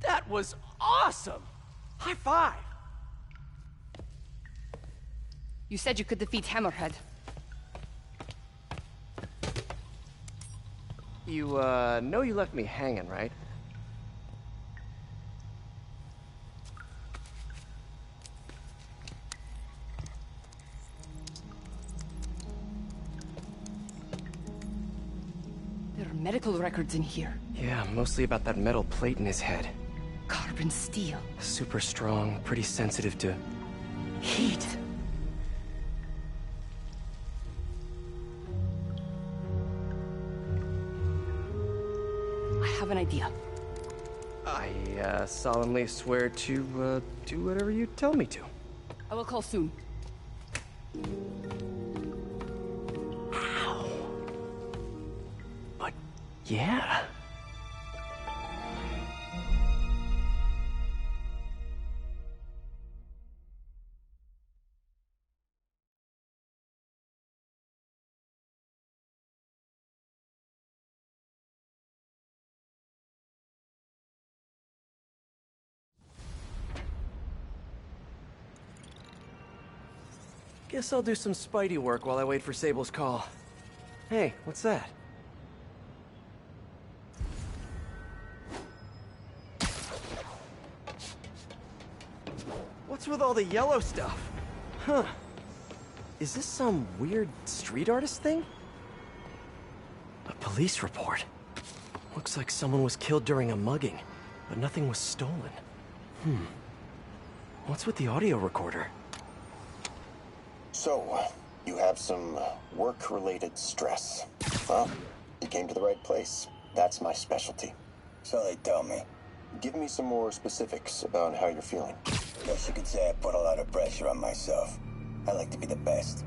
Speaker 2: That was awesome! High five!
Speaker 4: You said you could defeat Hammerhead.
Speaker 2: You, know you left me hanging, right?
Speaker 4: There are medical records in here.
Speaker 2: Yeah, mostly about that metal plate in his head.
Speaker 4: Carbon steel.
Speaker 2: Super strong, pretty sensitive to
Speaker 4: heat. I have an idea.
Speaker 2: I, solemnly swear to, do whatever you tell me to.
Speaker 4: I will call soon.
Speaker 2: Ow. But, yeah. Guess I'll do some Spidey work while I wait for Sable's call. Hey, what's that? What's with all the yellow stuff? Huh. Is this some weird street artist thing? A police report. Looks like someone was killed during a mugging, but nothing was stolen. What's with the audio recorder?
Speaker 19: So, you have some work-related stress. Well, you came to the right place. That's my specialty.
Speaker 18: So they tell me.
Speaker 19: Give me some more specifics about how you're feeling.
Speaker 18: Guess you could say I put a lot of pressure on myself. I like to be the best.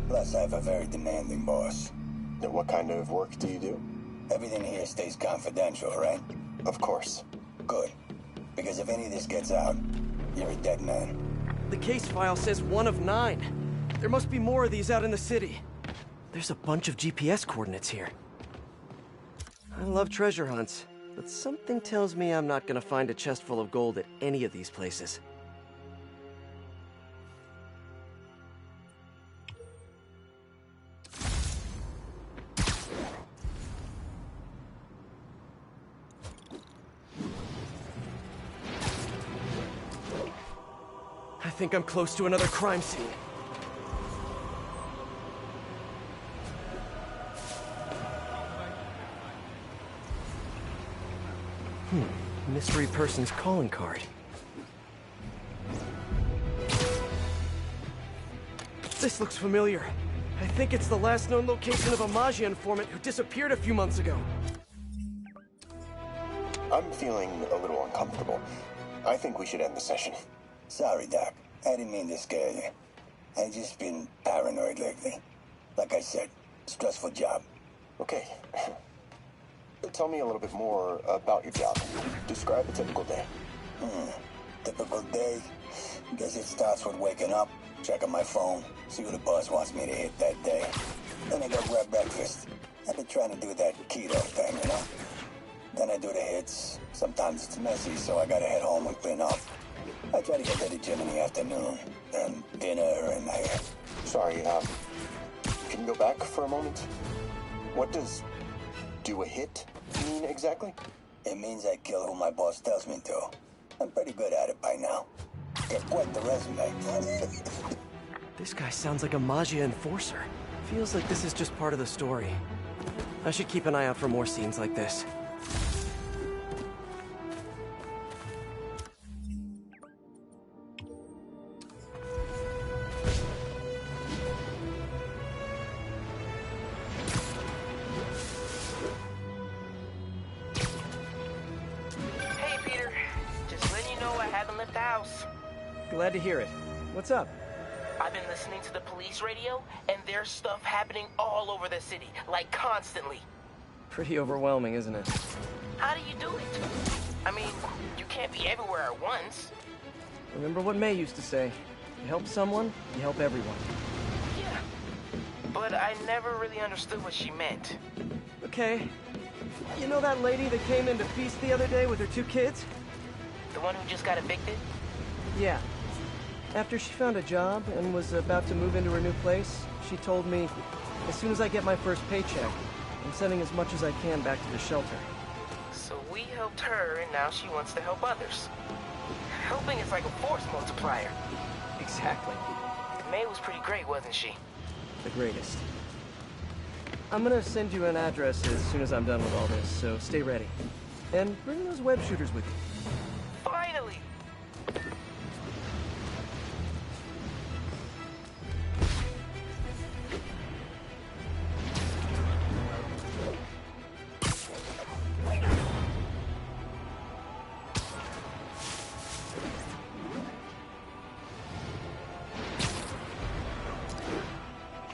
Speaker 18: Plus, I have a very demanding boss.
Speaker 19: Now, what kind of work do you do?
Speaker 18: Everything here stays confidential, right?
Speaker 19: Of course.
Speaker 18: Good. Because if any of this gets out, you're a dead man.
Speaker 2: The case file says 1 of 9. There must be more of these out in the city. There's a bunch of GPS coordinates here. I love treasure hunts, but something tells me I'm not gonna find a chest full of gold at any of these places. I think I'm close to another crime scene. Mystery person's calling card. This looks familiar. I think it's the last known location of a Maggia informant who disappeared a few months ago.
Speaker 19: I'm feeling a little uncomfortable. I think we should end the session.
Speaker 18: Sorry, Doc. I didn't mean to scare you. I've just been paranoid lately. Like I said, stressful job.
Speaker 19: Okay. Tell me a little bit more about your job. Describe a typical day.
Speaker 18: Typical day? Guess it starts with waking up, checking my phone, see who the boss wants me to hit that day. Then I go grab breakfast. I've been trying to do that keto thing, you know? Then I do the hits. Sometimes it's messy, so I gotta head home and clean up. I try to get to the gym in the afternoon, and dinner, and
Speaker 19: Sorry, can you go back for a moment? What does do a hit mean exactly?
Speaker 18: It means I kill who my boss tells me to. I'm pretty good at it by now. Got quite the resume.
Speaker 2: This guy sounds like a Maggia enforcer. Feels like this is just part of the story. I should keep an eye out for more scenes like this.
Speaker 8: Hey, Peter. Just letting you know I haven't left the house.
Speaker 2: Glad to hear it. What's up?
Speaker 8: I've been listening to the police radio, and there's stuff happening all over the city, like constantly.
Speaker 2: Pretty overwhelming, isn't it?
Speaker 8: How do you do it? I mean, you can't be everywhere at once.
Speaker 2: Remember what May used to say. You help someone, you help everyone.
Speaker 8: Yeah. But I never really understood what she meant.
Speaker 2: Okay. You know that lady that came into Feast the other day with her 2 kids?
Speaker 8: The one who just got evicted?
Speaker 2: Yeah. After she found a job and was about to move into her new place, she told me, as soon as I get my first paycheck, I'm sending as much as I can back to the shelter.
Speaker 8: So we helped her, and now she wants to help others. Helping is like a force multiplier.
Speaker 2: Exactly.
Speaker 8: May was pretty great, wasn't she?
Speaker 2: The greatest. I'm gonna send you an address as soon as I'm done with all this, so stay ready. And bring those web shooters with you.
Speaker 8: Finally!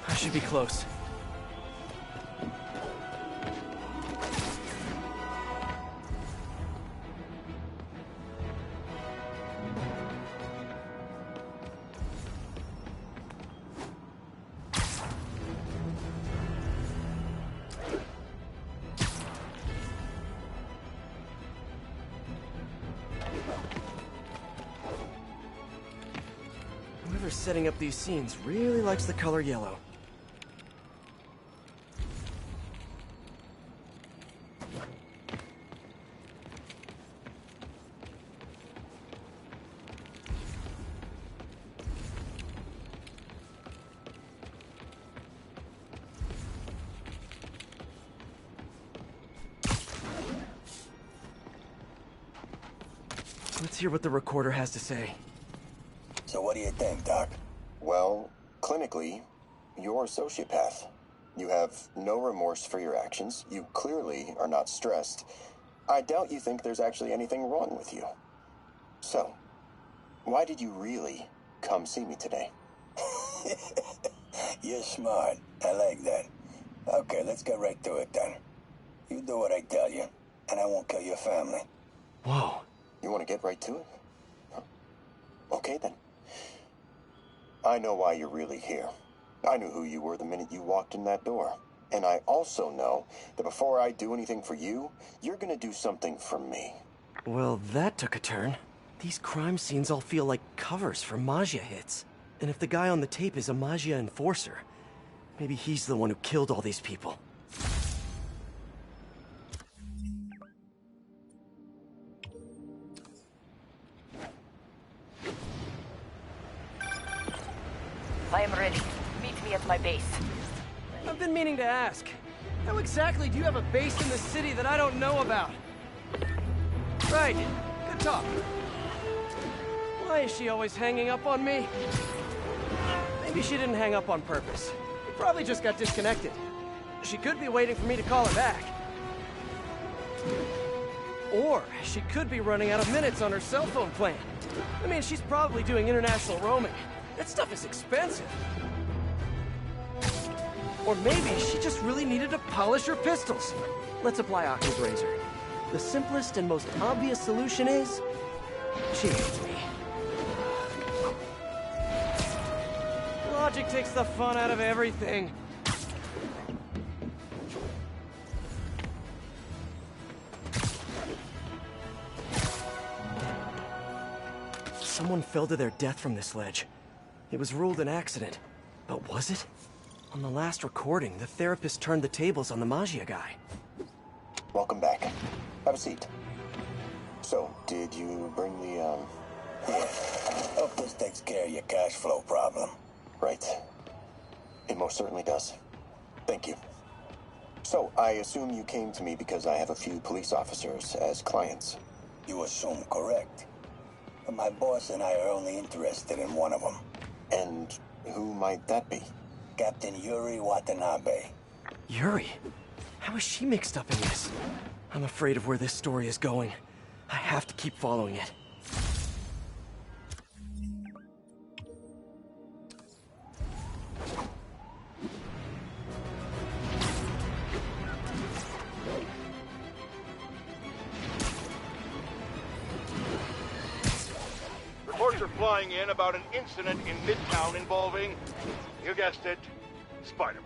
Speaker 2: I should be close. Whoever's setting up these scenes really likes the color yellow. Let's hear what the recorder has to say.
Speaker 18: So what do you think, Doc?
Speaker 19: Well, clinically, you're a sociopath. You have no remorse for your actions. You clearly are not stressed. I doubt you think there's actually anything wrong with you. So, why did you really come see me today?
Speaker 18: You're smart. I like that. Okay, let's get right to it then. You do what I tell you, and I won't kill your family.
Speaker 19: Whoa. You want to get right to it? Huh. Okay, then. I know why you're really here. I knew who you were the minute you walked in that door. And I also know that before I do anything for you, you're gonna do something for me.
Speaker 2: Well, that took a turn. These crime scenes all feel like covers for Maggia hits. And if the guy on the tape is a Maggia enforcer, maybe he's the one who killed all these people.
Speaker 4: I am ready. Meet me at my base.
Speaker 2: I've been meaning to ask. How exactly do you have a base in the city that I don't know about? Right. Good talk. Why is she always hanging up on me? Maybe she didn't hang up on purpose. We probably just got disconnected. She could be waiting for me to call her back. Or she could be running out of minutes on her cell phone plan. I mean, she's probably doing international roaming. That stuff is expensive. Or maybe she just really needed to polish her pistols. Let's apply Occam's razor. The simplest and most obvious solution is... she hates me. Logic takes the fun out of everything. someone fell to their death from this ledge. It was ruled an accident. But was it? On the last recording, the therapist turned the tables on the Magia guy.
Speaker 19: Welcome back. Have a seat. So, did you bring the,
Speaker 18: Yeah. Hope this takes care of your cash flow problem.
Speaker 19: Right. It most certainly does. Thank you. So, I assume you came to me because I have a few police officers as clients.
Speaker 18: You assume correct. But my boss and I are only interested in one of them.
Speaker 19: And who might that be?
Speaker 18: Captain Yuri Watanabe.
Speaker 2: Yuri? How is she mixed up in this? I'm afraid of where this story is going. I have to keep following it.
Speaker 6: Reports are flying in about an incident in Midtown involving, you guessed it, Spider-Man.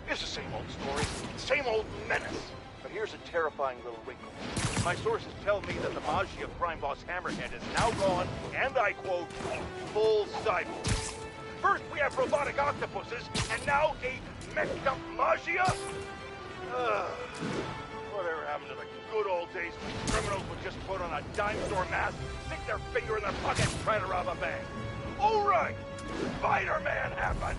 Speaker 6: It's the same old story, same old menace. But here's a terrifying little wrinkle. My sources tell me that the Magia crime boss Hammerhead is now gone, and I quote, full cyborg. First we have robotic octopuses, and now a messed up Magia? Whatever happened to the good old days when criminals would just put on a dime store mask, stick their finger in their pocket, and try to rob a bank? All right, Spider-Man happened.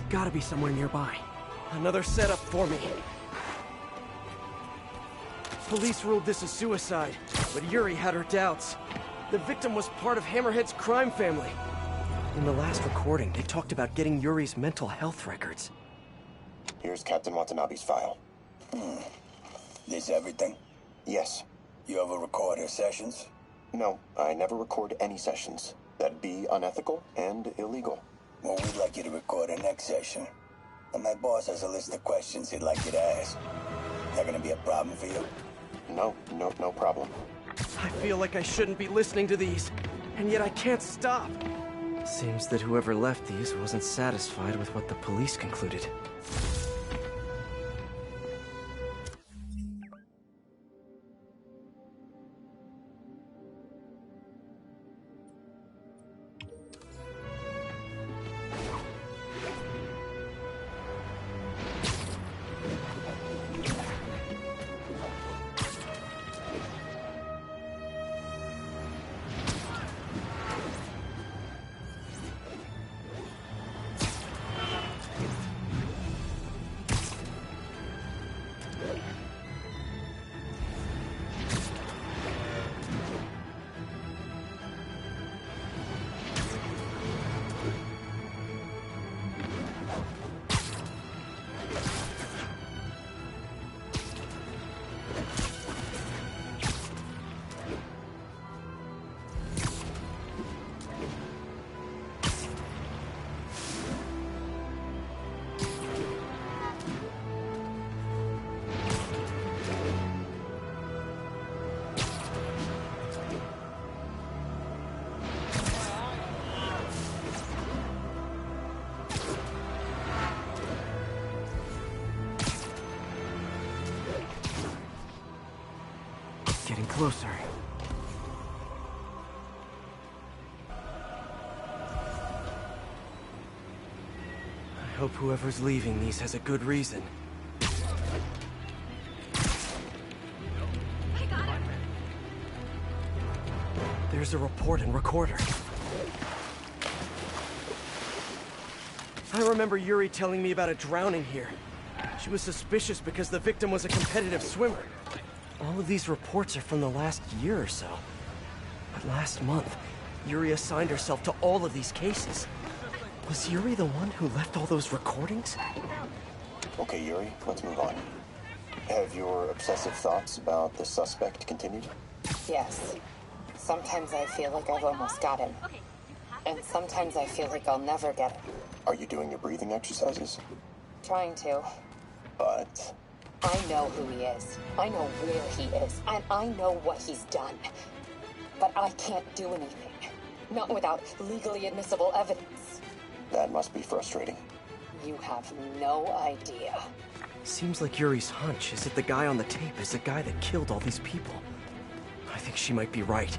Speaker 2: Gotta be somewhere nearby. Another setup for me. Police ruled this a suicide, but Yuri had her doubts. The victim was part of Hammerhead's crime family. In the last recording, they talked about getting Yuri's mental health records.
Speaker 19: Here's Captain Watanabe's file.
Speaker 18: This everything?
Speaker 19: Yes.
Speaker 18: You ever record her sessions?
Speaker 19: No, I never record any sessions. That'd be unethical and illegal.
Speaker 18: Well, we'd like you to record our next session. And my boss has a list of questions he'd like you to ask. Is that gonna be a problem for you?
Speaker 19: No problem.
Speaker 2: I feel like I shouldn't be listening to these, and yet I can't stop. Seems that whoever left these wasn't satisfied with what the police concluded. getting closer. I hope whoever's leaving these has a good reason. There's a report and recorder. I remember Yuri telling me about a drowning here. She was suspicious because the victim was a competitive swimmer. All of these reports are from the last year or so. But last month, Yuri assigned herself to all of these cases. Was Yuri the one who left all those recordings?
Speaker 19: Okay, Yuri, let's move on. Have your obsessive thoughts about the suspect continued?
Speaker 20: Yes. Sometimes I feel like I've almost got him. And sometimes I feel like I'll never get him.
Speaker 19: Are you doing your breathing exercises?
Speaker 20: Trying to.
Speaker 19: But...
Speaker 20: I know who he is. I know where he is. And I know what he's done. But I can't do anything. Not without legally admissible evidence.
Speaker 19: That must be frustrating.
Speaker 20: You have no idea.
Speaker 2: Seems like Yuri's hunch is that the guy on the tape is the guy that killed all these people. I think she might be right.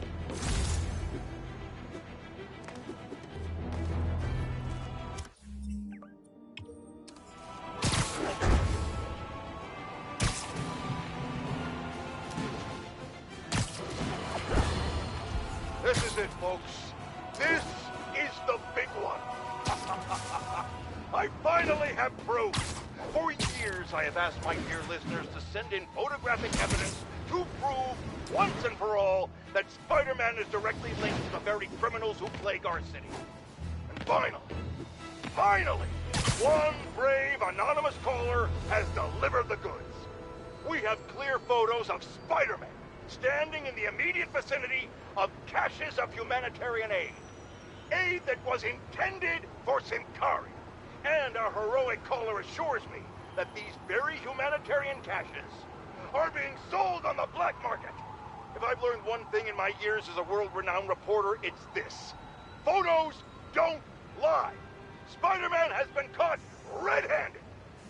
Speaker 6: This is it, folks. This is the big one. I finally have proof. For years, I have asked my dear listeners to send in photographic evidence to prove, once and for all, that Spider-Man is directly linked to the very criminals who plague our city. And finally, one brave anonymous caller has delivered the goods. We have clear photos of Spider-Man standing in the immediate vicinity of caches of humanitarian aid. Aid that was intended for Simkari. And our heroic caller assures me that these very humanitarian caches are being sold on the black market. If I've learned one thing in my years as a world-renowned reporter, it's this. Photos don't lie. Spider-Man has been caught red-handed.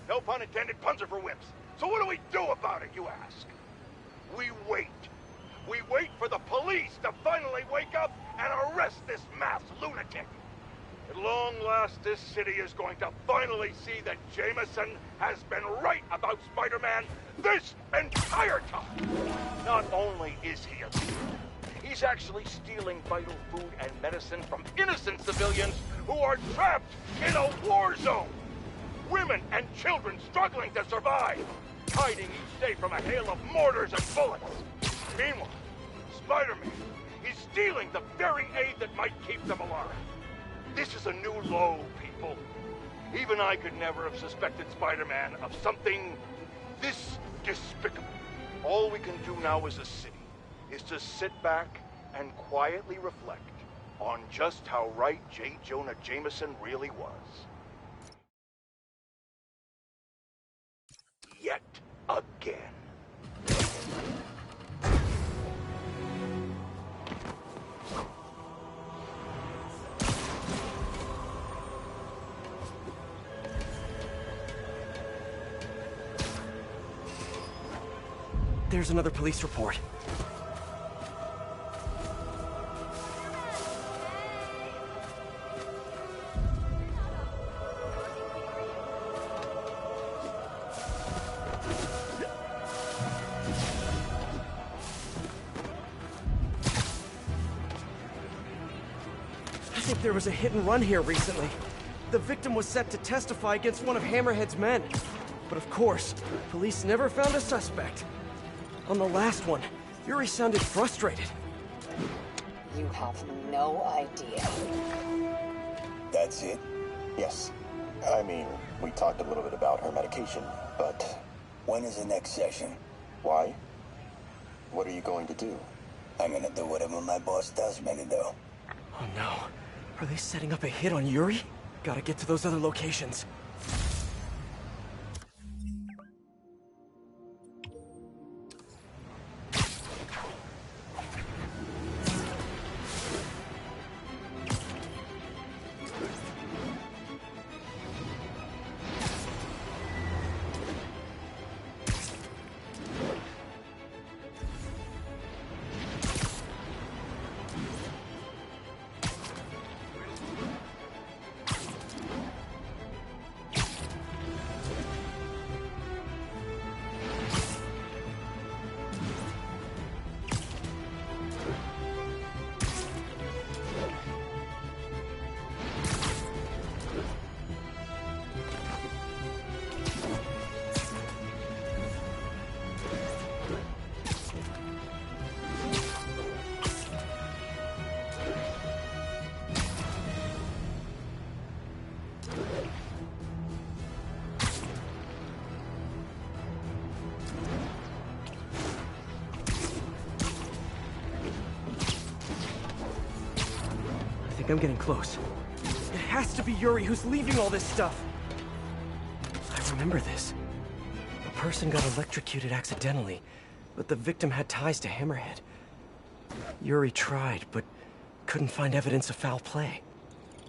Speaker 6: No pun intended, puns are for whips. So what do we do about it, you ask? We wait. We wait for the police to finally wake up and arrest this mass lunatic. At long last, this city is going to finally see that Jameson has been right about Spider-Man this entire time. Not only is he a thief, he's actually stealing vital food and medicine from innocent civilians who are trapped in a war zone. Women and children struggling to survive, hiding each day from a hail of mortars and bullets. Meanwhile, Spider-Man is stealing the very aid that might keep them alive. This is a new low, people. Even I could never have suspected Spider-Man of something this despicable. All we can do now as a city is to sit back and quietly reflect on just how right J. Jonah Jameson really was. Yet again.
Speaker 2: There's another police report. I think there was a hit and run here recently. The victim was set to testify against one of Hammerhead's men. But of course, police never found a suspect. On the last one, Yuri sounded frustrated.
Speaker 20: You have no idea.
Speaker 19: That's it? Yes. I mean, we talked a little bit about her medication, but...
Speaker 18: When is the next session?
Speaker 19: Why? What are you going to do?
Speaker 18: I'm gonna do whatever my boss tells me to do.
Speaker 2: Oh no. Are they setting up a hit on Yuri? Gotta get to those other locations. I'm getting close. It has to be Yuri who's leaving all this stuff. I remember this. A person got electrocuted accidentally, but the victim had ties to Hammerhead. Yuri tried, but couldn't find evidence of foul play.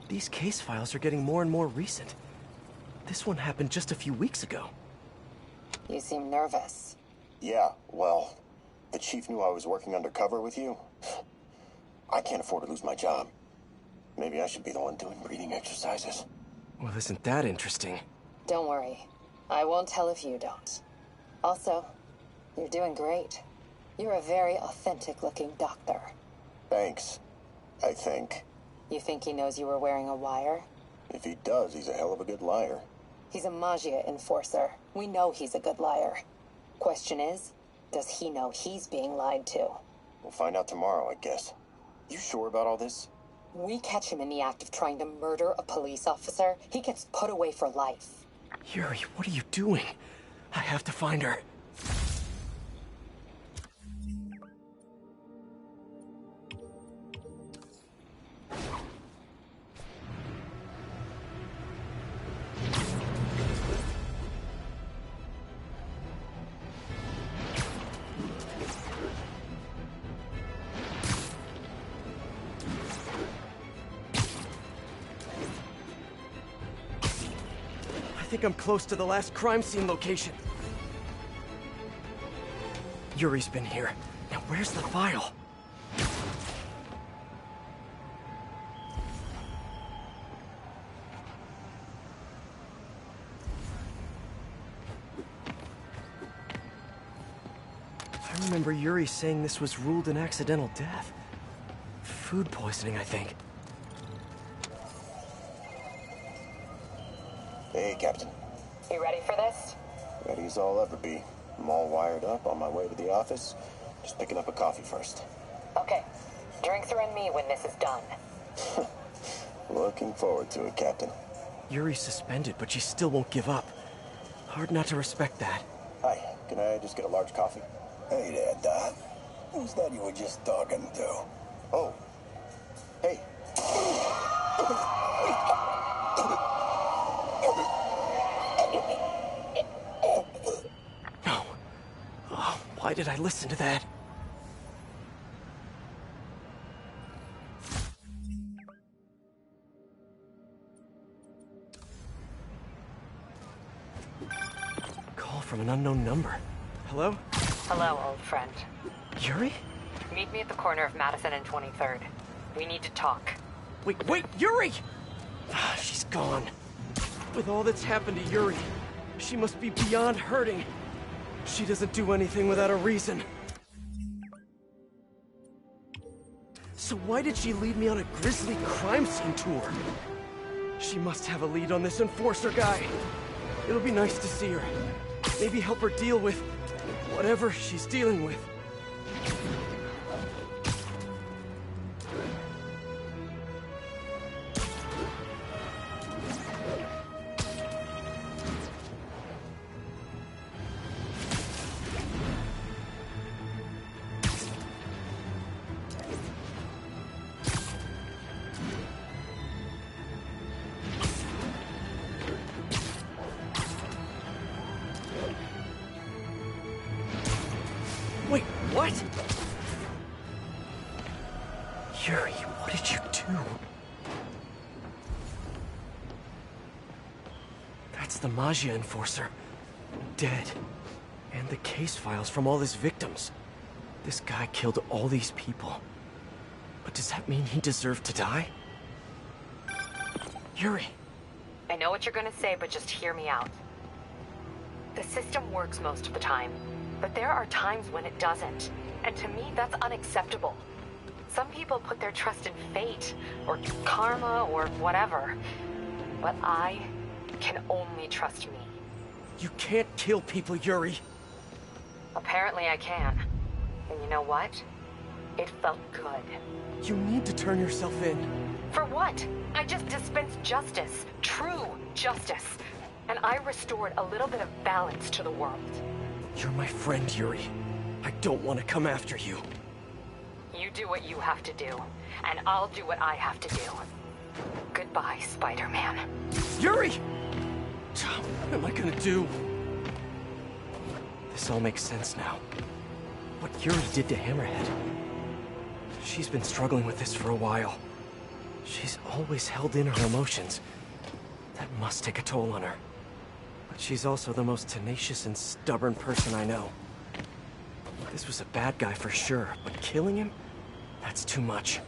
Speaker 2: These case files are getting more and more recent. This one happened just a few weeks ago.
Speaker 20: You seem nervous.
Speaker 19: Yeah, well, the chief knew I was working undercover with you. I can't afford to lose my job. Maybe I should be the one doing breathing exercises.
Speaker 2: Well, isn't that interesting?
Speaker 20: Don't worry. I won't tell if you don't. Also, you're doing great. You're a very authentic-looking doctor.
Speaker 19: Thanks, I think.
Speaker 20: You think he knows you were wearing a wire?
Speaker 19: If he does, he's a hell of a good liar.
Speaker 20: He's a Magia enforcer. We know he's a good liar. Question is, does he know he's being lied to?
Speaker 19: We'll find out tomorrow, I guess. You sure about all this?
Speaker 20: We catch him in the act of trying to murder a police officer, he gets put away for life.
Speaker 2: Yuri, what are you doing? I have to find her. I think I'm close to the last crime scene location. Yuri's been here. Now where's the file? I remember Yuri saying this was ruled an accidental death. Food poisoning, I think.
Speaker 19: Hey, Captain.
Speaker 20: You ready for this?
Speaker 19: Ready as I'll ever be. I'm all wired up, on my way to the office. Just picking up a coffee first.
Speaker 20: Okay. Drinks are on me when this is done.
Speaker 19: Looking forward to it, Captain.
Speaker 2: Yuri's suspended, but she still won't give up. Hard not to respect that.
Speaker 19: Hi, can I just get a large coffee?
Speaker 18: Hey there, Dot. Who's that you were just talking to?
Speaker 19: Oh. Hey.
Speaker 2: No. Oh, why did I listen to that? Call from an unknown number. Hello?
Speaker 20: Hello, old friend.
Speaker 2: Yuri?
Speaker 20: Meet me at the corner of Madison and 23rd. We need to talk.
Speaker 2: Wait, Yuri! Ah, she's gone. With all that's happened to Yuri, she must be beyond hurting. She doesn't do anything without a reason. So why did she lead me on a grisly crime scene tour? She must have a lead on this enforcer guy. It'll be nice to see her. Maybe help her deal with whatever she's dealing with. Wait, what? Yuri, what did you do? That's the Magia enforcer. Dead. And the case files from all his victims. This guy killed all these people. But does that mean he deserved to die? Yuri.
Speaker 20: I know what you're gonna say, but just hear me out. The system works most of the time. But there are times when it doesn't. And to me, that's unacceptable. Some people put their trust in fate, or karma, or whatever. But I can only trust me.
Speaker 2: You can't kill people, Yuri.
Speaker 20: Apparently I can. And you know what? It felt good.
Speaker 2: You need to turn yourself in.
Speaker 20: For what? I just dispensed justice. True justice. And I restored a little bit of balance to the world.
Speaker 2: You're my friend, Yuri. I don't want to come after you.
Speaker 20: You do what you have to do, and I'll do what I have to do. Goodbye, Spider-Man.
Speaker 2: Yuri! What am I gonna do? This all makes sense now. What Yuri did to Hammerhead. She's been struggling with this for a while. She's always held in her emotions. That must take a toll on her. But she's also the most tenacious and stubborn person I know. This was a bad guy for sure, but killing him? That's too much.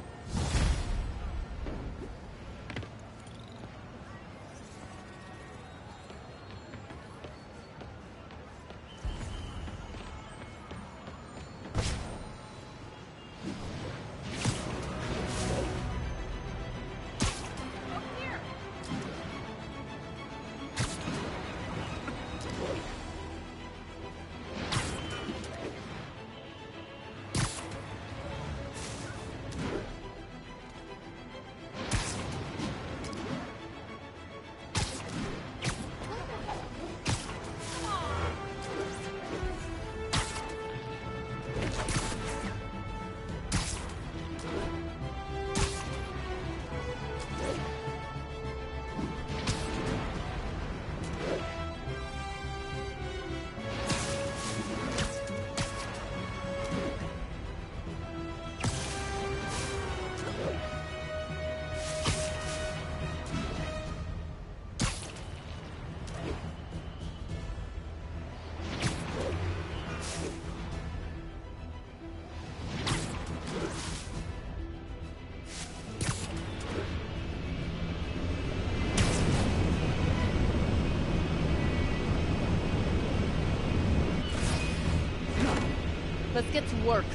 Speaker 4: Let's get to work.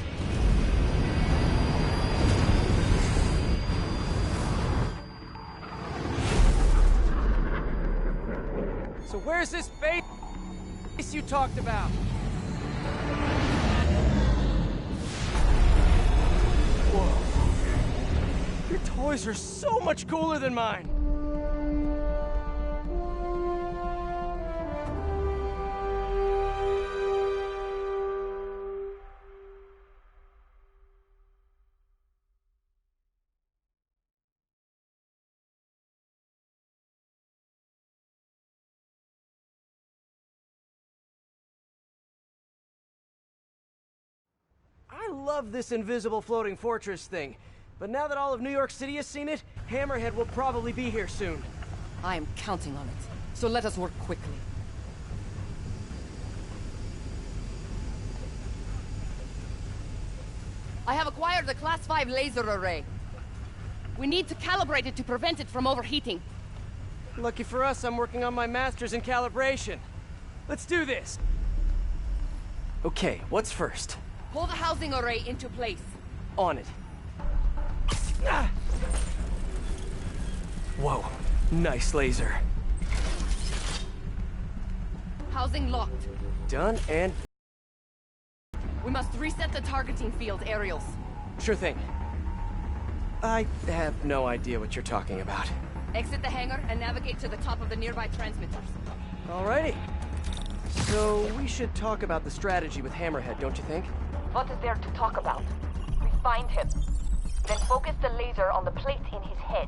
Speaker 2: So where's this base you talked about? Whoa. Your toys are so much cooler than mine. I love this invisible floating fortress thing, but now that all of New York City has seen it, Hammerhead will probably be here soon.
Speaker 4: I am counting on it, so let us work quickly. I have acquired the Class 5 laser array. We need to calibrate it to prevent it from overheating.
Speaker 2: Lucky for us, I'm working on my master's in calibration. Let's do this! Okay, what's first?
Speaker 4: Pull the housing array into place.
Speaker 2: On it. Ah! Whoa, nice laser.
Speaker 4: Housing locked.
Speaker 2: Done and...
Speaker 4: We must reset the targeting field, aerials.
Speaker 2: Sure thing. I have no idea what you're talking about.
Speaker 4: Exit the hangar and navigate to the top of the nearby transmitters.
Speaker 2: Alrighty. So, we should talk about the strategy with Hammerhead, don't you think?
Speaker 20: What is there to talk about? We find him. Then focus the laser on the plate in his head.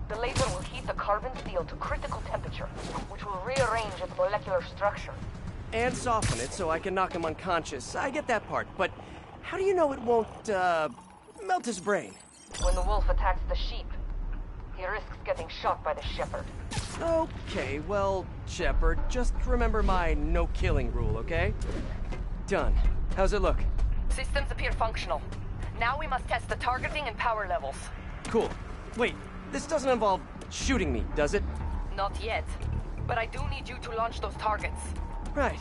Speaker 20: The laser will heat the carbon steel to critical temperature, which will rearrange its molecular structure.
Speaker 2: And soften it so I can knock him unconscious. I get that part, but how do you know it won't, melt his brain?
Speaker 20: When the wolf attacks the sheep, he risks getting shot by the shepherd.
Speaker 2: Okay, well, Shepard, just remember my no-killing rule, okay? Done. How's it look?
Speaker 20: Systems appear functional. Now we must test the targeting and power levels.
Speaker 2: Cool. Wait, this doesn't involve shooting me, does it?
Speaker 20: Not yet. But I do need you to launch those targets.
Speaker 2: Right.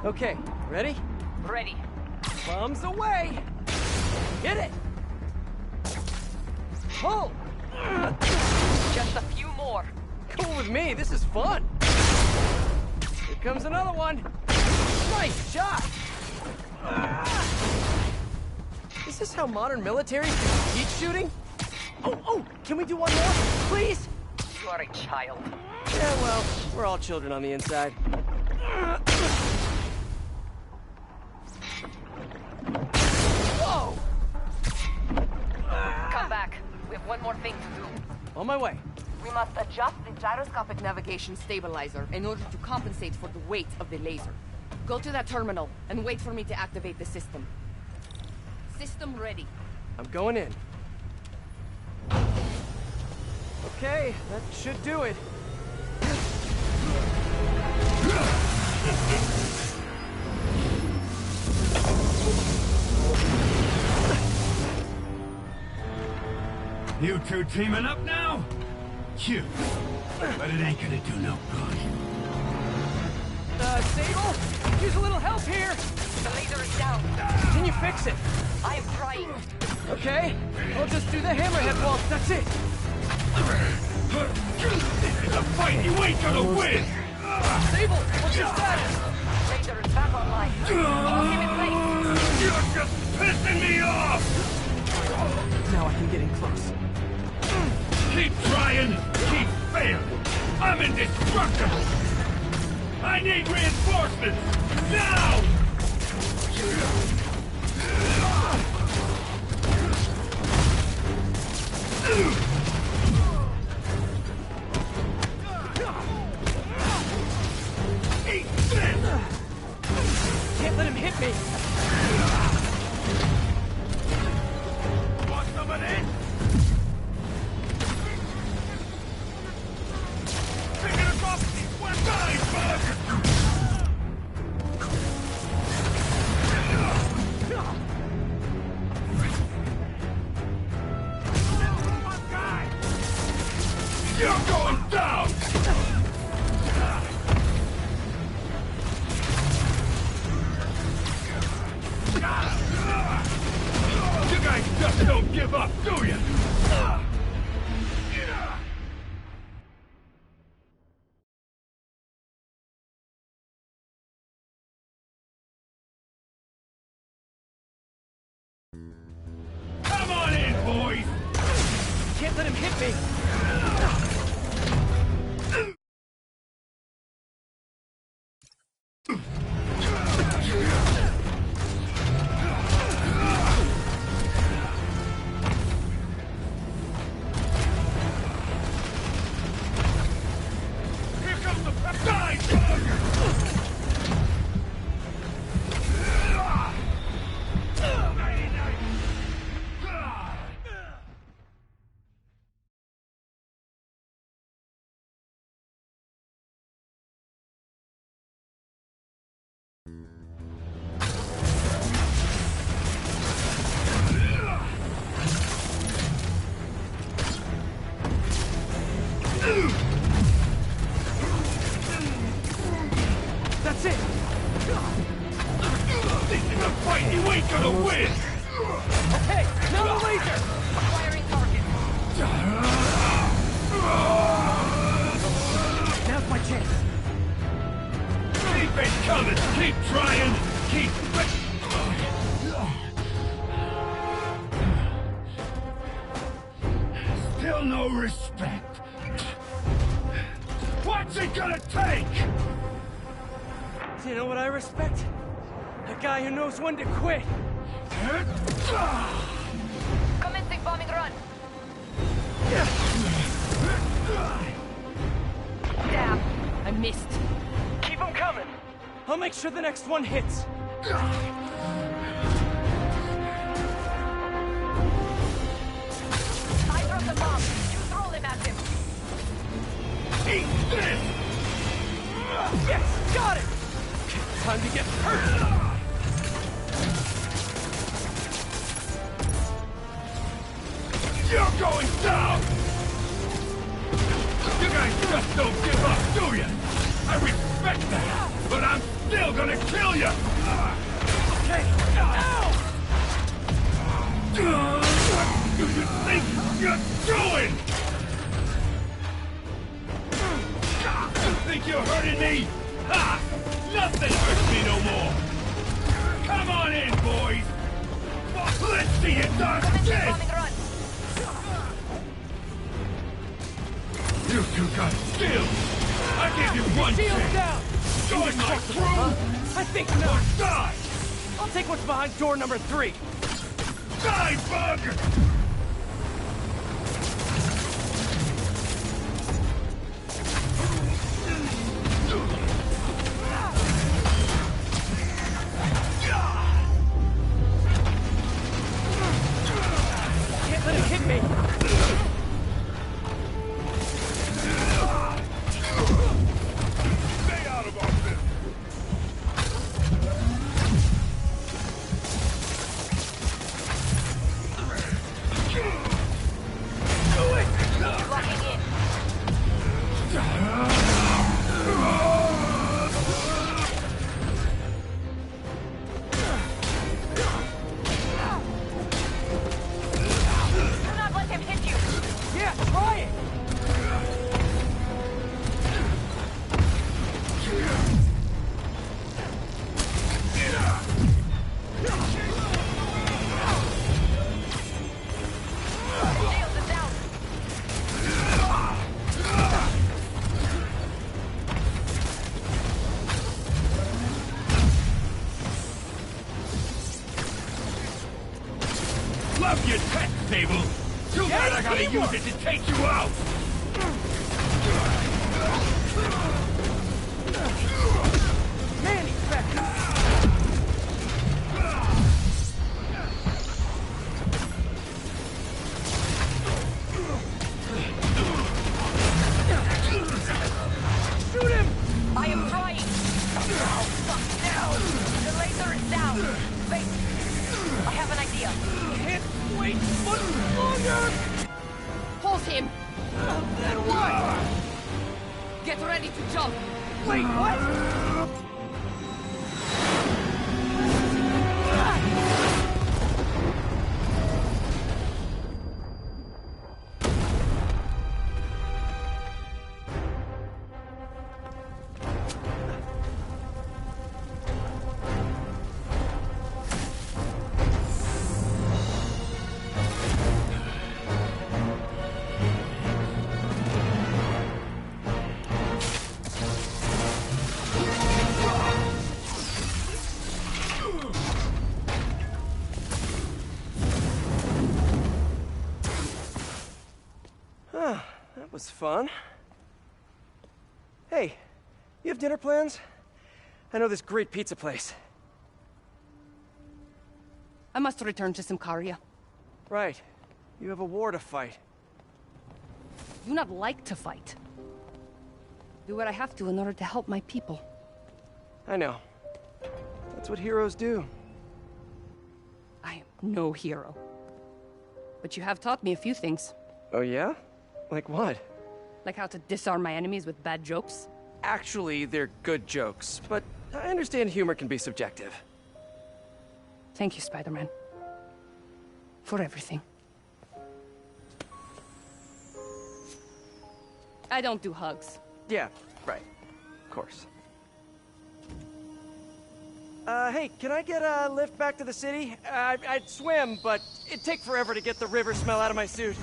Speaker 2: Okay, ready?
Speaker 20: Ready.
Speaker 2: Bombs away! Hit it! Pull!
Speaker 20: Just a few more.
Speaker 2: Cool with me, this is fun! Here comes another one! Nice shot! Is this how modern militaries do heat shooting? Oh, can we do one more? Please?
Speaker 20: You are a child.
Speaker 2: Yeah, well, we're all children on the inside.
Speaker 4: one more thing to do.
Speaker 2: On my way.
Speaker 4: We must adjust the gyroscopic navigation stabilizer in order to compensate for the weight of the laser. Go to that terminal and wait for me to activate the system. System ready.
Speaker 2: I'm going in. Okay, that should do it.
Speaker 13: You two teaming up now? Cute. But it ain't gonna do no good.
Speaker 2: Sable? Use a little help here!
Speaker 4: The laser is down.
Speaker 2: Can you fix it?
Speaker 4: I am trying.
Speaker 2: Okay, I'll just do the hammerhead waltz, that's it!
Speaker 13: This is a fight you ain't gonna win!
Speaker 2: Sable, what's your status?
Speaker 4: Laser is back online. Keep him in place.
Speaker 13: You're just pissing me off!
Speaker 2: Now I can get in close.
Speaker 13: Keep trying, keep failing. I'm indestructible! I need reinforcements! Now! Eat this!
Speaker 2: Can't let him hit me!
Speaker 13: Want some of this? Picking us off these wet guys, bud! You're going down! You guys just don't give up, do you? Come on in, boys!
Speaker 2: Can't let him hit me!
Speaker 13: Here comes the die!
Speaker 2: That's it!
Speaker 13: This is a fight you ain't gonna win!
Speaker 2: Okay, now the laser!
Speaker 4: Firing target.
Speaker 2: Now's my chance.
Speaker 13: Keep it coming! Keep trying! Keep... Still no respect. What's it gonna take?
Speaker 2: You know what I respect? A guy who knows when to quit.
Speaker 4: Commencing bombing run. Damn, I missed.
Speaker 2: Keep them coming. I'll make sure the next one hits.
Speaker 4: I dropped the bomb. You throw them at him.
Speaker 13: Eat this!
Speaker 2: Yes, got it! Time to get hurt!
Speaker 13: You're going down! You guys just don't give up, do you? I respect that, but I'm still gonna kill you!
Speaker 2: Okay, ow!
Speaker 13: What do you think you're doing? You think you're hurting me? Ha! Nothing hurts me no more! Come on in, boys! Let's see you done this! You two got skills! I gave you one
Speaker 2: Shield
Speaker 13: chance!
Speaker 2: down!
Speaker 13: Join my crew!
Speaker 2: I think not.
Speaker 13: Or die!
Speaker 2: I'll take what's behind door number 3.
Speaker 13: Die, bug! Love your tech, Sable. Too bad I gotta use it to take you out.
Speaker 2: Man, he's back. Shoot him!
Speaker 4: I am trying! Fuck, down! The laser is down! Wait! I have an idea.
Speaker 2: Can't wait much longer!
Speaker 4: Hold him!
Speaker 2: Then what?
Speaker 4: Get ready to jump!
Speaker 2: Wait, what? That was fun. Hey, you have dinner plans? I know this great pizza place.
Speaker 4: I must return to Simcaria.
Speaker 2: Right. You have a war to fight.
Speaker 4: I do not like to fight. Do what I have to in order to help my people.
Speaker 2: I know. That's what heroes do.
Speaker 4: I am no hero. But you have taught me a few things.
Speaker 2: Oh yeah? Like what?
Speaker 4: Like how to disarm my enemies with bad jokes.
Speaker 2: Actually, they're good jokes, but I understand humor can be subjective.
Speaker 4: Thank you, Spider-Man. For everything. I don't do hugs.
Speaker 2: Yeah, right. Of course. Hey, can I get a lift back to the city? I'd swim, but it'd take forever to get the river smell out of my suit.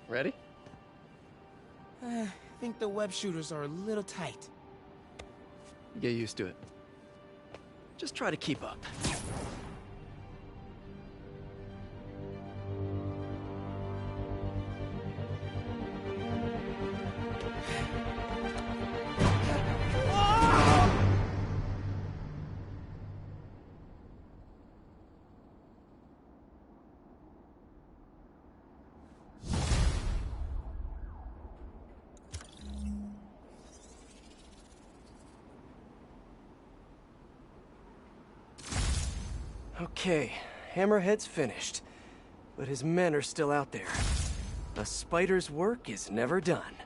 Speaker 2: Ready?
Speaker 21: I think the web shooters are a little tight.
Speaker 2: Get used to it. Just try to keep up. Okay, Hammerhead's finished. But his men are still out there. A spider's work is never done.